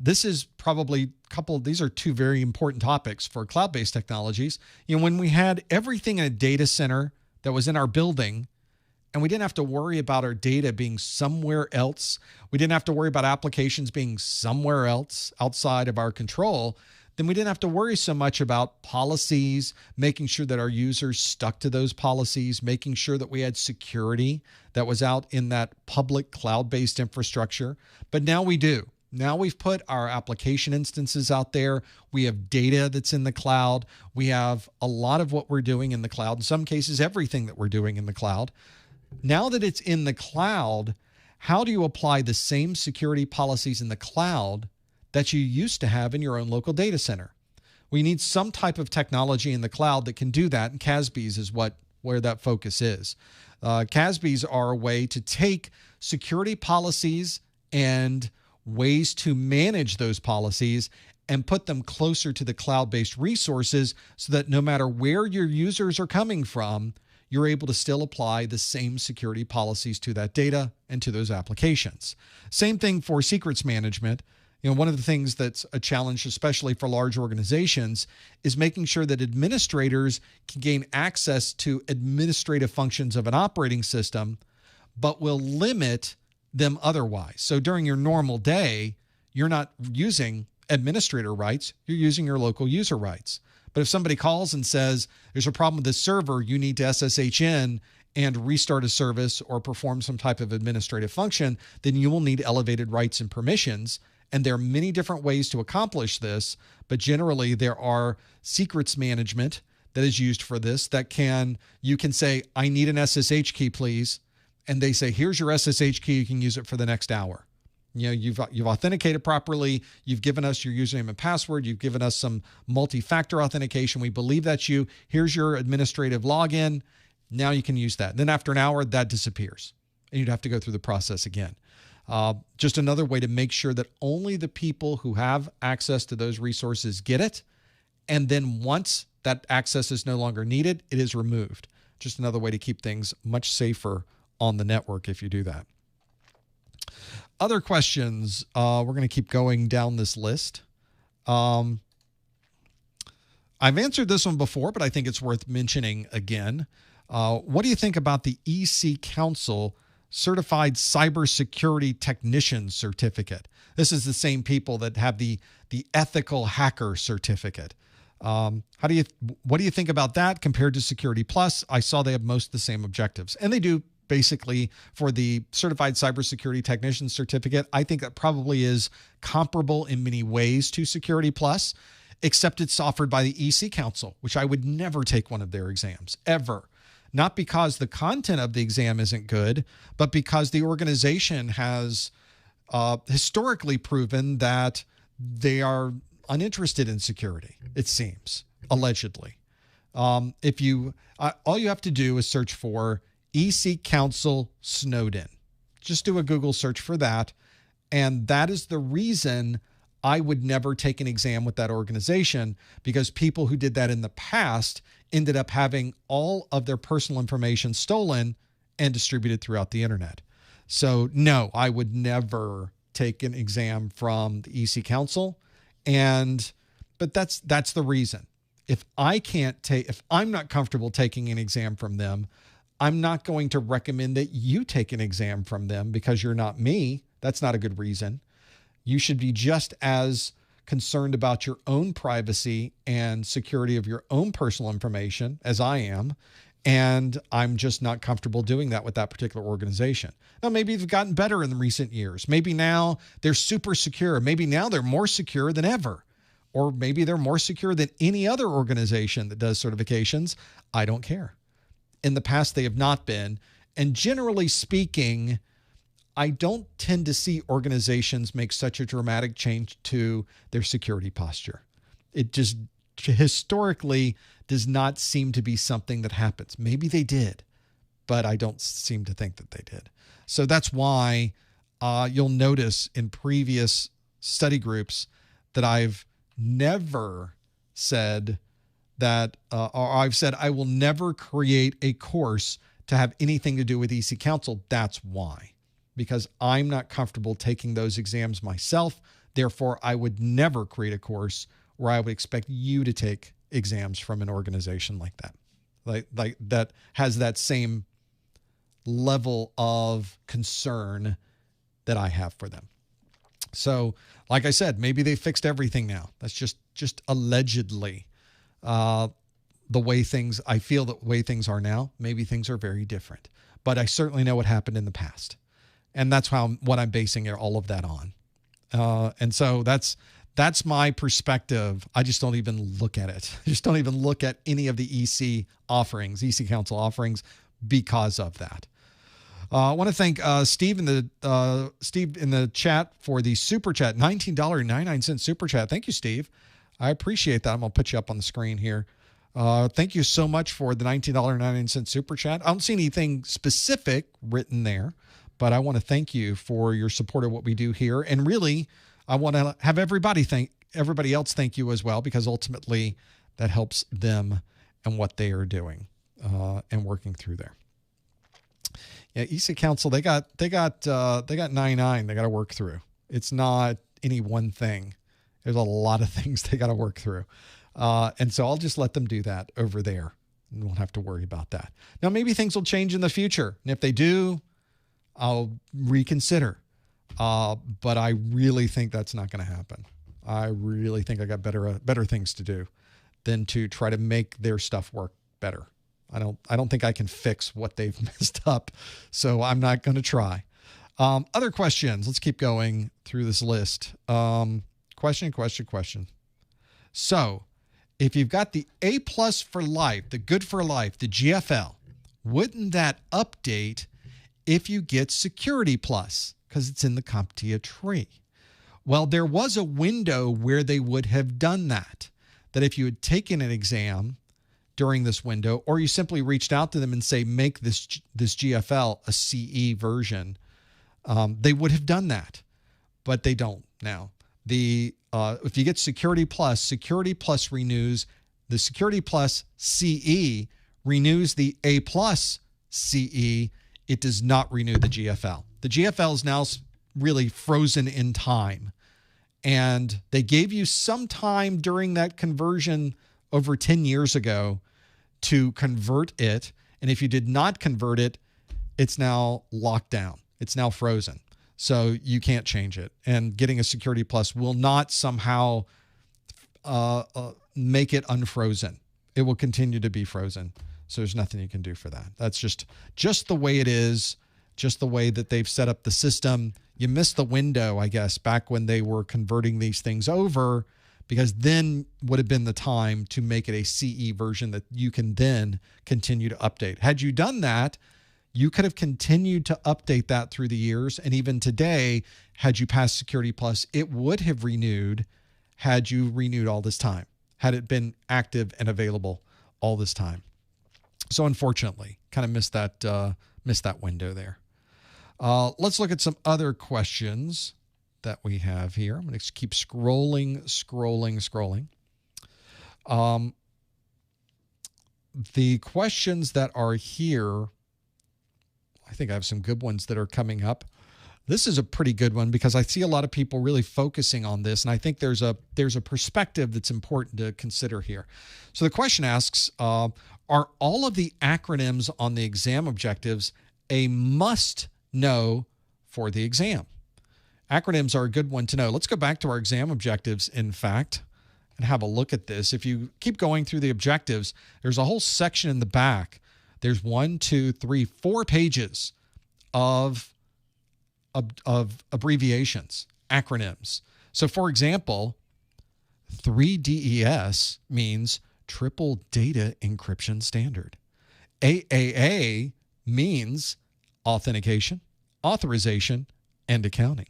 This is probably these are two very important topics for cloud-based technologies. When we had everything in a data center that was in our building, and we didn't have to worry about our data being somewhere else, we didn't have to worry about applications being somewhere else outside of our control, then we didn't have to worry so much about policies, making sure that our users stuck to those policies, making sure that we had security that was out in that public cloud-based infrastructure. But now we do. Now we've put our application instances out there. We have data that's in the cloud. We have a lot of what we're doing in the cloud. In some cases, everything that we're doing in the cloud. Now that it's in the cloud, how do you apply the same security policies in the cloud that you used to have in your own local data center? We need some type of technology in the cloud that can do that, and CASBs is where that focus is. CASBs are a way to take security policies and ways to manage those policies and put them closer to the cloud-based resources so that no matter where your users are coming from, you're able to still apply the same security policies to that data and to those applications. Same thing for secrets management. One of the things that's a challenge, especially for large organizations, is making sure that administrators can gain access to administrative functions of an operating system, but will limit them otherwise. So during your normal day, you're not using administrator rights, you're using your local user rights. But if somebody calls and says, there's a problem with this server, you need to SSH in and restart a service or perform some type of administrative function, then you will need elevated rights and permissions. And there are many different ways to accomplish this, but generally there are secrets management that is used for this you can say, I need an SSH key, please. And they say, here's your SSH key, you can use it for the next hour. You've authenticated properly, you've given us your username and password, you've given us some multi-factor authentication, we believe that's you, here's your administrative login, now you can use that. Then after an hour, that disappears, and you'd have to go through the process again. Just another way to make sure that only the people who have access to those resources get it, and then once that access is no longer needed, it is removed. Just another way to keep things much safer on the network if you do that. Other questions, we're going to keep going down this list. I've answered this one before, but I think it's worth mentioning again. What do you think about the EC Council Certified Cybersecurity Technician Certificate? This is the same people that have the Ethical Hacker Certificate. What do you think about that compared to Security+? I saw they have most of the same objectives, and they do basically for the Certified Cybersecurity Technician Certificate. I think that probably is comparable in many ways to Security+, except it's offered by the EC Council, which I would never take one of their exams, ever. Not because the content of the exam isn't good, but because the organization has historically proven that they are uninterested in security, it seems, allegedly. All you have to do is search for EC Council Snowden. Just do a Google search for that. And that is the reason I would never take an exam with that organization, because people who did that in the past ended up having all of their personal information stolen and distributed throughout the internet. So no, I would never take an exam from the EC Council. But that's the reason. If I'm not comfortable taking an exam from them, I'm not going to recommend that you take an exam from them because you're not me. That's not a good reason. You should be just as concerned about your own privacy and security of your own personal information as I am. And I'm just not comfortable doing that with that particular organization. Now, maybe they've gotten better in the recent years. Maybe now they're super secure. Maybe now they're more secure than ever. Or maybe they're more secure than any other organization that does certifications. I don't care. In the past, they have not been. And generally speaking, I don't tend to see organizations make such a dramatic change to their security posture. It just historically does not seem to be something that happens. Maybe they did, but I don't seem to think that they did. So that's why you'll notice in previous study groups that I've never said that, or I've said I will never create a course to have anything to do with EC Council. That's why. Because I'm not comfortable taking those exams myself. Therefore, I would never create a course where I would expect you to take exams from an organization like that. Like that has that same level of concern that I have for them. So, like I said, maybe they fixed everything now. That's just allegedly the way things, I feel the way things are now. Maybe things are very different. But I certainly know what happened in the past. And that's what I'm basing all of that on. And so that's my perspective. I just don't even look at it. I just don't even look at any of the EC Council offerings because of that. I want to thank Steve in the chat for the super chat, $19.99 super chat. Thank you, Steve. I appreciate that. I'm going to put you up on the screen here. Thank you so much for the $19.99 super chat. I don't see anything specific written there, but I want to thank you for your support of what we do here. And really, I want to have everybody else thank you as well, because ultimately that helps them and what they are doing and working through there. Yeah, EC Council, they got 99 they got to work through. It's not any one thing. There's a lot of things they got to work through. And so I'll just let them do that over there. We won't have to worry about that. Now, maybe things will change in the future. And if they do, I'll reconsider. But I really think that's not going to happen. I really think I got better things to do than to try to make their stuff work better. I don't think I can fix what they've messed up, so I'm not going to try. Other questions. Let's keep going through this list. Question. So, if you've got the A+ for life, the good for life, the GFL, wouldn't that update if you get Security+? Because it's in the CompTIA tree. Well, there was a window where they would have done that if you had taken an exam during this window, or you simply reached out to them and say, make this GFL a CE version, they would have done that, but they don't now. If you get Security+ renews The Security Plus CE renews the A Plus CE. It does not renew the GFL. The GFL is now really frozen in time. And they gave you some time during that conversion over 10 years ago to convert it. And if you did not convert it, it's now locked down. It's now frozen. So you can't change it. And getting a Security Plus will not somehow make it unfrozen. It will continue to be frozen. So there's nothing you can do for that. That's just the way it is, just the way that they've set up the system. You missed the window, I guess, back when they were converting these things over, because then would have been the time to make it a CE version that you can then continue to update. Had you done that, you could have continued to update that through the years. And even today, had you passed Security Plus, it would have renewed had you renewed all this time, had it been active and available all this time. So unfortunately, kind of missed that window there. Let's look at some other questions that we have here. I'm going to keep scrolling. The questions that are here, I think I have some good ones that are coming up. This is a pretty good one because I see a lot of people really focusing on this, and I think there's a perspective that's important to consider here. So the question asks, are all of the acronyms on the exam objectives a must-know for the exam? Acronyms are a good one to know. Let's go back to our exam objectives, in fact, and have a look at this. If you keep going through the objectives, there's a whole section in the back. There's 1, 2, 3, 4 pages of abbreviations, acronyms. So, for example, 3DES means Triple Data Encryption Standard. AAA means authentication, authorization, and accounting.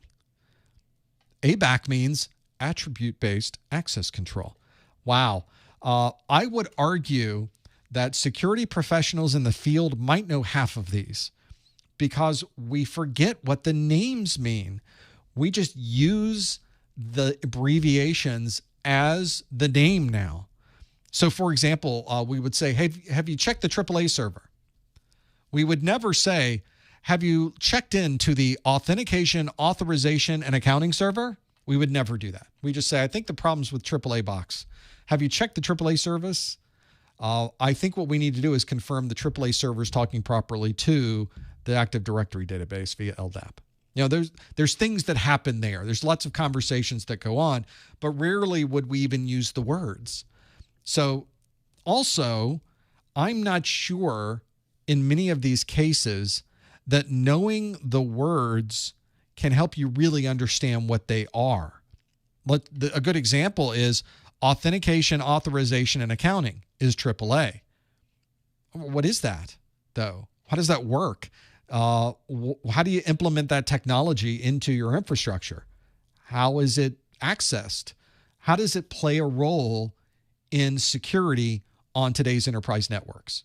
ABAC means attribute-based access control. Wow. I would argue that security professionals in the field might know half of these because we forget what the names mean. We just use the abbreviations as the name now. So, for example, we would say, hey, have you checked the AAA server? We would never say, have you checked into the authentication, authorization, and accounting server? We would never do that. We just say, I think the problem's with AAA box. Have you checked the AAA service? I think what we need to do is confirm the AAA server is talking properly to the Active Directory database via LDAP. You know, there's things that happen there. There's lots of conversations that go on, but rarely would we even use the words. So also, I'm not sure in many of these cases that knowing the words can help you really understand what they are. A good example is authentication, authorization, and accounting is AAA. What is that, though? How does that work? How do you implement that technology into your infrastructure? How is it accessed? How does it play a role in security on today's enterprise networks?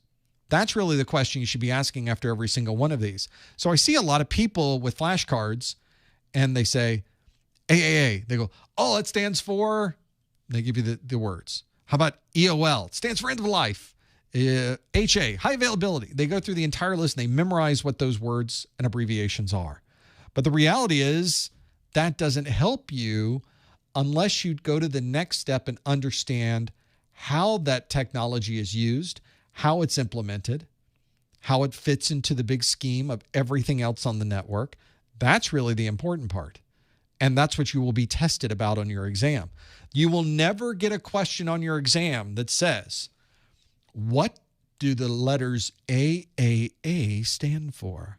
That's really the question you should be asking after every single one of these. So I see a lot of people with flashcards and they say, AAA. They go, oh, it stands for, they give you the words. How about EOL? It stands for end of life. HA, high availability. They go through the entire list and they memorize what those words and abbreviations are. But the reality is that doesn't help you unless you go to the next step and understand how that technology is used, how it's implemented, how it fits into the big scheme of everything else on the network. That's really the important part. And that's what you will be tested about on your exam. You will never get a question on your exam that says, what do the letters AAA stand for?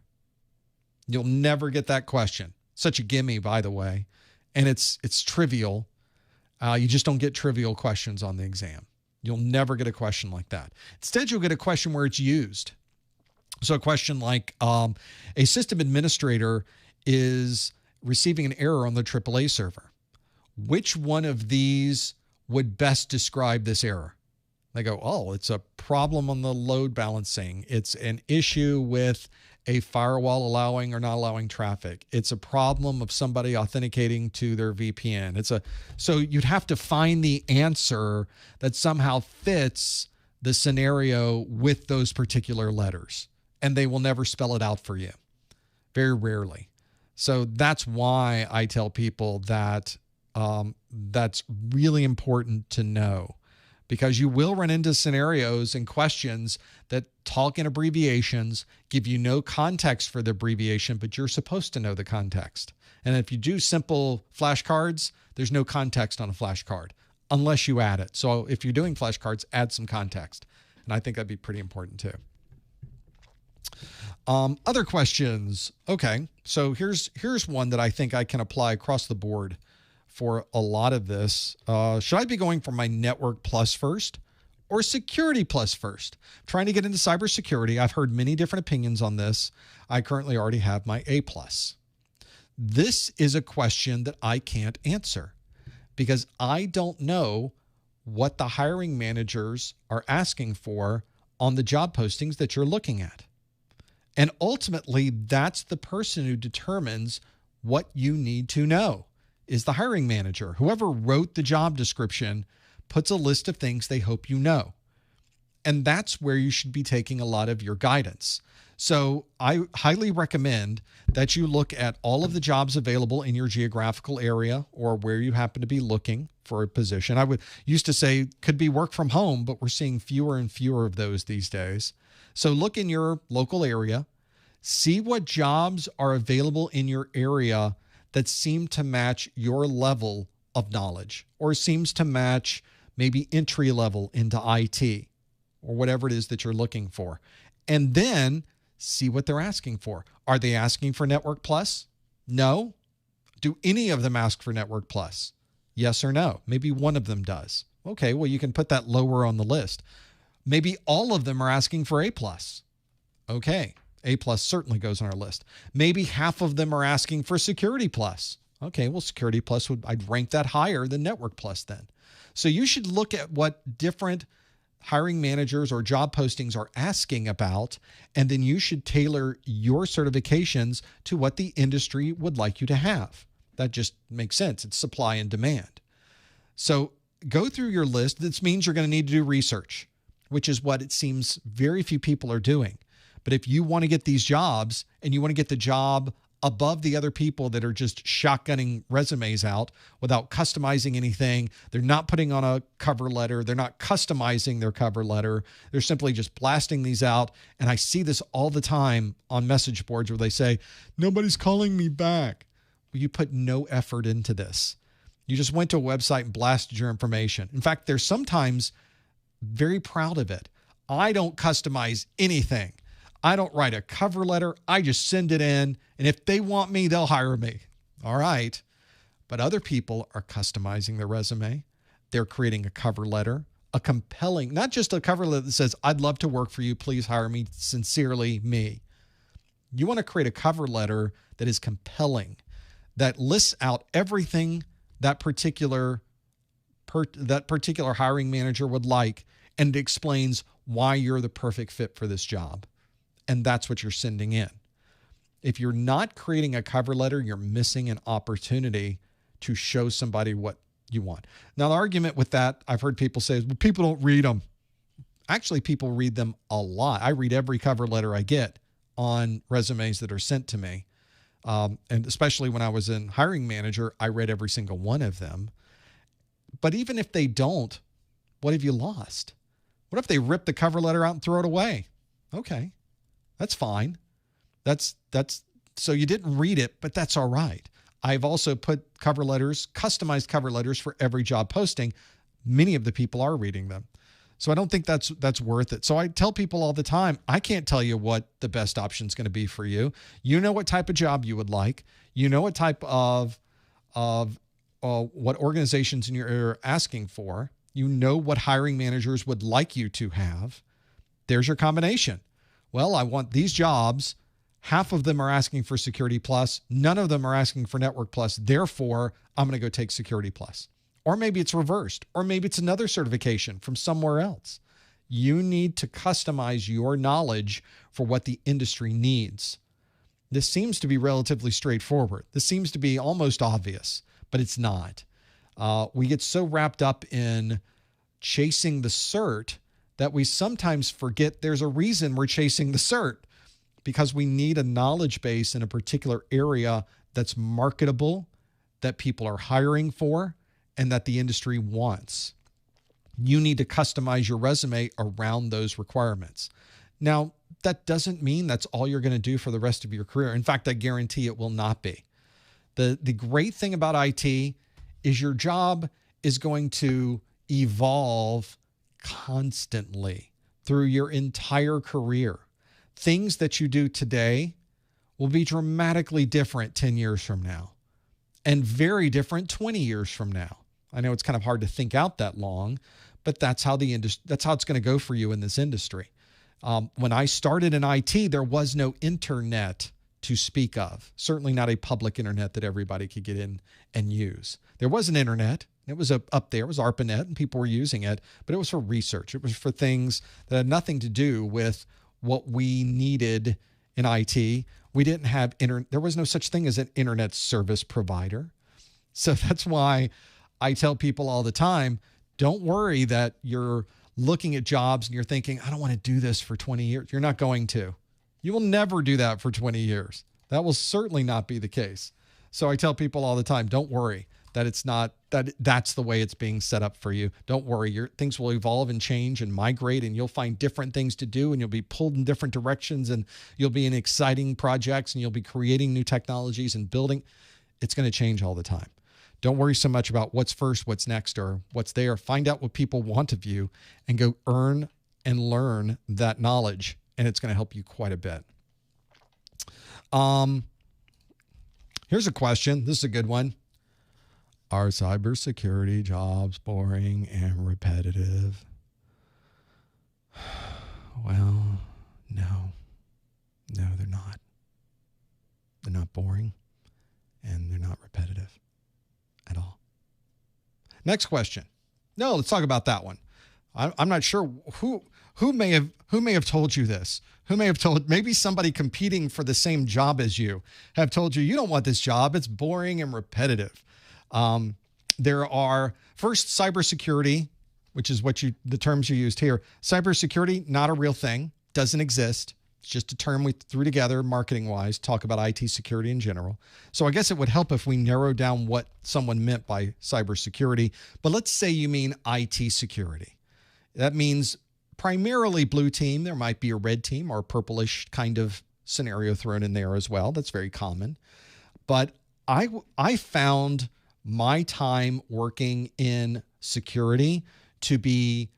You'll never get that question. Such a gimme, by the way. And it's trivial. You just don't get trivial questions on the exam. You'll never get a question like that. Instead, you'll get a question where it's used. So a question like a system administrator is receiving an error on the AAA server. Which one of these would best describe this error? They go, oh, it's a problem on the load balancing. It's an issue with a firewall allowing or not allowing traffic. It's a problem of somebody authenticating to their VPN. So you'd have to find the answer that somehow fits the scenario with those particular letters, and they will never spell it out for you, very rarely. So that's why I tell people that that's really important to know, because you will run into scenarios and questions that talk in abbreviations, give you no context for the abbreviation, but you're supposed to know the context. And if you do simple flashcards, there's no context on a flashcard unless you add it. So if you're doing flashcards, add some context. And I think that'd be pretty important too. Other questions. Okay, so here's one that I think I can apply across the board for a lot of this. Should I be going for my Network Plus first or Security Plus first? I'm trying to get into cybersecurity. I've heard many different opinions on this. I currently already have my A+. This is a question that I can't answer because I don't know what the hiring managers are asking for on the job postings that you're looking at. And ultimately, that's the person who determines what you need to know, is the hiring manager. Whoever wrote the job description puts a list of things they hope you know. And that's where you should be taking a lot of your guidance. So I highly recommend that you look at all of the jobs available in your geographical area or where you happen to be looking for a position. I used to say could be work from home, but we're seeing fewer and fewer of those these days. So look in your local area, see what jobs are available in your area that seem to match your level of knowledge or seems to match maybe entry level into IT or whatever it is that you're looking for. And then see what they're asking for. Are they asking for Network Plus? No. Do any of them ask for Network Plus? Yes or no? Maybe one of them does. Okay, well, you can put that lower on the list. Maybe all of them are asking for A+. Okay, A+ certainly goes on our list. Maybe half of them are asking for Security+. Okay, well, Security+, I'd rank that higher than Network Plus then. So you should look at what different hiring managers or job postings are asking about, and then you should tailor your certifications to what the industry would like you to have. That just makes sense. It's supply and demand. So go through your list. This means you're going to need to do research, which is what it seems very few people are doing. But if you want to get these jobs and you want to get the job above the other people that are just shotgunning resumes out without customizing anything, they're not putting on a cover letter, they're not customizing their cover letter, they're simply just blasting these out. And I see this all the time on message boards where they say, nobody's calling me back. Well, you put no effort into this. You just went to a website and blasted your information. In fact, they're sometimes very proud of it. I don't customize anything. I don't write a cover letter. I just send it in. And if they want me, they'll hire me. All right. But other people are customizing their resume. They're creating a cover letter, a compelling, not just a cover letter that says, I'd love to work for you. Please hire me. Sincerely, me. You want to create a cover letter that is compelling, that lists out everything that particular hiring manager would like, and it explains why you're the perfect fit for this job. And that's what you're sending in. If you're not creating a cover letter, you're missing an opportunity to show somebody what you want. Now, the argument with that, I've heard people say, well, people don't read them. Actually, people read them a lot. I read every cover letter I get on resumes that are sent to me. And especially when I was in hiring manager, I read every single one of them. But even if they don't, what have you lost? What if they rip the cover letter out and throw it away? Okay, that's fine. So you didn't read it, but that's all right. I've also put cover letters, customized cover letters for every job posting. Many of the people are reading them. So I don't think that's worth it. So I tell people all the time, I can't tell you what the best option is going to be for you. You know what type of job you would like. You know what type of what organizations in your area are asking for. You know what hiring managers would like you to have. There's your combination. Well, I want these jobs. Half of them are asking for Security Plus. None of them are asking for Network Plus. Therefore, I'm going to go take Security Plus. Or maybe it's reversed. Or maybe it's another certification from somewhere else. You need to customize your knowledge for what the industry needs. This seems to be relatively straightforward. This seems to be almost obvious, but it's not. We get so wrapped up in chasing the cert that we sometimes forget there's a reason we're chasing the cert, because we need a knowledge base in a particular area that's marketable, that people are hiring for, and that the industry wants. You need to customize your resume around those requirements. Now, that doesn't mean that's all you're going to do for the rest of your career. In fact, I guarantee it will not be. The great thing about IT is your job is going to evolve constantly through your entire career. Things that you do today will be dramatically different 10 years from now and very different 20 years from now. I know it's kind of hard to think out that long, but that's how it's going to go for you in this industry. When I started in IT, there was no internet to speak of, certainly not a public internet that everybody could get in and use. There was an internet. It was up there. It was ARPANET, and people were using it, but it was for research. It was for things that had nothing to do with what we needed in IT. We didn't have there was no such thing as an internet service provider. So that's why I tell people all the time, don't worry that you're looking at jobs and you're thinking, I don't want to do this for 20 years. You're not going to. You will never do that for 20 years. That will certainly not be the case. So I tell people all the time, don't worry that it's not, that's the way it's being set up for you. Don't worry. Things will evolve and change and migrate, and you'll find different things to do, and you'll be pulled in different directions, and you'll be in exciting projects, and you'll be creating new technologies and building. It's going to change all the time. Don't worry so much about what's first, what's next, or what's there. Find out what people want of you and go earn and learn that knowledge, and it's going to help you quite a bit. Here's a question. This is a good one. Are cybersecurity jobs boring and repetitive? Well, no. No, they're not. They're not boring, and they're not repetitive at all. Next question. No, let's talk about that one. I'm not sure who may have told you this. Who may have told, maybe somebody competing for the same job as you have told you, you don't want this job. It's boring and repetitive. There are first cybersecurity, which is the terms you used here. Cybersecurity, not a real thing, doesn't exist. It's just a term we threw together marketing-wise, talk about IT security in general. So I guess it would help if we narrow down what someone meant by cybersecurity. But let's say you mean IT security. That means primarily blue team. There might be a red team or a purplish kind of scenario thrown in there as well. That's very common. But I found my time working in security to be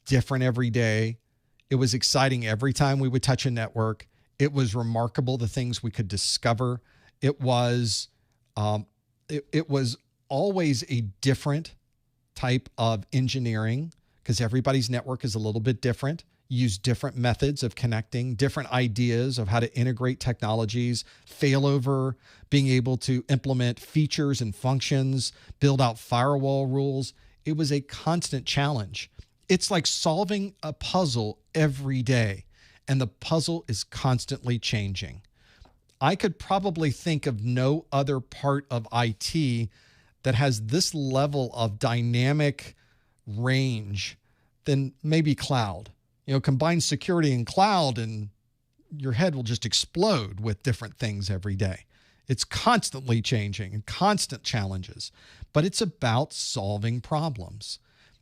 different every day. It was exciting every time we would touch a network. It was remarkable the things we could discover. It was always a different type of engineering because everybody's network is a little bit different. You use different methods of connecting, different ideas of how to integrate technologies, failover, being able to implement features and functions, build out firewall rules. It was a constant challenge. It's like solving a puzzle every day, and the puzzle is constantly changing. I could probably think of no other part of IT that has this level of dynamic range than maybe cloud. You know, combine security and cloud and your head will just explode with different things every day. It's constantly changing and constant challenges, but it's about solving problems.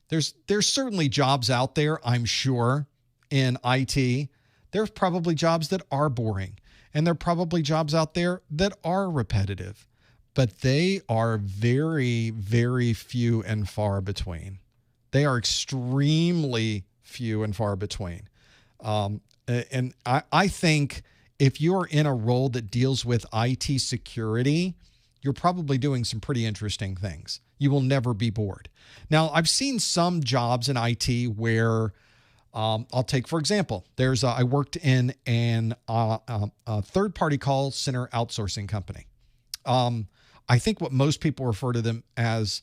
There's certainly jobs out there, I'm sure, in IT. There's probably jobs that are boring, and there are probably jobs out there that are repetitive, but they are very, very few and far between. They are extremely few and far between. And I think if you're in a role that deals with IT security, you're probably doing some pretty interesting things. You will never be bored. Now, I've seen some jobs in IT where I'll take, for example, I worked in a third-party call center outsourcing company. I think what most people refer to them as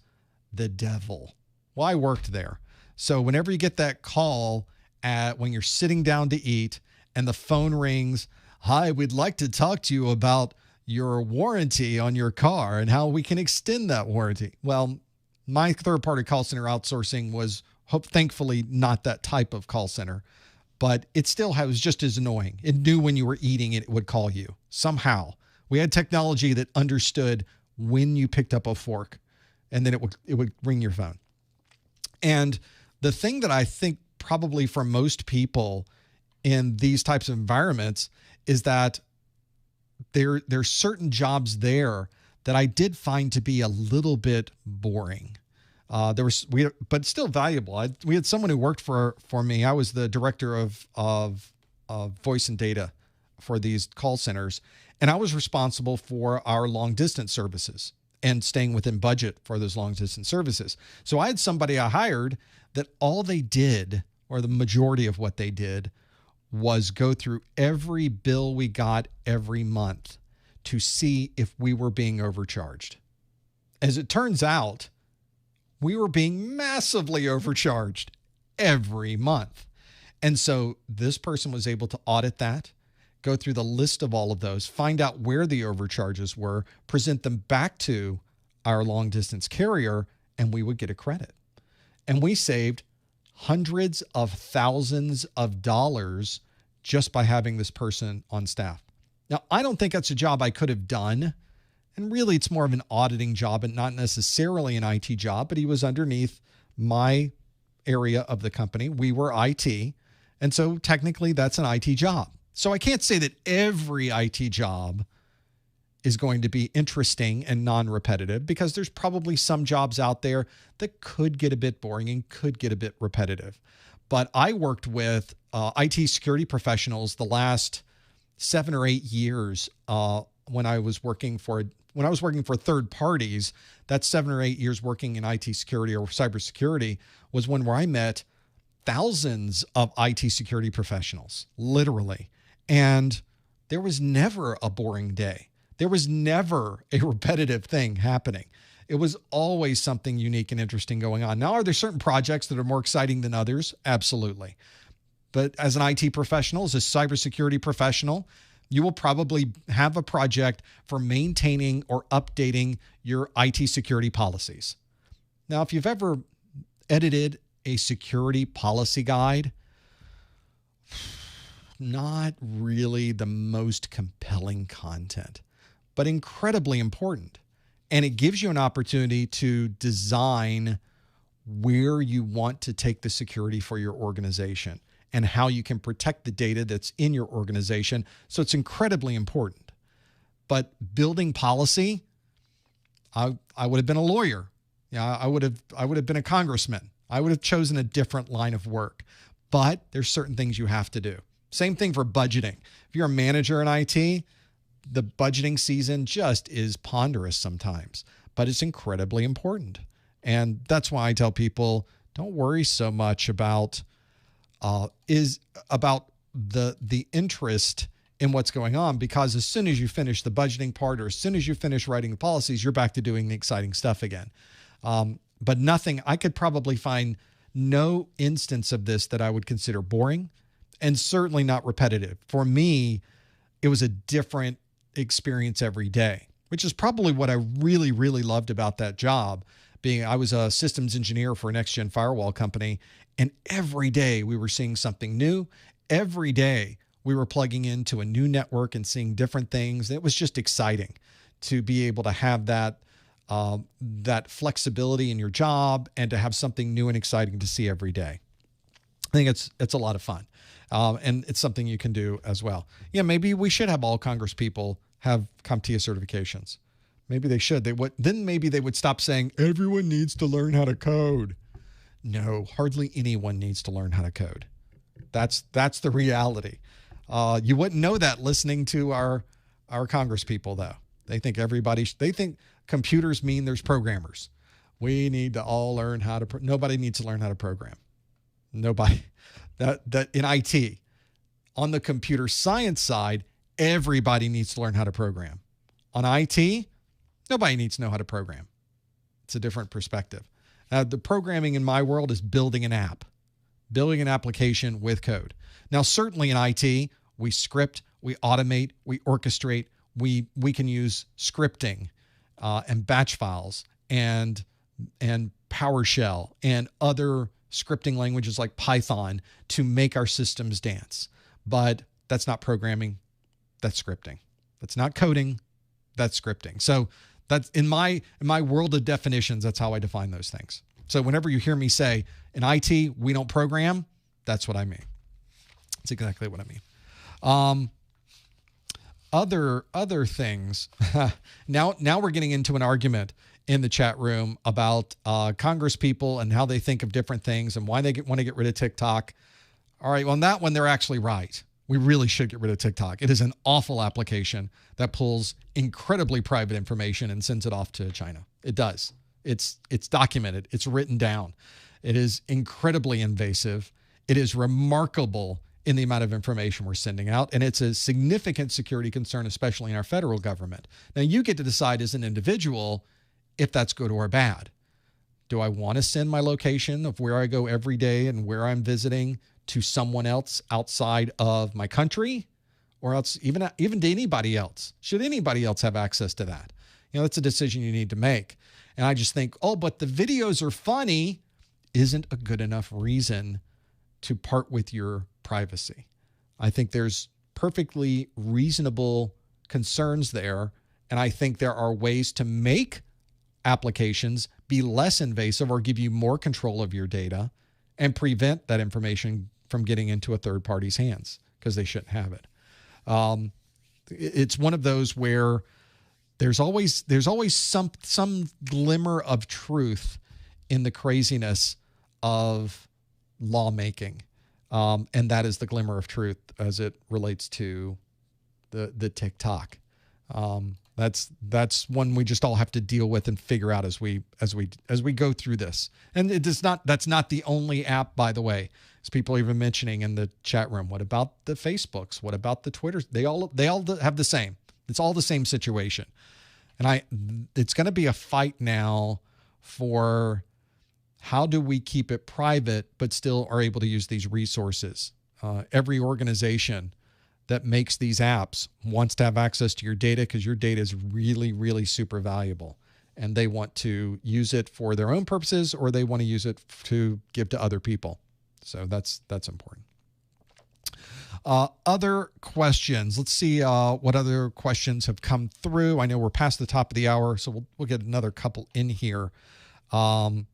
the devil. Well, I worked there. So whenever you get that call when you're sitting down to eat and the phone rings. Hi, we'd like to talk to you about your warranty on your car and how we can extend that warranty. Well, my third-party call center outsourcing was thankfully not that type of call center, but it still was just as annoying. It knew when you were eating it would call you somehow. We had technology that understood when you picked up a fork, and then it would ring your phone. And the thing that I think probably for most people in these types of environments is that there's certain jobs there that I did find to be a little bit boring. But still valuable. We had someone who worked for me. I was the director of voice and data for these call centers, and I was responsible for our long distance services and staying within budget for those long distance services. So I had somebody I hired that all they did, or the majority of what they did, was go through every bill we got every month to see if we were being overcharged. As it turns out, we were being massively overcharged every month. And so this person was able to audit that, go through the list of all of those, find out where the overcharges were, present them back to our long distance carrier, and we would get a credit. And we saved hundreds of thousands of dollars just by having this person on staff. Now, I don't think that's a job I could have done. And really, it's more of an auditing job and not necessarily an IT job, but he was underneath my area of the company. We were IT. And so technically, that's an IT job. So I can't say that every IT job is going to be interesting and non-repetitive, because there's probably some jobs out there that could get a bit boring and could get a bit repetitive. But I worked with IT security professionals the last 7 or 8 years when I was working for third parties. That's 7 or 8 years working in IT security or cybersecurity was where I met thousands of IT security professionals, literally. And there was never a boring day. There was never a repetitive thing happening. It was always something unique and interesting going on. Now, are there certain projects that are more exciting than others? Absolutely. But as an IT professional, as a cybersecurity professional, you will probably have a project for maintaining or updating your IT security policies. Now, if you've ever edited a security policy guide, not really the most compelling content, but incredibly important. And it gives you an opportunity to design where you want to take the security for your organization and how you can protect the data that's in your organization. So it's incredibly important. But building policy, I would have been a lawyer. I would have been a congressman. I would have chosen a different line of work. But there's certain things you have to do. Same thing for budgeting. If you're a manager in IT, the budgeting season just is ponderous sometimes, but it's incredibly important. And that's why I tell people, don't worry so much about the interest in what's going on, because as soon as you finish the budgeting part, or as soon as you finish writing the policies, you're back to doing the exciting stuff again. But nothing, I could probably find no instance of this that I would consider boring, and certainly not repetitive. For me, it was a different experience every day, which is probably what I really, really loved about that job. I was a systems engineer for a next-gen firewall company, and every day we were seeing something new. Every day we were plugging into a new network and seeing different things. It was just exciting to be able to have that flexibility in your job and to have something new and exciting to see every day. I think it's a lot of fun. And it's something you can do as well. Yeah, maybe we should have all Congress people have CompTIA certifications. Maybe they should. Then maybe they would stop saying everyone needs to learn how to code. No, hardly anyone needs to learn how to code. That's the reality. You wouldn't know that listening to our Congress people, though. They think computers mean there's programmers. We need to all learn how to. Nobody needs to learn how to program. Nobody. That in IT, on the computer science side, everybody needs to learn how to program. On IT, nobody needs to know how to program. It's a different perspective. The programming in my world is building an app. building an application with code. Now, certainly in IT, we script, we automate, we orchestrate, we can use scripting and batch files and PowerShell and other scripting languages like Python to make our systems dance. But that's not programming, that's scripting. That's not coding, that's scripting. So that's in my world of definitions, that's how I define those things. So whenever you hear me say in IT, we don't program, that's what I mean. That's exactly what I mean. Other things. now we're getting into an argument in the chat room about Congress people and how they think of different things and why they want to get rid of TikTok. All right, well, on that one, they're actually right. We really should get rid of TikTok. It is an awful application that pulls incredibly private information and sends it off to China. It does. It's documented. It's written down. It is incredibly invasive. It is remarkable in the amount of information we're sending out, and it's a significant security concern, especially in our federal government. Now, you get to decide as an individual if that's good or bad. Do I want to send my location of where I go every day and where I'm visiting to someone else outside of my country, or else even to anybody else? Should anybody else have access to that? You know, that's a decision you need to make. And I just think, oh, but the videos are funny isn't a good enough reason to part with your privacy. I think there's perfectly reasonable concerns there. And I think there are ways to make applications be less invasive or give you more control of your data and prevent that information from getting into a third party's hands because they shouldn't have it. It's one of those where there's always some glimmer of truth in the craziness of lawmaking. And that is the glimmer of truth as it relates to the TikTok. That's one we just all have to deal with and figure out as we go through this. And that's not the only app, by the way, as people are even mentioning in the chat room. What about the Facebooks? What about the Twitters? They all have the same. It's all the same situation. And it's going to be a fight now for how do we keep it private but still are able to use these resources. Every organization that makes these apps wants to have access to your data because your data is really, really super valuable. And they want to use it for their own purposes or they want to use it to give to other people. So that's important. Other questions. Let's see what other questions have come through. I know we're past the top of the hour, so we'll get another couple in here and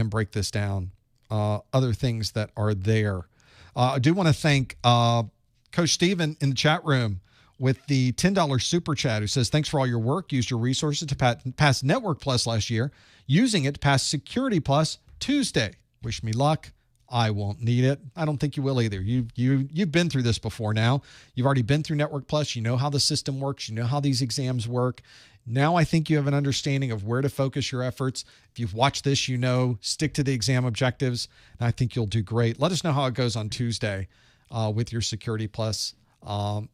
break this down. Other things that are there. I do want to thank Coach Steven in the chat room with the $10 super chat who says, thanks for all your work. Used your resources to pass Network Plus last year, using it to pass Security Plus Tuesday. Wish me luck. I won't need it. I don't think you will either. You've been through this before now. You've already been through Network Plus. You know how the system works. You know how these exams work. Now I think you have an understanding of where to focus your efforts. If you've watched this, you know, stick to the exam objectives, and I think you'll do great. Let us know how it goes on Tuesday with your Security Plus,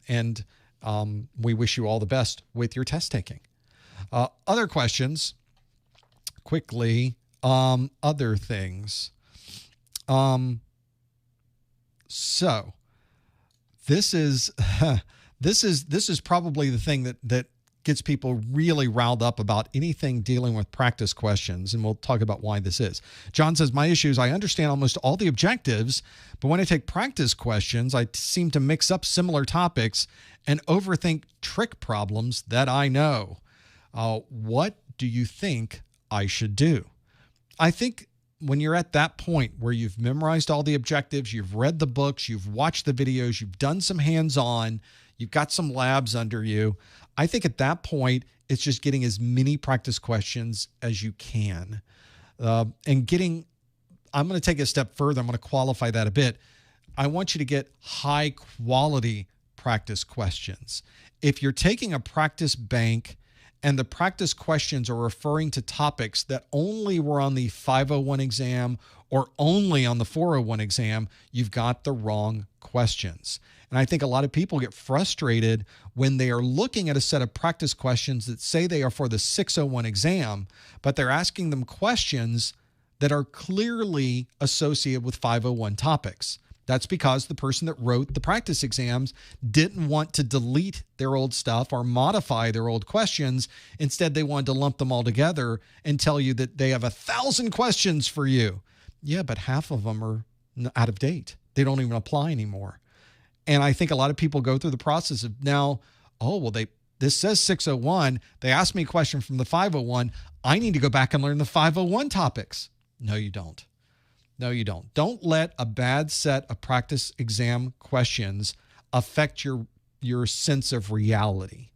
and we wish you all the best with your test taking. Other questions, quickly, other things. So this is probably the thing that gets people really riled up about anything dealing with practice questions, and we'll talk about why this is. John says, my issue is I understand almost all the objectives, but when I take practice questions, I seem to mix up similar topics and overthink trick problems that I know. What do you think I should do? I think when you're at that point where you've memorized all the objectives, you've read the books, you've watched the videos, you've done some hands-on, you've got some labs under you, I think at that point, it's just getting as many practice questions as you can. I'm going to take a step further. I'm going to qualify that a bit. I want you to get high quality practice questions. If you're taking a practice bank and the practice questions are referring to topics that only were on the 501 exam or only on the 401 exam, you've got the wrong questions. And I think a lot of people get frustrated when they are looking at a set of practice questions that say they are for the 601 exam, but they're asking them questions that are clearly associated with 501 topics. That's because the person that wrote the practice exams didn't want to delete their old stuff or modify their old questions. Instead, they wanted to lump them all together and tell you that they have 1,000 questions for you. Yeah, but half of them are out of date. They don't even apply anymore. And I think a lot of people go through the process of now, oh, well, this says 601. They asked me a question from the 501. I need to go back and learn the 501 topics. No, you don't. No, you don't. Don't let a bad set of practice exam questions affect your sense of reality.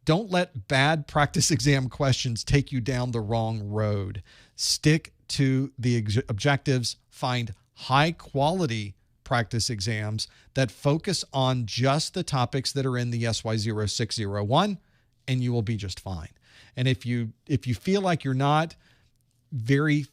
Don't let bad practice exam questions take you down the wrong road. Stick to the objectives. Find high quality practice exams that focus on just the topics that are in the SY0-601, and you will be just fine. And if you feel like you're not very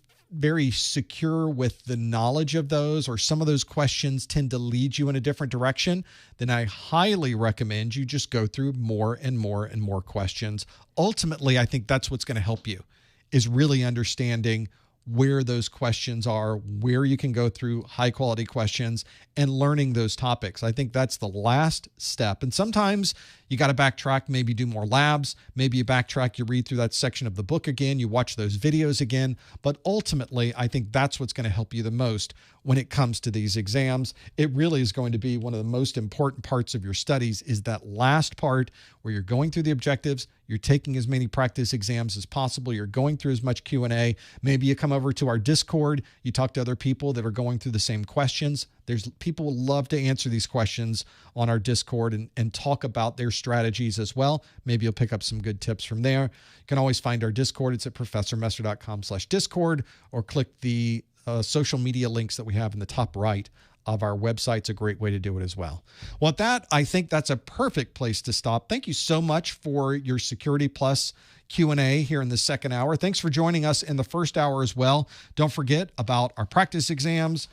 secure with the knowledge of those, or some of those questions tend to lead you in a different direction, then I highly recommend you just go through more and more and more questions. Ultimately, I think that's what's going to help you, is really understanding where those questions are, where you can go through high quality questions, and learning those topics. I think that's the last step. And sometimes you got to backtrack, maybe do more labs, maybe you backtrack, you read through that section of the book again, you watch those videos again. But ultimately, I think that's what's going to help you the most when it comes to these exams. It really is going to be one of the most important parts of your studies, is that last part where you're going through the objectives, you're taking as many practice exams as possible, you're going through as much Q&A. Maybe you come over to our Discord, you talk to other people that are going through the same questions. There's people who love to answer these questions on our Discord and talk about their strategies as well. Maybe you'll pick up some good tips from there. You can always find our Discord. It's at professormesser.com/Discord, or click the social media links that we have in the top right of our website. It's a great way to do it as well. Well, at that, I think that's a perfect place to stop. Thank you so much for your Security Plus Q&A here in the second hour. Thanks for joining us in the first hour as well. Don't forget about our practice exams.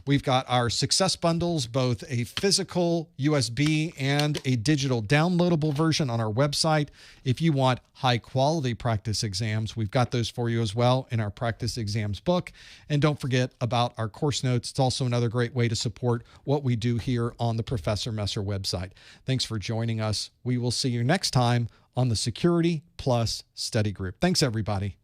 We've got our success bundles, both a physical USB and a digital downloadable version on our website. If you want high quality practice exams, we've got those for you as well in our practice exams book. And don't forget about our course notes. It's also another great way to support what we do here on the Professor Messer website. Thanks for joining us. We will see you next time on the Security Plus Study Group. Thanks, everybody.